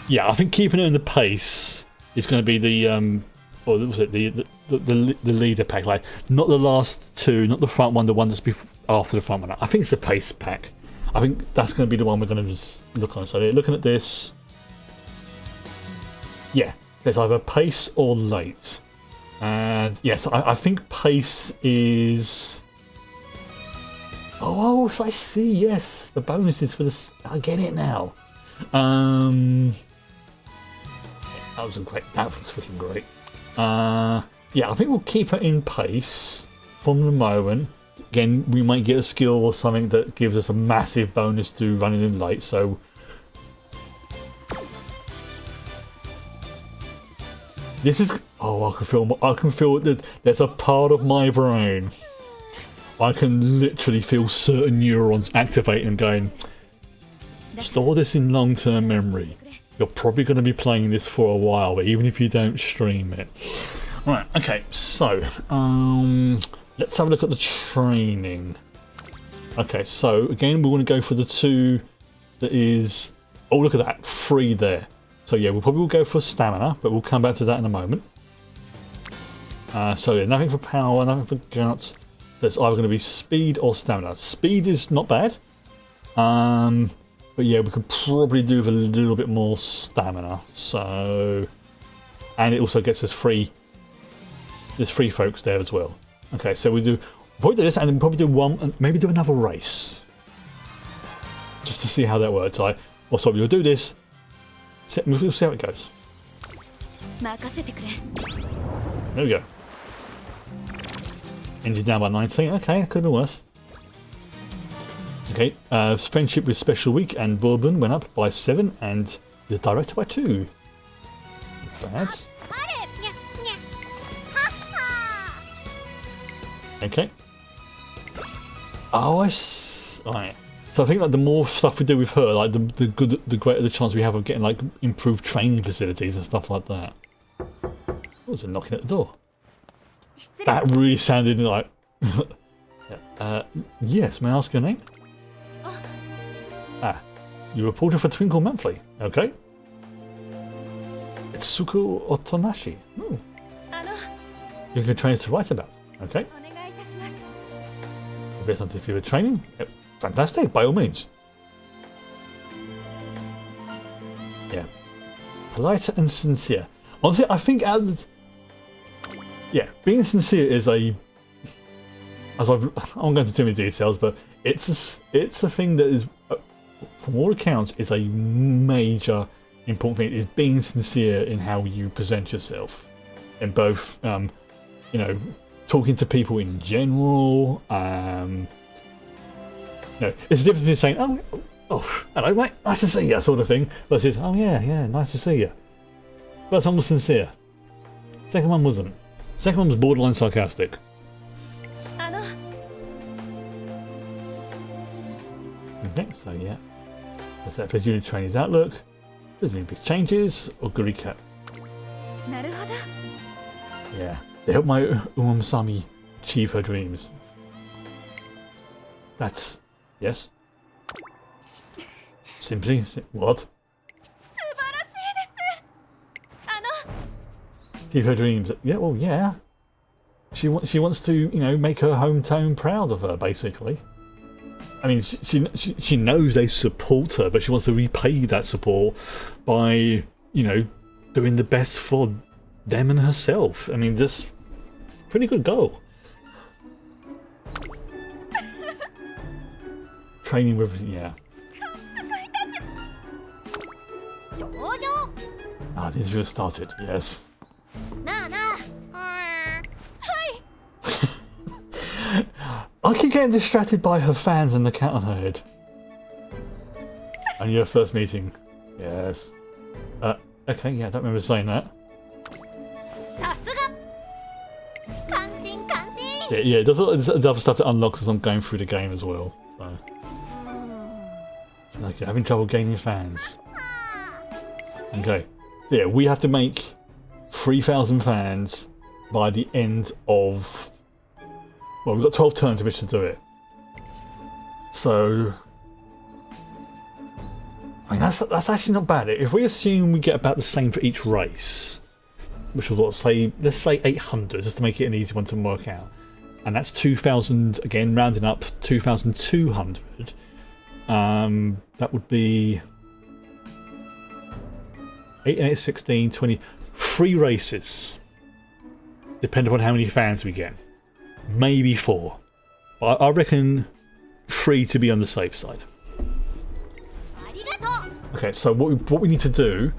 yeah, I think keeping it in the pace is going to be the or was it the leader pack? Like not the last two, not the front one, the one that's after the front one. I think it's the pace pack. I think that's going to be the one we're going to just look on. So looking at this, yeah, there's either pace or late, and yes, I think pace is. Oh, so I see. Yes, the bonuses for this. I get it now. That was great. That was freaking great. Yeah, I think we'll keep her in pace from the moment. Again, we might get a skill or something that gives us a massive bonus to running in late. So this is. Oh, I can feel that there's a part of my brain. I can literally feel certain neurons activating and going, store this in long-term memory. You're probably going to be playing this for a while, but even if you don't stream it. Right, okay, so let's have a look at the training. Okay, so again, we want to go for the two that is... Oh, look at that, 3 there. So yeah, we'll probably go for stamina, but we'll come back to that in a moment. So yeah, nothing for power, nothing for guts. So it's either going to be speed or stamina. Speed is not bad. But yeah, we could probably do with a little bit more stamina. So, and it also gets us free. There's 3 folks there as well. Okay, so we'll probably do this, and then probably do one, and maybe do another race, just to see how that works. We'll do this. We'll see how it goes. There we go. Engine down by 19. Okay, could have been worse. Okay, friendship with Special Week and Bourbon went up by 7 and the director by 2. Not bad. Okay. Oh, Alright. So I think like the more stuff we do with her, like the greater the chance we have of getting like improved training facilities and stuff like that. What was it knocking at the door? That really sounded like... yes, may I ask your name? You reported for Twinkle Monthly. Okay. It's Suku Otonashi. Hmm. You can train us to write about. Okay. Based on your training? Yep. Fantastic, by all means. Yeah. Polite and sincere. Honestly, I think yeah, being sincere is I won't go into too many details, but it's a thing that is, from all accounts, is a major important thing. Is being sincere in how you present yourself, in both, you know, talking to people in general. You know, it's a difference between saying, "Oh, hello, mate, nice to see you," sort of thing, versus, "Oh yeah, nice to see you." First one was sincere. Second one wasn't. Second one was borderline sarcastic. Okay, so yeah. If that fits unit training's outlook, there's been big changes, or good recap. Yeah, they help my Umamusume achieve her dreams. That's... yes? Simply... what? Achieve her dreams. Yeah, well, yeah. She wants to, you know, make her hometown proud of her, basically. I mean, she knows they support her, but she wants to repay that support by, you know, doing the best for them and herself. I mean, just pretty good goal. Training with, yeah. Ah, the interview started, yes. I keep getting distracted by her fans and the cat on her head. And your first meeting. Yes. Okay, yeah, I don't remember saying that. Yeah, there's other stuff that unlocks as I'm going through the game as well. So. Like, you're having trouble gaining fans. Okay. Yeah, we have to make 3,000 fans by the end of... well, we've got 12 turns in which to do it. So... I mean, that's actually not bad. If we assume we get about the same for each race, which will say, let's say 800, just to make it an easy one to work out. And that's 2,000, again, rounding up, 2,200. That would be 8 and 8, 16, 20, 3 races. Depending on how many fans we get. Maybe 4. But I reckon 3 to be on the safe side. Okay, so what we need to do,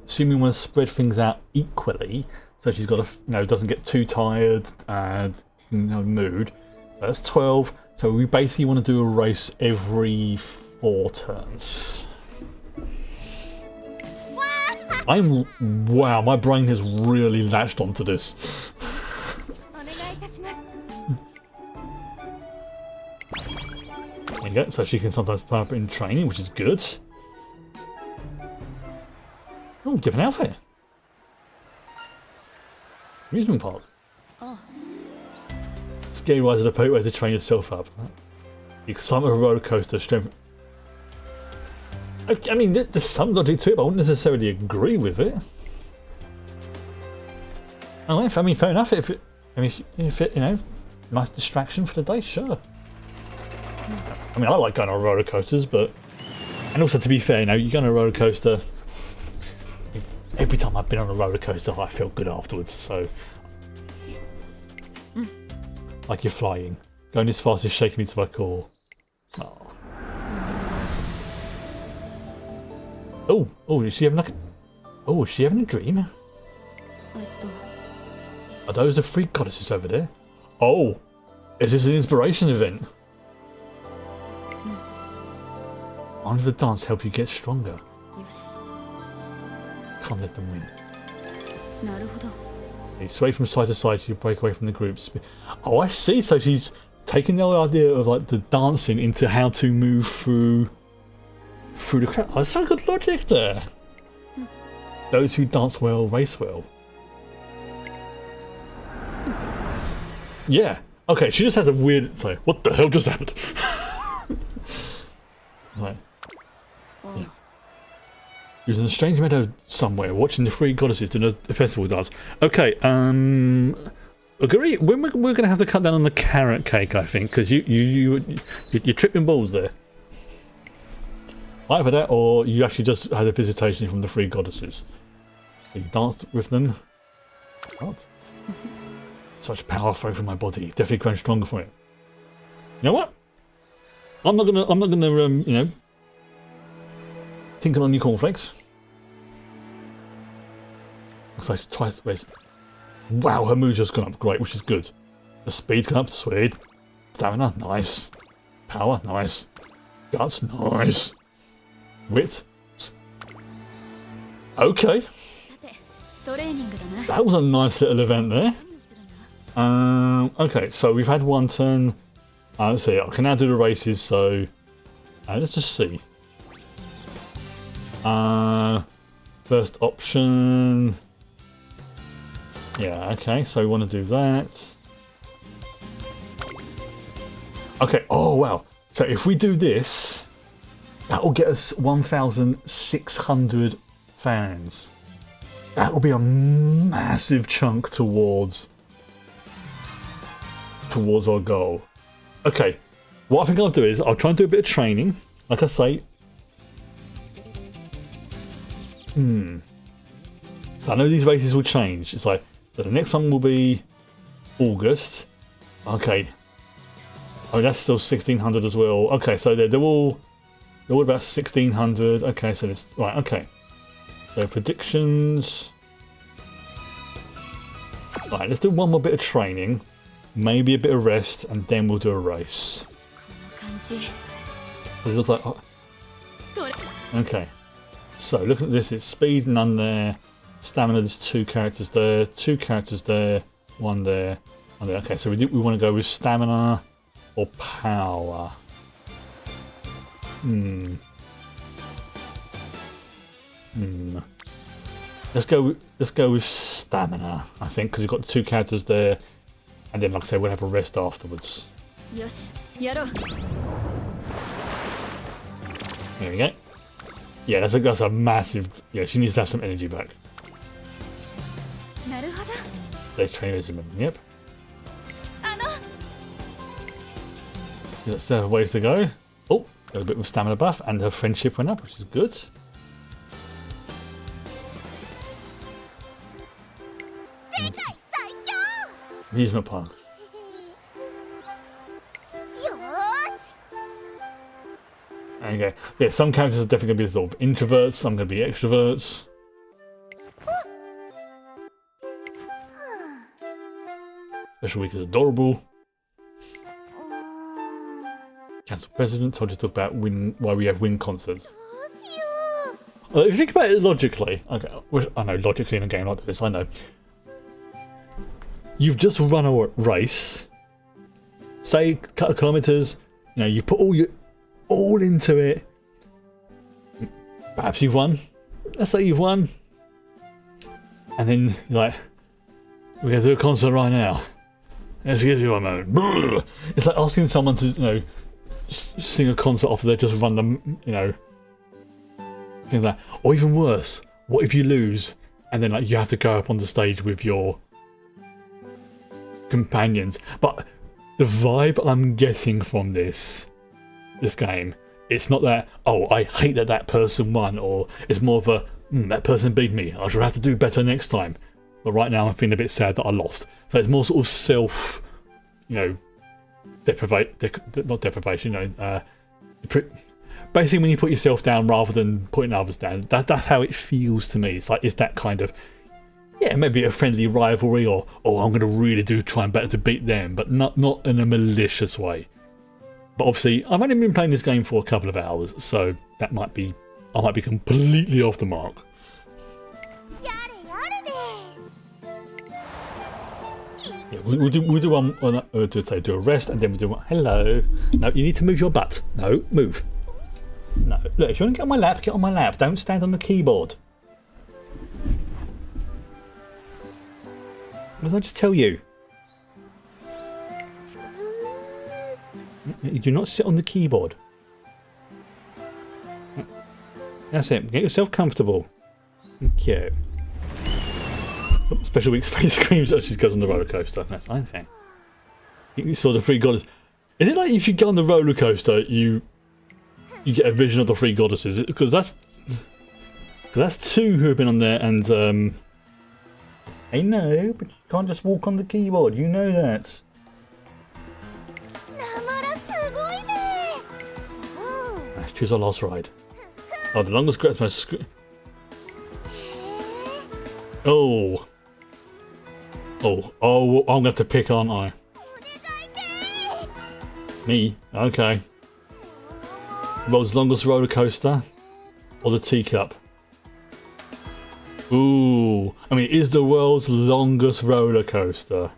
assuming we want to spread things out equally, so she's got to, doesn't get too tired and mood. That's 12. So we basically want to do a race every 4 turns. Wow, my brain has really latched onto this. There you go, so she can sometimes put up in training, which is good. Oh, different outfit. Amusement park. Scary rise of the boat way to train yourself up. The excitement of a roller coaster, strength. I mean, there's some logic to it, but I wouldn't necessarily agree with it. Oh, I mean, fair enough. If it, nice distraction for the day, sure. I mean, I like going on roller coasters, but and also to be fair, you go on a roller coaster. Every time I've been on a roller coaster, I feel good afterwards. So, like you're flying, going this fast is shaking me to my core. Oh, is she having is she having a dream? Are those the 3 goddesses over there? Oh, is this an inspiration event? Why does the dance help you get stronger? Can't let them win. You sway from side to side so you break away from the groups. Oh, I see. So she's taking the idea of like the dancing into how to move through the crowd. Oh, there's some good logic there. Those who dance well race well. Yeah. Okay, she just has a weird. Sorry, what the hell just happened? Like, yeah. He was in a strange meadow somewhere, watching the 3 goddesses doing a festival dance. Okay, agree. We're going to have to cut down on the carrot cake, I think, because you're tripping balls there. Either that, or you actually just had a visitation from the 3 goddesses. You danced with them. What? Such power flowing from my body. Definitely grown stronger from it. You know what? I'm not gonna tinkle on your cornflakes. Looks like twice the race. Wow, her mood's just gone up great, which is good. The speed gone up, sweet. Stamina, nice. Power, nice. Guts, nice. Wit. Okay. That was a nice little event there. Okay, so we've had 1 turn. Let's see, I can now do the races, so let's just see. First option. Yeah, okay, so we want to do that. Okay, oh wow. So if we do this, that will get us 1,600 fans. That will be a massive chunk towards our goal. Okay, what I think I'll do is I'll try and do a bit of training. Like I say. So I know these races will change. It's like, so the next one will be August. Okay. Oh, that's still 1,600 as well. Okay, so they're all about 1,600. Okay, so this right. Okay. So predictions. Right, let's do one more bit of training. Maybe a bit of rest, and then we'll do a race. It looks like... Oh. Okay. So, looking at this, it's speed, none there. Stamina, there's 2 characters there. 2 characters there. 1 there. 1 there. Okay, so we want to go with stamina or power. Let's go with stamina, I think, because we've got the 2 characters there. And then, like I said, we'll have a rest afterwards. There we go. Yeah, that's a massive... Yeah, she needs to have some energy back. There's trainerism. Yep. あの There's several ways to go. Oh, got a bit of a stamina buff, and her friendship went up, which is good. 世界最強 Amusement park. よーし Okay. Yeah, some characters are definitely going to be sort of introverts, some going to be extroverts. Special week is adorable. Council president, so I'll just talk about why we have win concerts. どうしよう If you think about it logically, okay, I know logically in a game like this, I know. You've just run a race, say a couple of kilometres, you know, you put all into it. Perhaps you've won. Let's say you've won. And then you're like, we're going to do a concert right now. Let's give you a moment. It's like asking someone to, you know, sing a concert after they just run them, you know, things like that. Or even worse, what if you lose and then like you have to go up on the stage with your companions? But the vibe I'm getting from this game, it's not that, oh, I hate that person won, or it's more of a, that person beat me, I should have to do better next time. But right now I'm feeling a bit sad that I lost. So it's more sort of self, you know, not deprivation, you know, basically when you put yourself down rather than putting others down, that's how it feels to me. It's like, it's that kind of, yeah, maybe a friendly rivalry, or, oh, I'm going to really try and better to beat them, but not in a malicious way. But obviously, I've only been playing this game for a couple of hours, so that I might be completely off the mark. やれやれです Yeah, we'll do one, do a rest, and then we'll do one. Hello. No, you need to move your butt. No, move. No, look, if you want to get on my lap, get on my lap. Don't stand on the keyboard. What did I just tell you? You do not sit on the keyboard. That's it. Get yourself comfortable. Thank you. Oh, special week's face screams as she goes on the roller coaster. That's fine thing. You saw the three goddesses. Is it like if you go on the roller coaster, you get a vision of the three goddesses? Because that's two who have been on there, and I know, but you can't just walk on the keyboard. You know that. なまらすごいね Let's choose our last ride. Oh, the longest grass my screen. Oh, I'm gonna have to pick, aren't I? Me? Okay. World's longest roller coaster, or the teacup? Ooh, I mean, it is the world's longest roller coaster.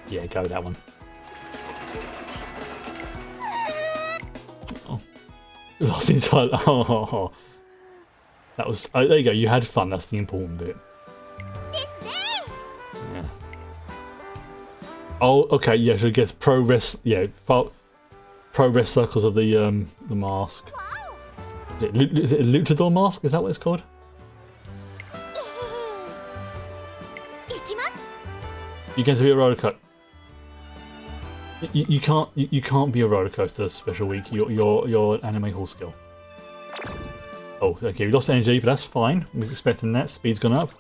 Yeah, go with that one. Oh, lost entirely. Oh, that was. Oh, there you go. You had fun. That's the important bit. ですね Yeah. Oh, okay. Yeah, so I guess pro wrestler. Yeah, pro wrestler because of the mask. Is it a luchador mask? Is that what it's called? いきます You get to be a roller coaster. You can't be a roller coaster special week. You're an anime hall skill. Oh, okay. We lost energy, but that's fine. I was expecting that. Speed's gone up.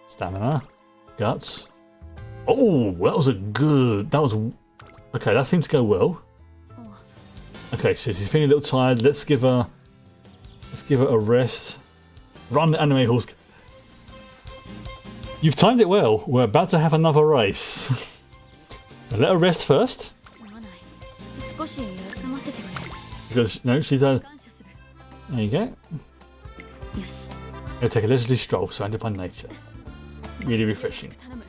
Stamina, guts. Oh, that was a good. That was okay. That seemed to go well. Okay, so she's feeling a little tired. Let's give her a rest. Run the anime horse. You've timed it well. We're about to have another race. Let her rest first. すまない少し休ませてくれ Because no, she's a. There you go. よし Gonna take a leisurely stroll, surrounded by nature. Really refreshing. 頼む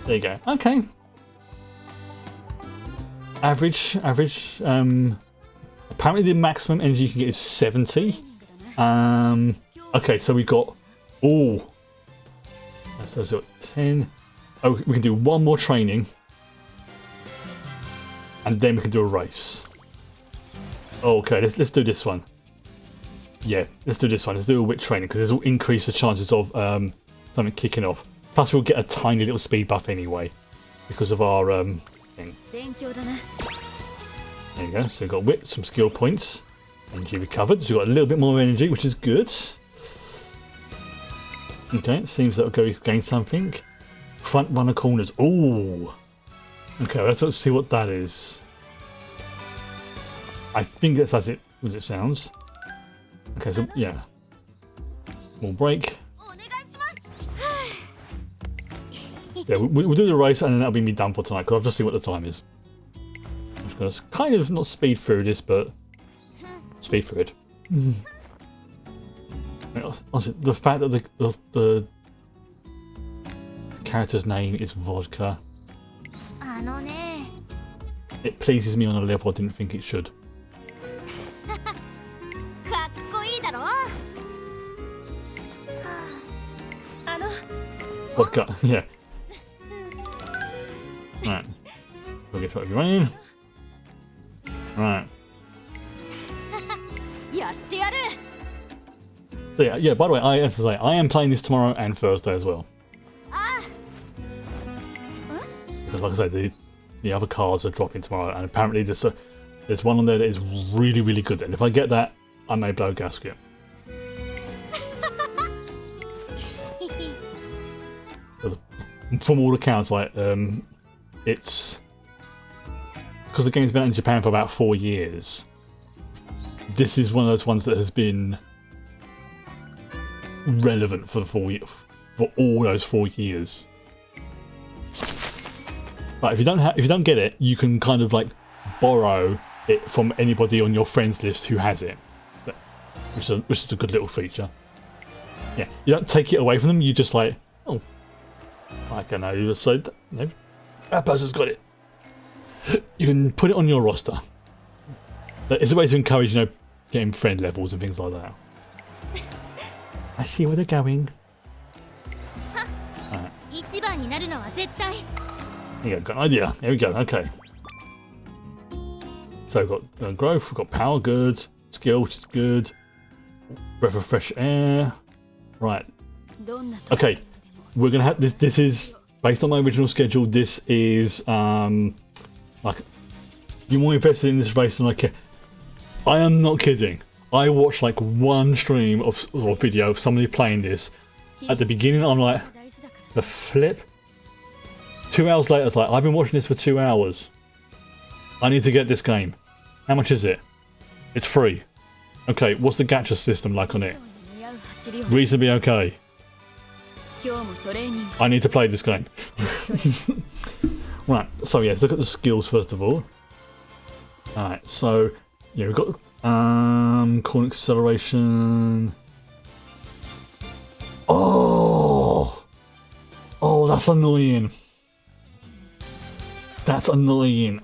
There you go. Okay. Average. Apparently the maximum energy you can get is 70. Okay, so we got. Oh. So 10. Oh, we can do one more training. And then we can do a race. Okay, let's do this one. Yeah, let's do this one. Let's do a wit training because this will increase the chances of something kicking off. Plus, we'll get a tiny little speed buff anyway because of our thing. There you go. So we've got wit, some skill points, energy recovered. So we've got a little bit more energy, which is good. Okay, it seems that we'll gain something. Front runner corners. Ooh. Okay, let's see what that is. I think that's as it sounds. Okay, so yeah. We'll break. Yeah, we'll do the race and then that'll be me done for tonight because I'll just see what the time is. I'm just going to kind of not speed through this, but speed through it. Honestly, the fact that the character's name is Vodka, it pleases me on a level I didn't think it should. Vodka, yeah. Right. We'll get to what you're running. Right. So yeah, by the way, as I say, I am playing this tomorrow and Thursday as well. Because like I said, the other cards are dropping tomorrow, and apparently there's one on there that is really, really good. And if I get that, I may blow a gasket. From all accounts, like it's because the game's been out in Japan for about 4 years. This is one of those ones that has been relevant for all those 4 years. But if you don't get it, you can kind of like borrow it from anybody on your friends list who has it, which is a good little feature. Yeah, you don't take it away from them. You just like, oh, I don't know. You just say, no, that person's got it. You can put it on your roster. It's a way to encourage, getting friend levels and things like that. I see where they're going. Right. There you go, got an idea. There we go, okay. So we've got growth, we've got power, good. Skill, which is good. Breath of fresh air. Right. Okay, we're gonna have this is based on my original schedule. This is like, you're more invested in this race than I care. I am not kidding. I watched like one stream or video of somebody playing this. At the beginning, I'm like, the flip. 2 hours later, it's like, I've been watching this for 2 hours. I need to get this game. How much is it? It's free. Okay, what's the gacha system like on it? Reasonably okay. I need to play this game. Right, so yeah, let's look at the skills first of all. Alright, so yeah, we've got corner acceleration. Oh, that's annoying. That's annoying.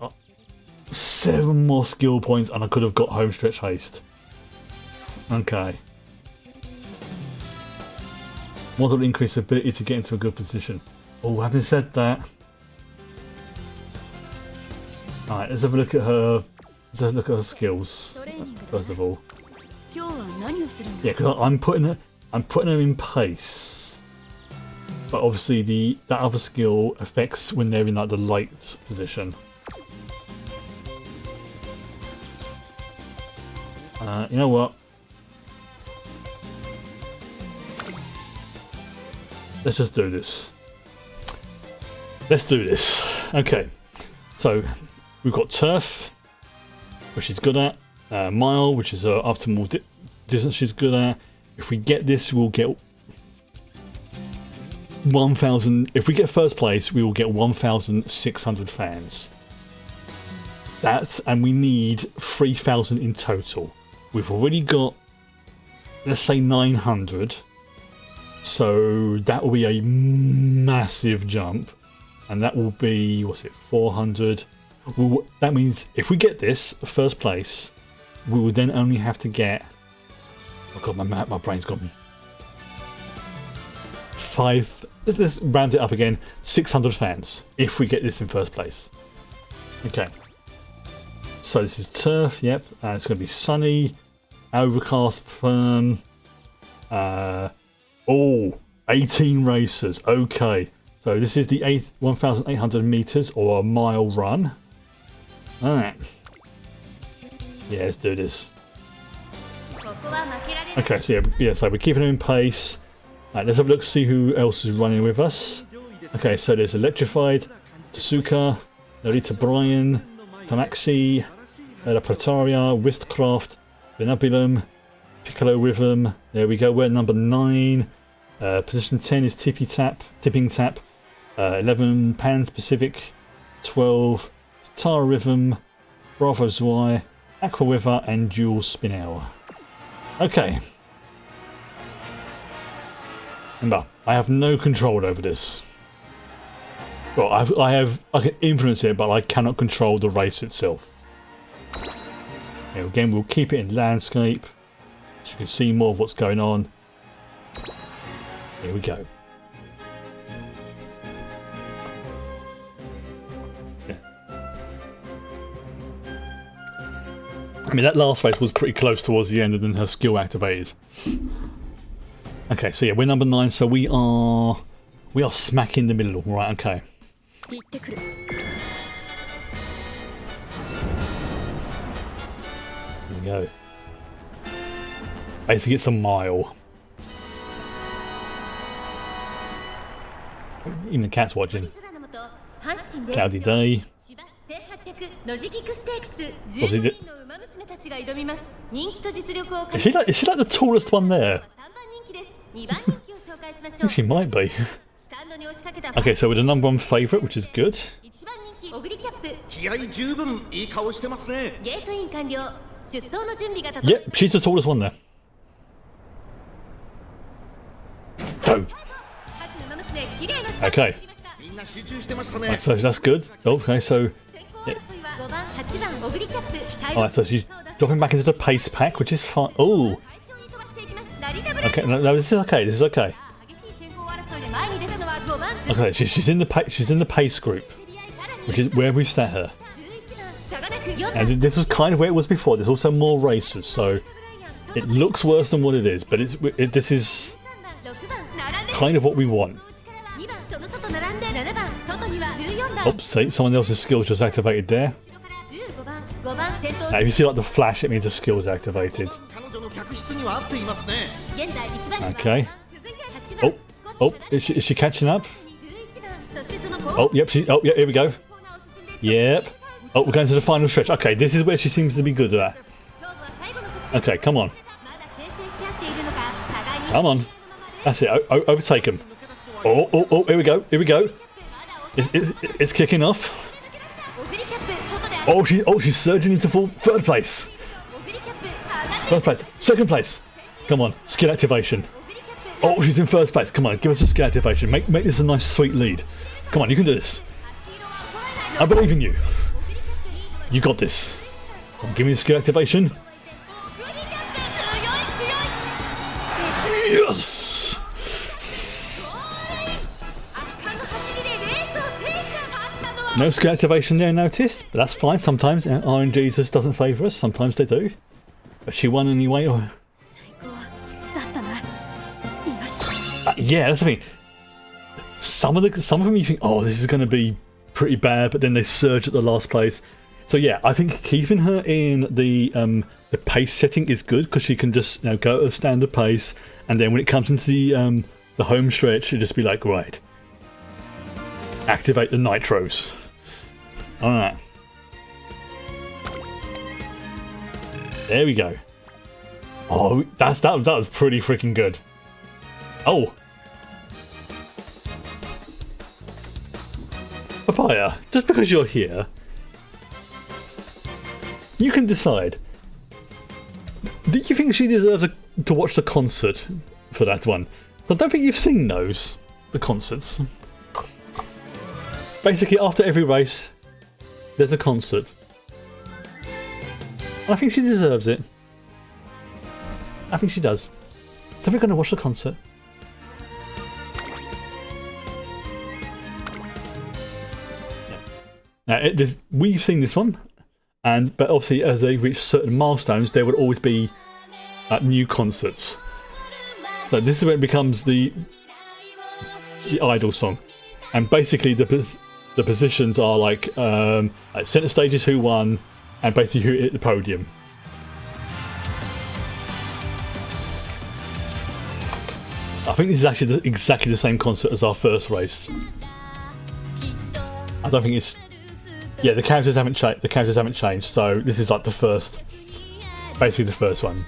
7 more skill points and I could have got home stretch haste. Okay. Model increase ability to get into a good position. Oh, having said that. Alright, let's have a look at her. Let's look at her skills first of all. Yeah, because I'm putting her in pace. But obviously that other skill affects when they're in like the light position. You know what? Let's just do this. Let's do this. Okay. So we've got turf, which she's good at. Mile, which is her optimal distance she's good at. If we get this, we'll get 1,000. If we get first place, we will get 1,600 fans. And we need 3,000 in total. We've already got, let's say, 900. So that will be a massive jump. And that will be, what's it, 400. That means if we get this, first place, we will then only have to get, oh god, my brain's gone. Let's round it up again, 600 fans, if we get this in first place. Okay. So this is turf, yep. It's going to be sunny, overcast, firm. Oh, 18 races. Okay. So this is the 1,800 meters or a mile run. Alright. Yeah, let's do this. Okay, so yeah, so we're keeping them in pace. Alright, let's have a look, see who else is running with us. Okay, so there's Electrified, Tsuka, Narita Brian, Tamaxi, La Pretaria, Wristcraft, Venabulum, Piccolo Rhythm. There we go, we're number 9. Position 10 is Tipping Tap. 11 Pan Pacific. 12 Tara Rhythm, Bravo Zwei, Aqua River, and Dual Spinel. Okay. Remember, I have no control over this. Well, I can influence it, but I cannot control the race itself. Again, we'll keep it in landscape, so you can see more of what's going on. Here we go. Yeah. I mean, that last race was pretty close towards the end, and then her skill activated. Okay, so yeah, we're number 9, so we are smack in the middle, right? Okay. There we go. Basically, it's a mile. Even the cat's watching. Cloudy day. Is she like the tallest one there? I think she might be. Okay, so we're the number 1 favourite, which is good. Yep, she's the tallest one there. Go. Okay. Right, so that's good. Okay, so... Yeah. Alright, so she's dropping back into the pace pack, which is fine. Oh! Okay, no, this is okay, this is okay. Okay, she's in the pace group, which is where we've set her. And this was kind of where it was before. There's also more races, so it looks worse than what it is, but this is kind of what we want. Oops, see, someone else's skill just activated there. Now, if you see like the flash, it means the skill is activated. Okay. Oh, is she catching up? Oh, yep, here we go. Yep. Oh, we're going to the final stretch. Okay, this is where she seems to be good at. Okay, come on. Come on. That's it. Overtake him. Oh, here we go. Here we go. It's kicking off. Oh, she's surging into third place. First place. Second place. Come on. Skill activation. Oh, she's in first place. Come on, give us a skill activation. Make this a nice, sweet lead. Come on, you can do this. I believe in you. You got this. Give me the skill activation. Yes! No skill activation there noticed, but that's fine. Sometimes RNG just doesn't favour us. Sometimes they do. But she won anyway. Yeah, that's the thing. Some of them you think, oh, this is going to be pretty bad, but then they surge at the last place. So yeah, I think keeping her in the pace setting is good because she can just go at a standard pace, and then when it comes into the home stretch, she'll just be like, right, activate the nitros. All right, there we go. Oh, that was pretty freaking good. Oh. Papaya, just because you're here, you can decide. Do you think she deserves to watch the concert for that one? I don't think you've seen those, the concerts. Basically, after every race, there's a concert. I think she deserves it. I think she does. So we're going to watch the concert. Now, we've seen this one, but obviously as they reach certain milestones, there would always be new concerts. So this is when it becomes the the idol song, and basically the positions are like center stage is who won, and basically who hit the podium. I think this is actually exactly the same concept as our first race. I don't think it's. Yeah, the characters haven't changed. The characters haven't changed, so this is like the first, basically the first one.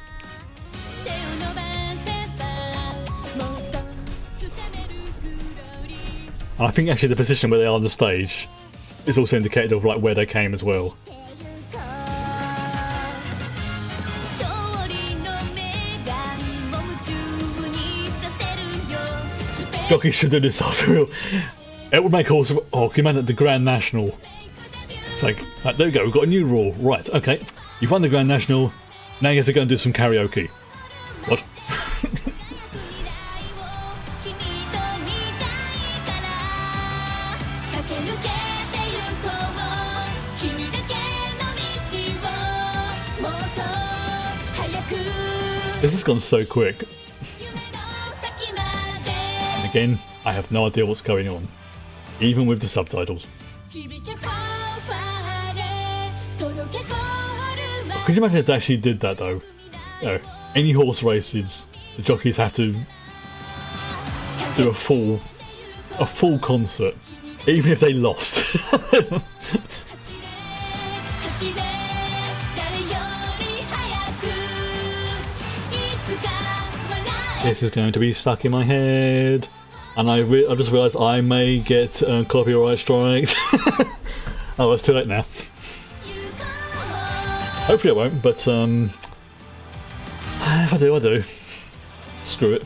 And I think actually the position where they are on the stage is also indicated of like where they came as well. Jockeys should do this after all. It would make horse. Oh, can you imagine the Grand National? It's like there we go. We've got a new rule. Right. Okay. You've won the Grand National. Now you have to go and do some karaoke. What? This has gone so quick. And again, I have no idea what's going on, even with the subtitles. Could you imagine if they actually did that though? You know, any horse races, the jockeys have to do a full concert, even if they lost. This is going to be stuck in my head, and I just realised I may get copyright strikes. Oh, it's too late now. Hopefully I won't, but if I do, I do. Screw it.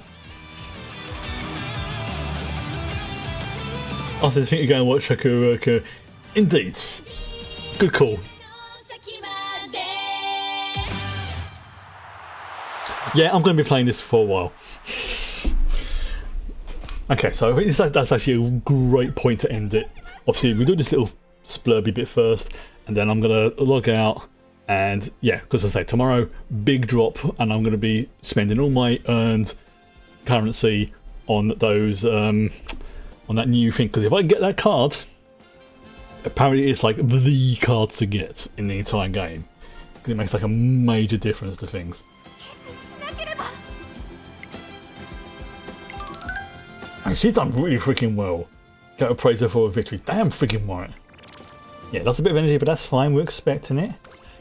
After this, I think you're going to watch Hakuroku. Indeed. Good call. Yeah, I'm going to be playing this for a while. Okay, so I think that's actually a great point to end it. Obviously, we do this little splurby bit first, and then I'm going to log out. And yeah, because I say tomorrow, big drop, and I'm going to be spending all my earned currency on those, on that new thing. Because if I get that card, apparently it's like the card to get in the entire game. It makes like a major difference to things. And she's done really freaking well. Gotta praise her for a victory. Damn freaking right. Yeah, that's a bit of energy, but that's fine. We're expecting it.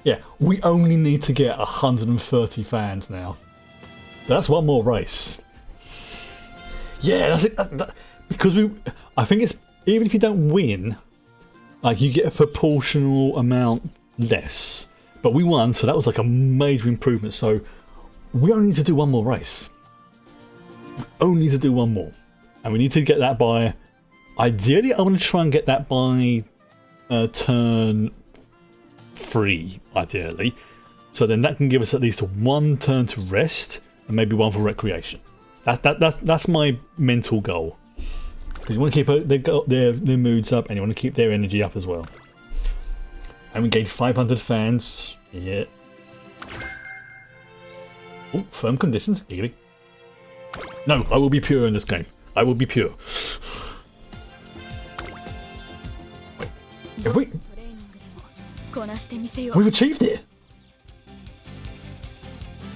Yeah, we only need to get 130 fans now. That's one more race. Yeah, that's it. Because I think it's, even if you don't win, like you get a proportional amount less. But we won, so that was like a major improvement. So we only need to do one more race. We only need to do one more. And we need to get that by, ideally I want to try and get that by turn 3, ideally. So then that can give us at least one turn to rest and maybe one for recreation. That's my mental goal. Because you want to keep their moods up and you want to keep their energy up as well. And we gained 500 fans. Yeah. Oh, firm conditions. Giggly. No, I will be pure in this game. I will be pure. Wait. Have we've achieved it!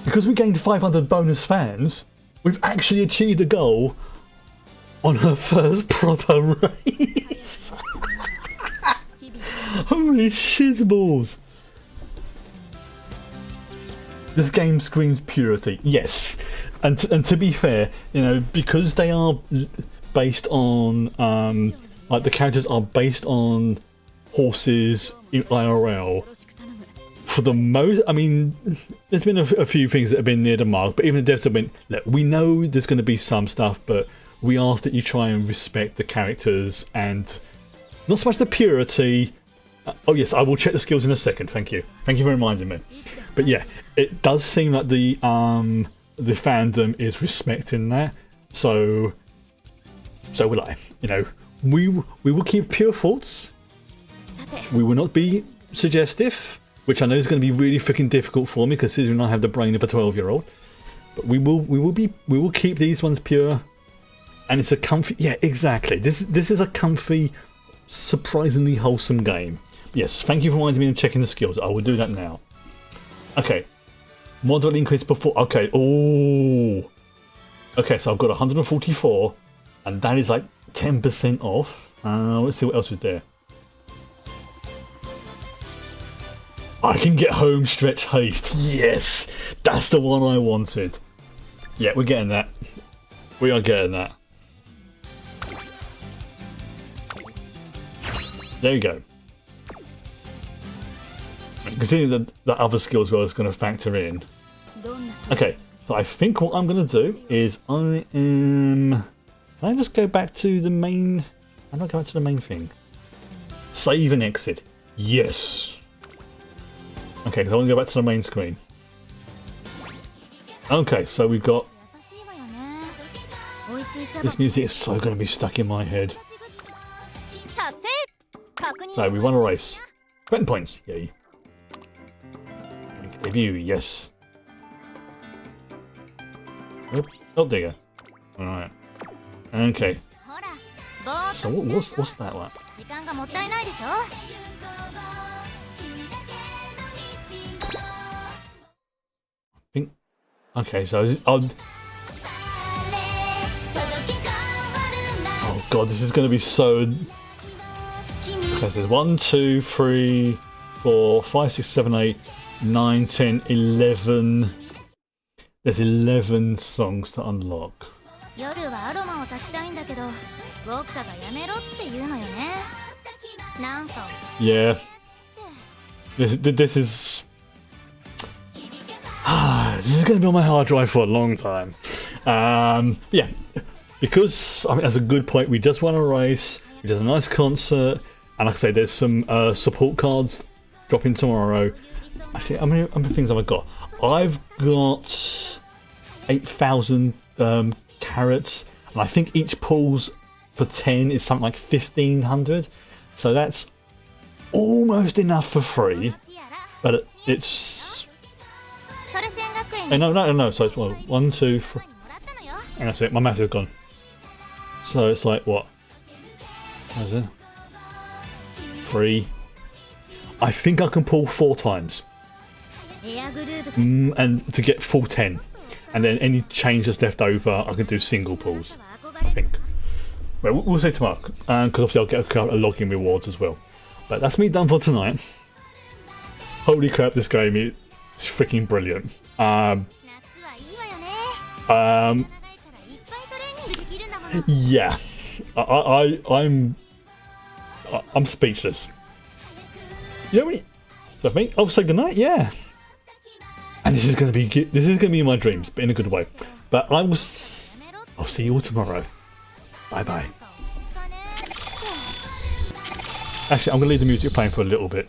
Because we gained 500 bonus fans, we've actually achieved a goal on her first proper race! Holy shitballs! This game screams purity. Yes! And to be fair, you know, because they are based on, like the characters are based on horses in IRL, for the most, I mean, there's been a few things that have been near the mark, but even the devs have been, look, we know there's going to be some stuff, but we ask that you try and respect the characters and not so much the purity. Oh yes, I will check the skills in a second, thank you. Thank you for reminding me. But yeah, it does seem like the fandom is respecting that, so will I. You know, we will keep pure thoughts. We will not be suggestive, which I know is going to be really freaking difficult for me considering I have the brain of a 12-year-old. But we will keep these ones pure, And it's a comfy... Yeah, exactly. This is a comfy, surprisingly wholesome game. Yes, thank you for reminding me of checking the skills. I will do that now. Okay. Moderate increase before... Okay, oh. Okay, so I've got 144, and that is like 10% off. Let's see what else is there. I can get home stretch haste. Yes, that's the one I wanted. Yeah, we're getting that. We are getting that. There you go. Considering the other skills I was going to factor in. Okay, so I think what I'm going to do is Can I just go back to the main... I'm not going to the main thing. Save and exit. Yes. Okay, because I want to go back to the main screen. Okay, so we've got... This music is so going to be stuck in my head. So we won a race. 20 points, yay. Make debut, yes. Oh, there you go. Alright. Okay. So what's that one? I think... Okay, so oh god, this is going to be so... Okay, so there's 1, 2, 3, 4, 5, 6, 7, 8, 9, 10, 11... There's 11 songs to unlock. Yeah. This is... This is going to be on my hard drive for a long time. Yeah. Because, I mean, that's a good point. We just won a race. We did a nice concert. And like I say, there's some support cards dropping tomorrow. Actually, how many things have I got? I've got 8,000 carrots. And I think each pulls for 10 is something like 1,500. So that's almost enough for free. But it's... No. So it's 1, 2, 3. And that's it. My math is gone. So it's like what? What is it? 3. I think I can pull 4 times. And to get full 10. And then any change that's left over, I can do single pulls. I think. Well, we'll see tomorrow. Because obviously I'll get a login rewards as well. But that's me done for tonight. Holy crap, this game is freaking brilliant. Yeah, I'm speechless. You know what? So I think I'll say goodnight. Yeah, and this is gonna be in my dreams, but in a good way. But I'll see you all tomorrow. Bye bye. Actually, I'm gonna leave the music playing for a little bit.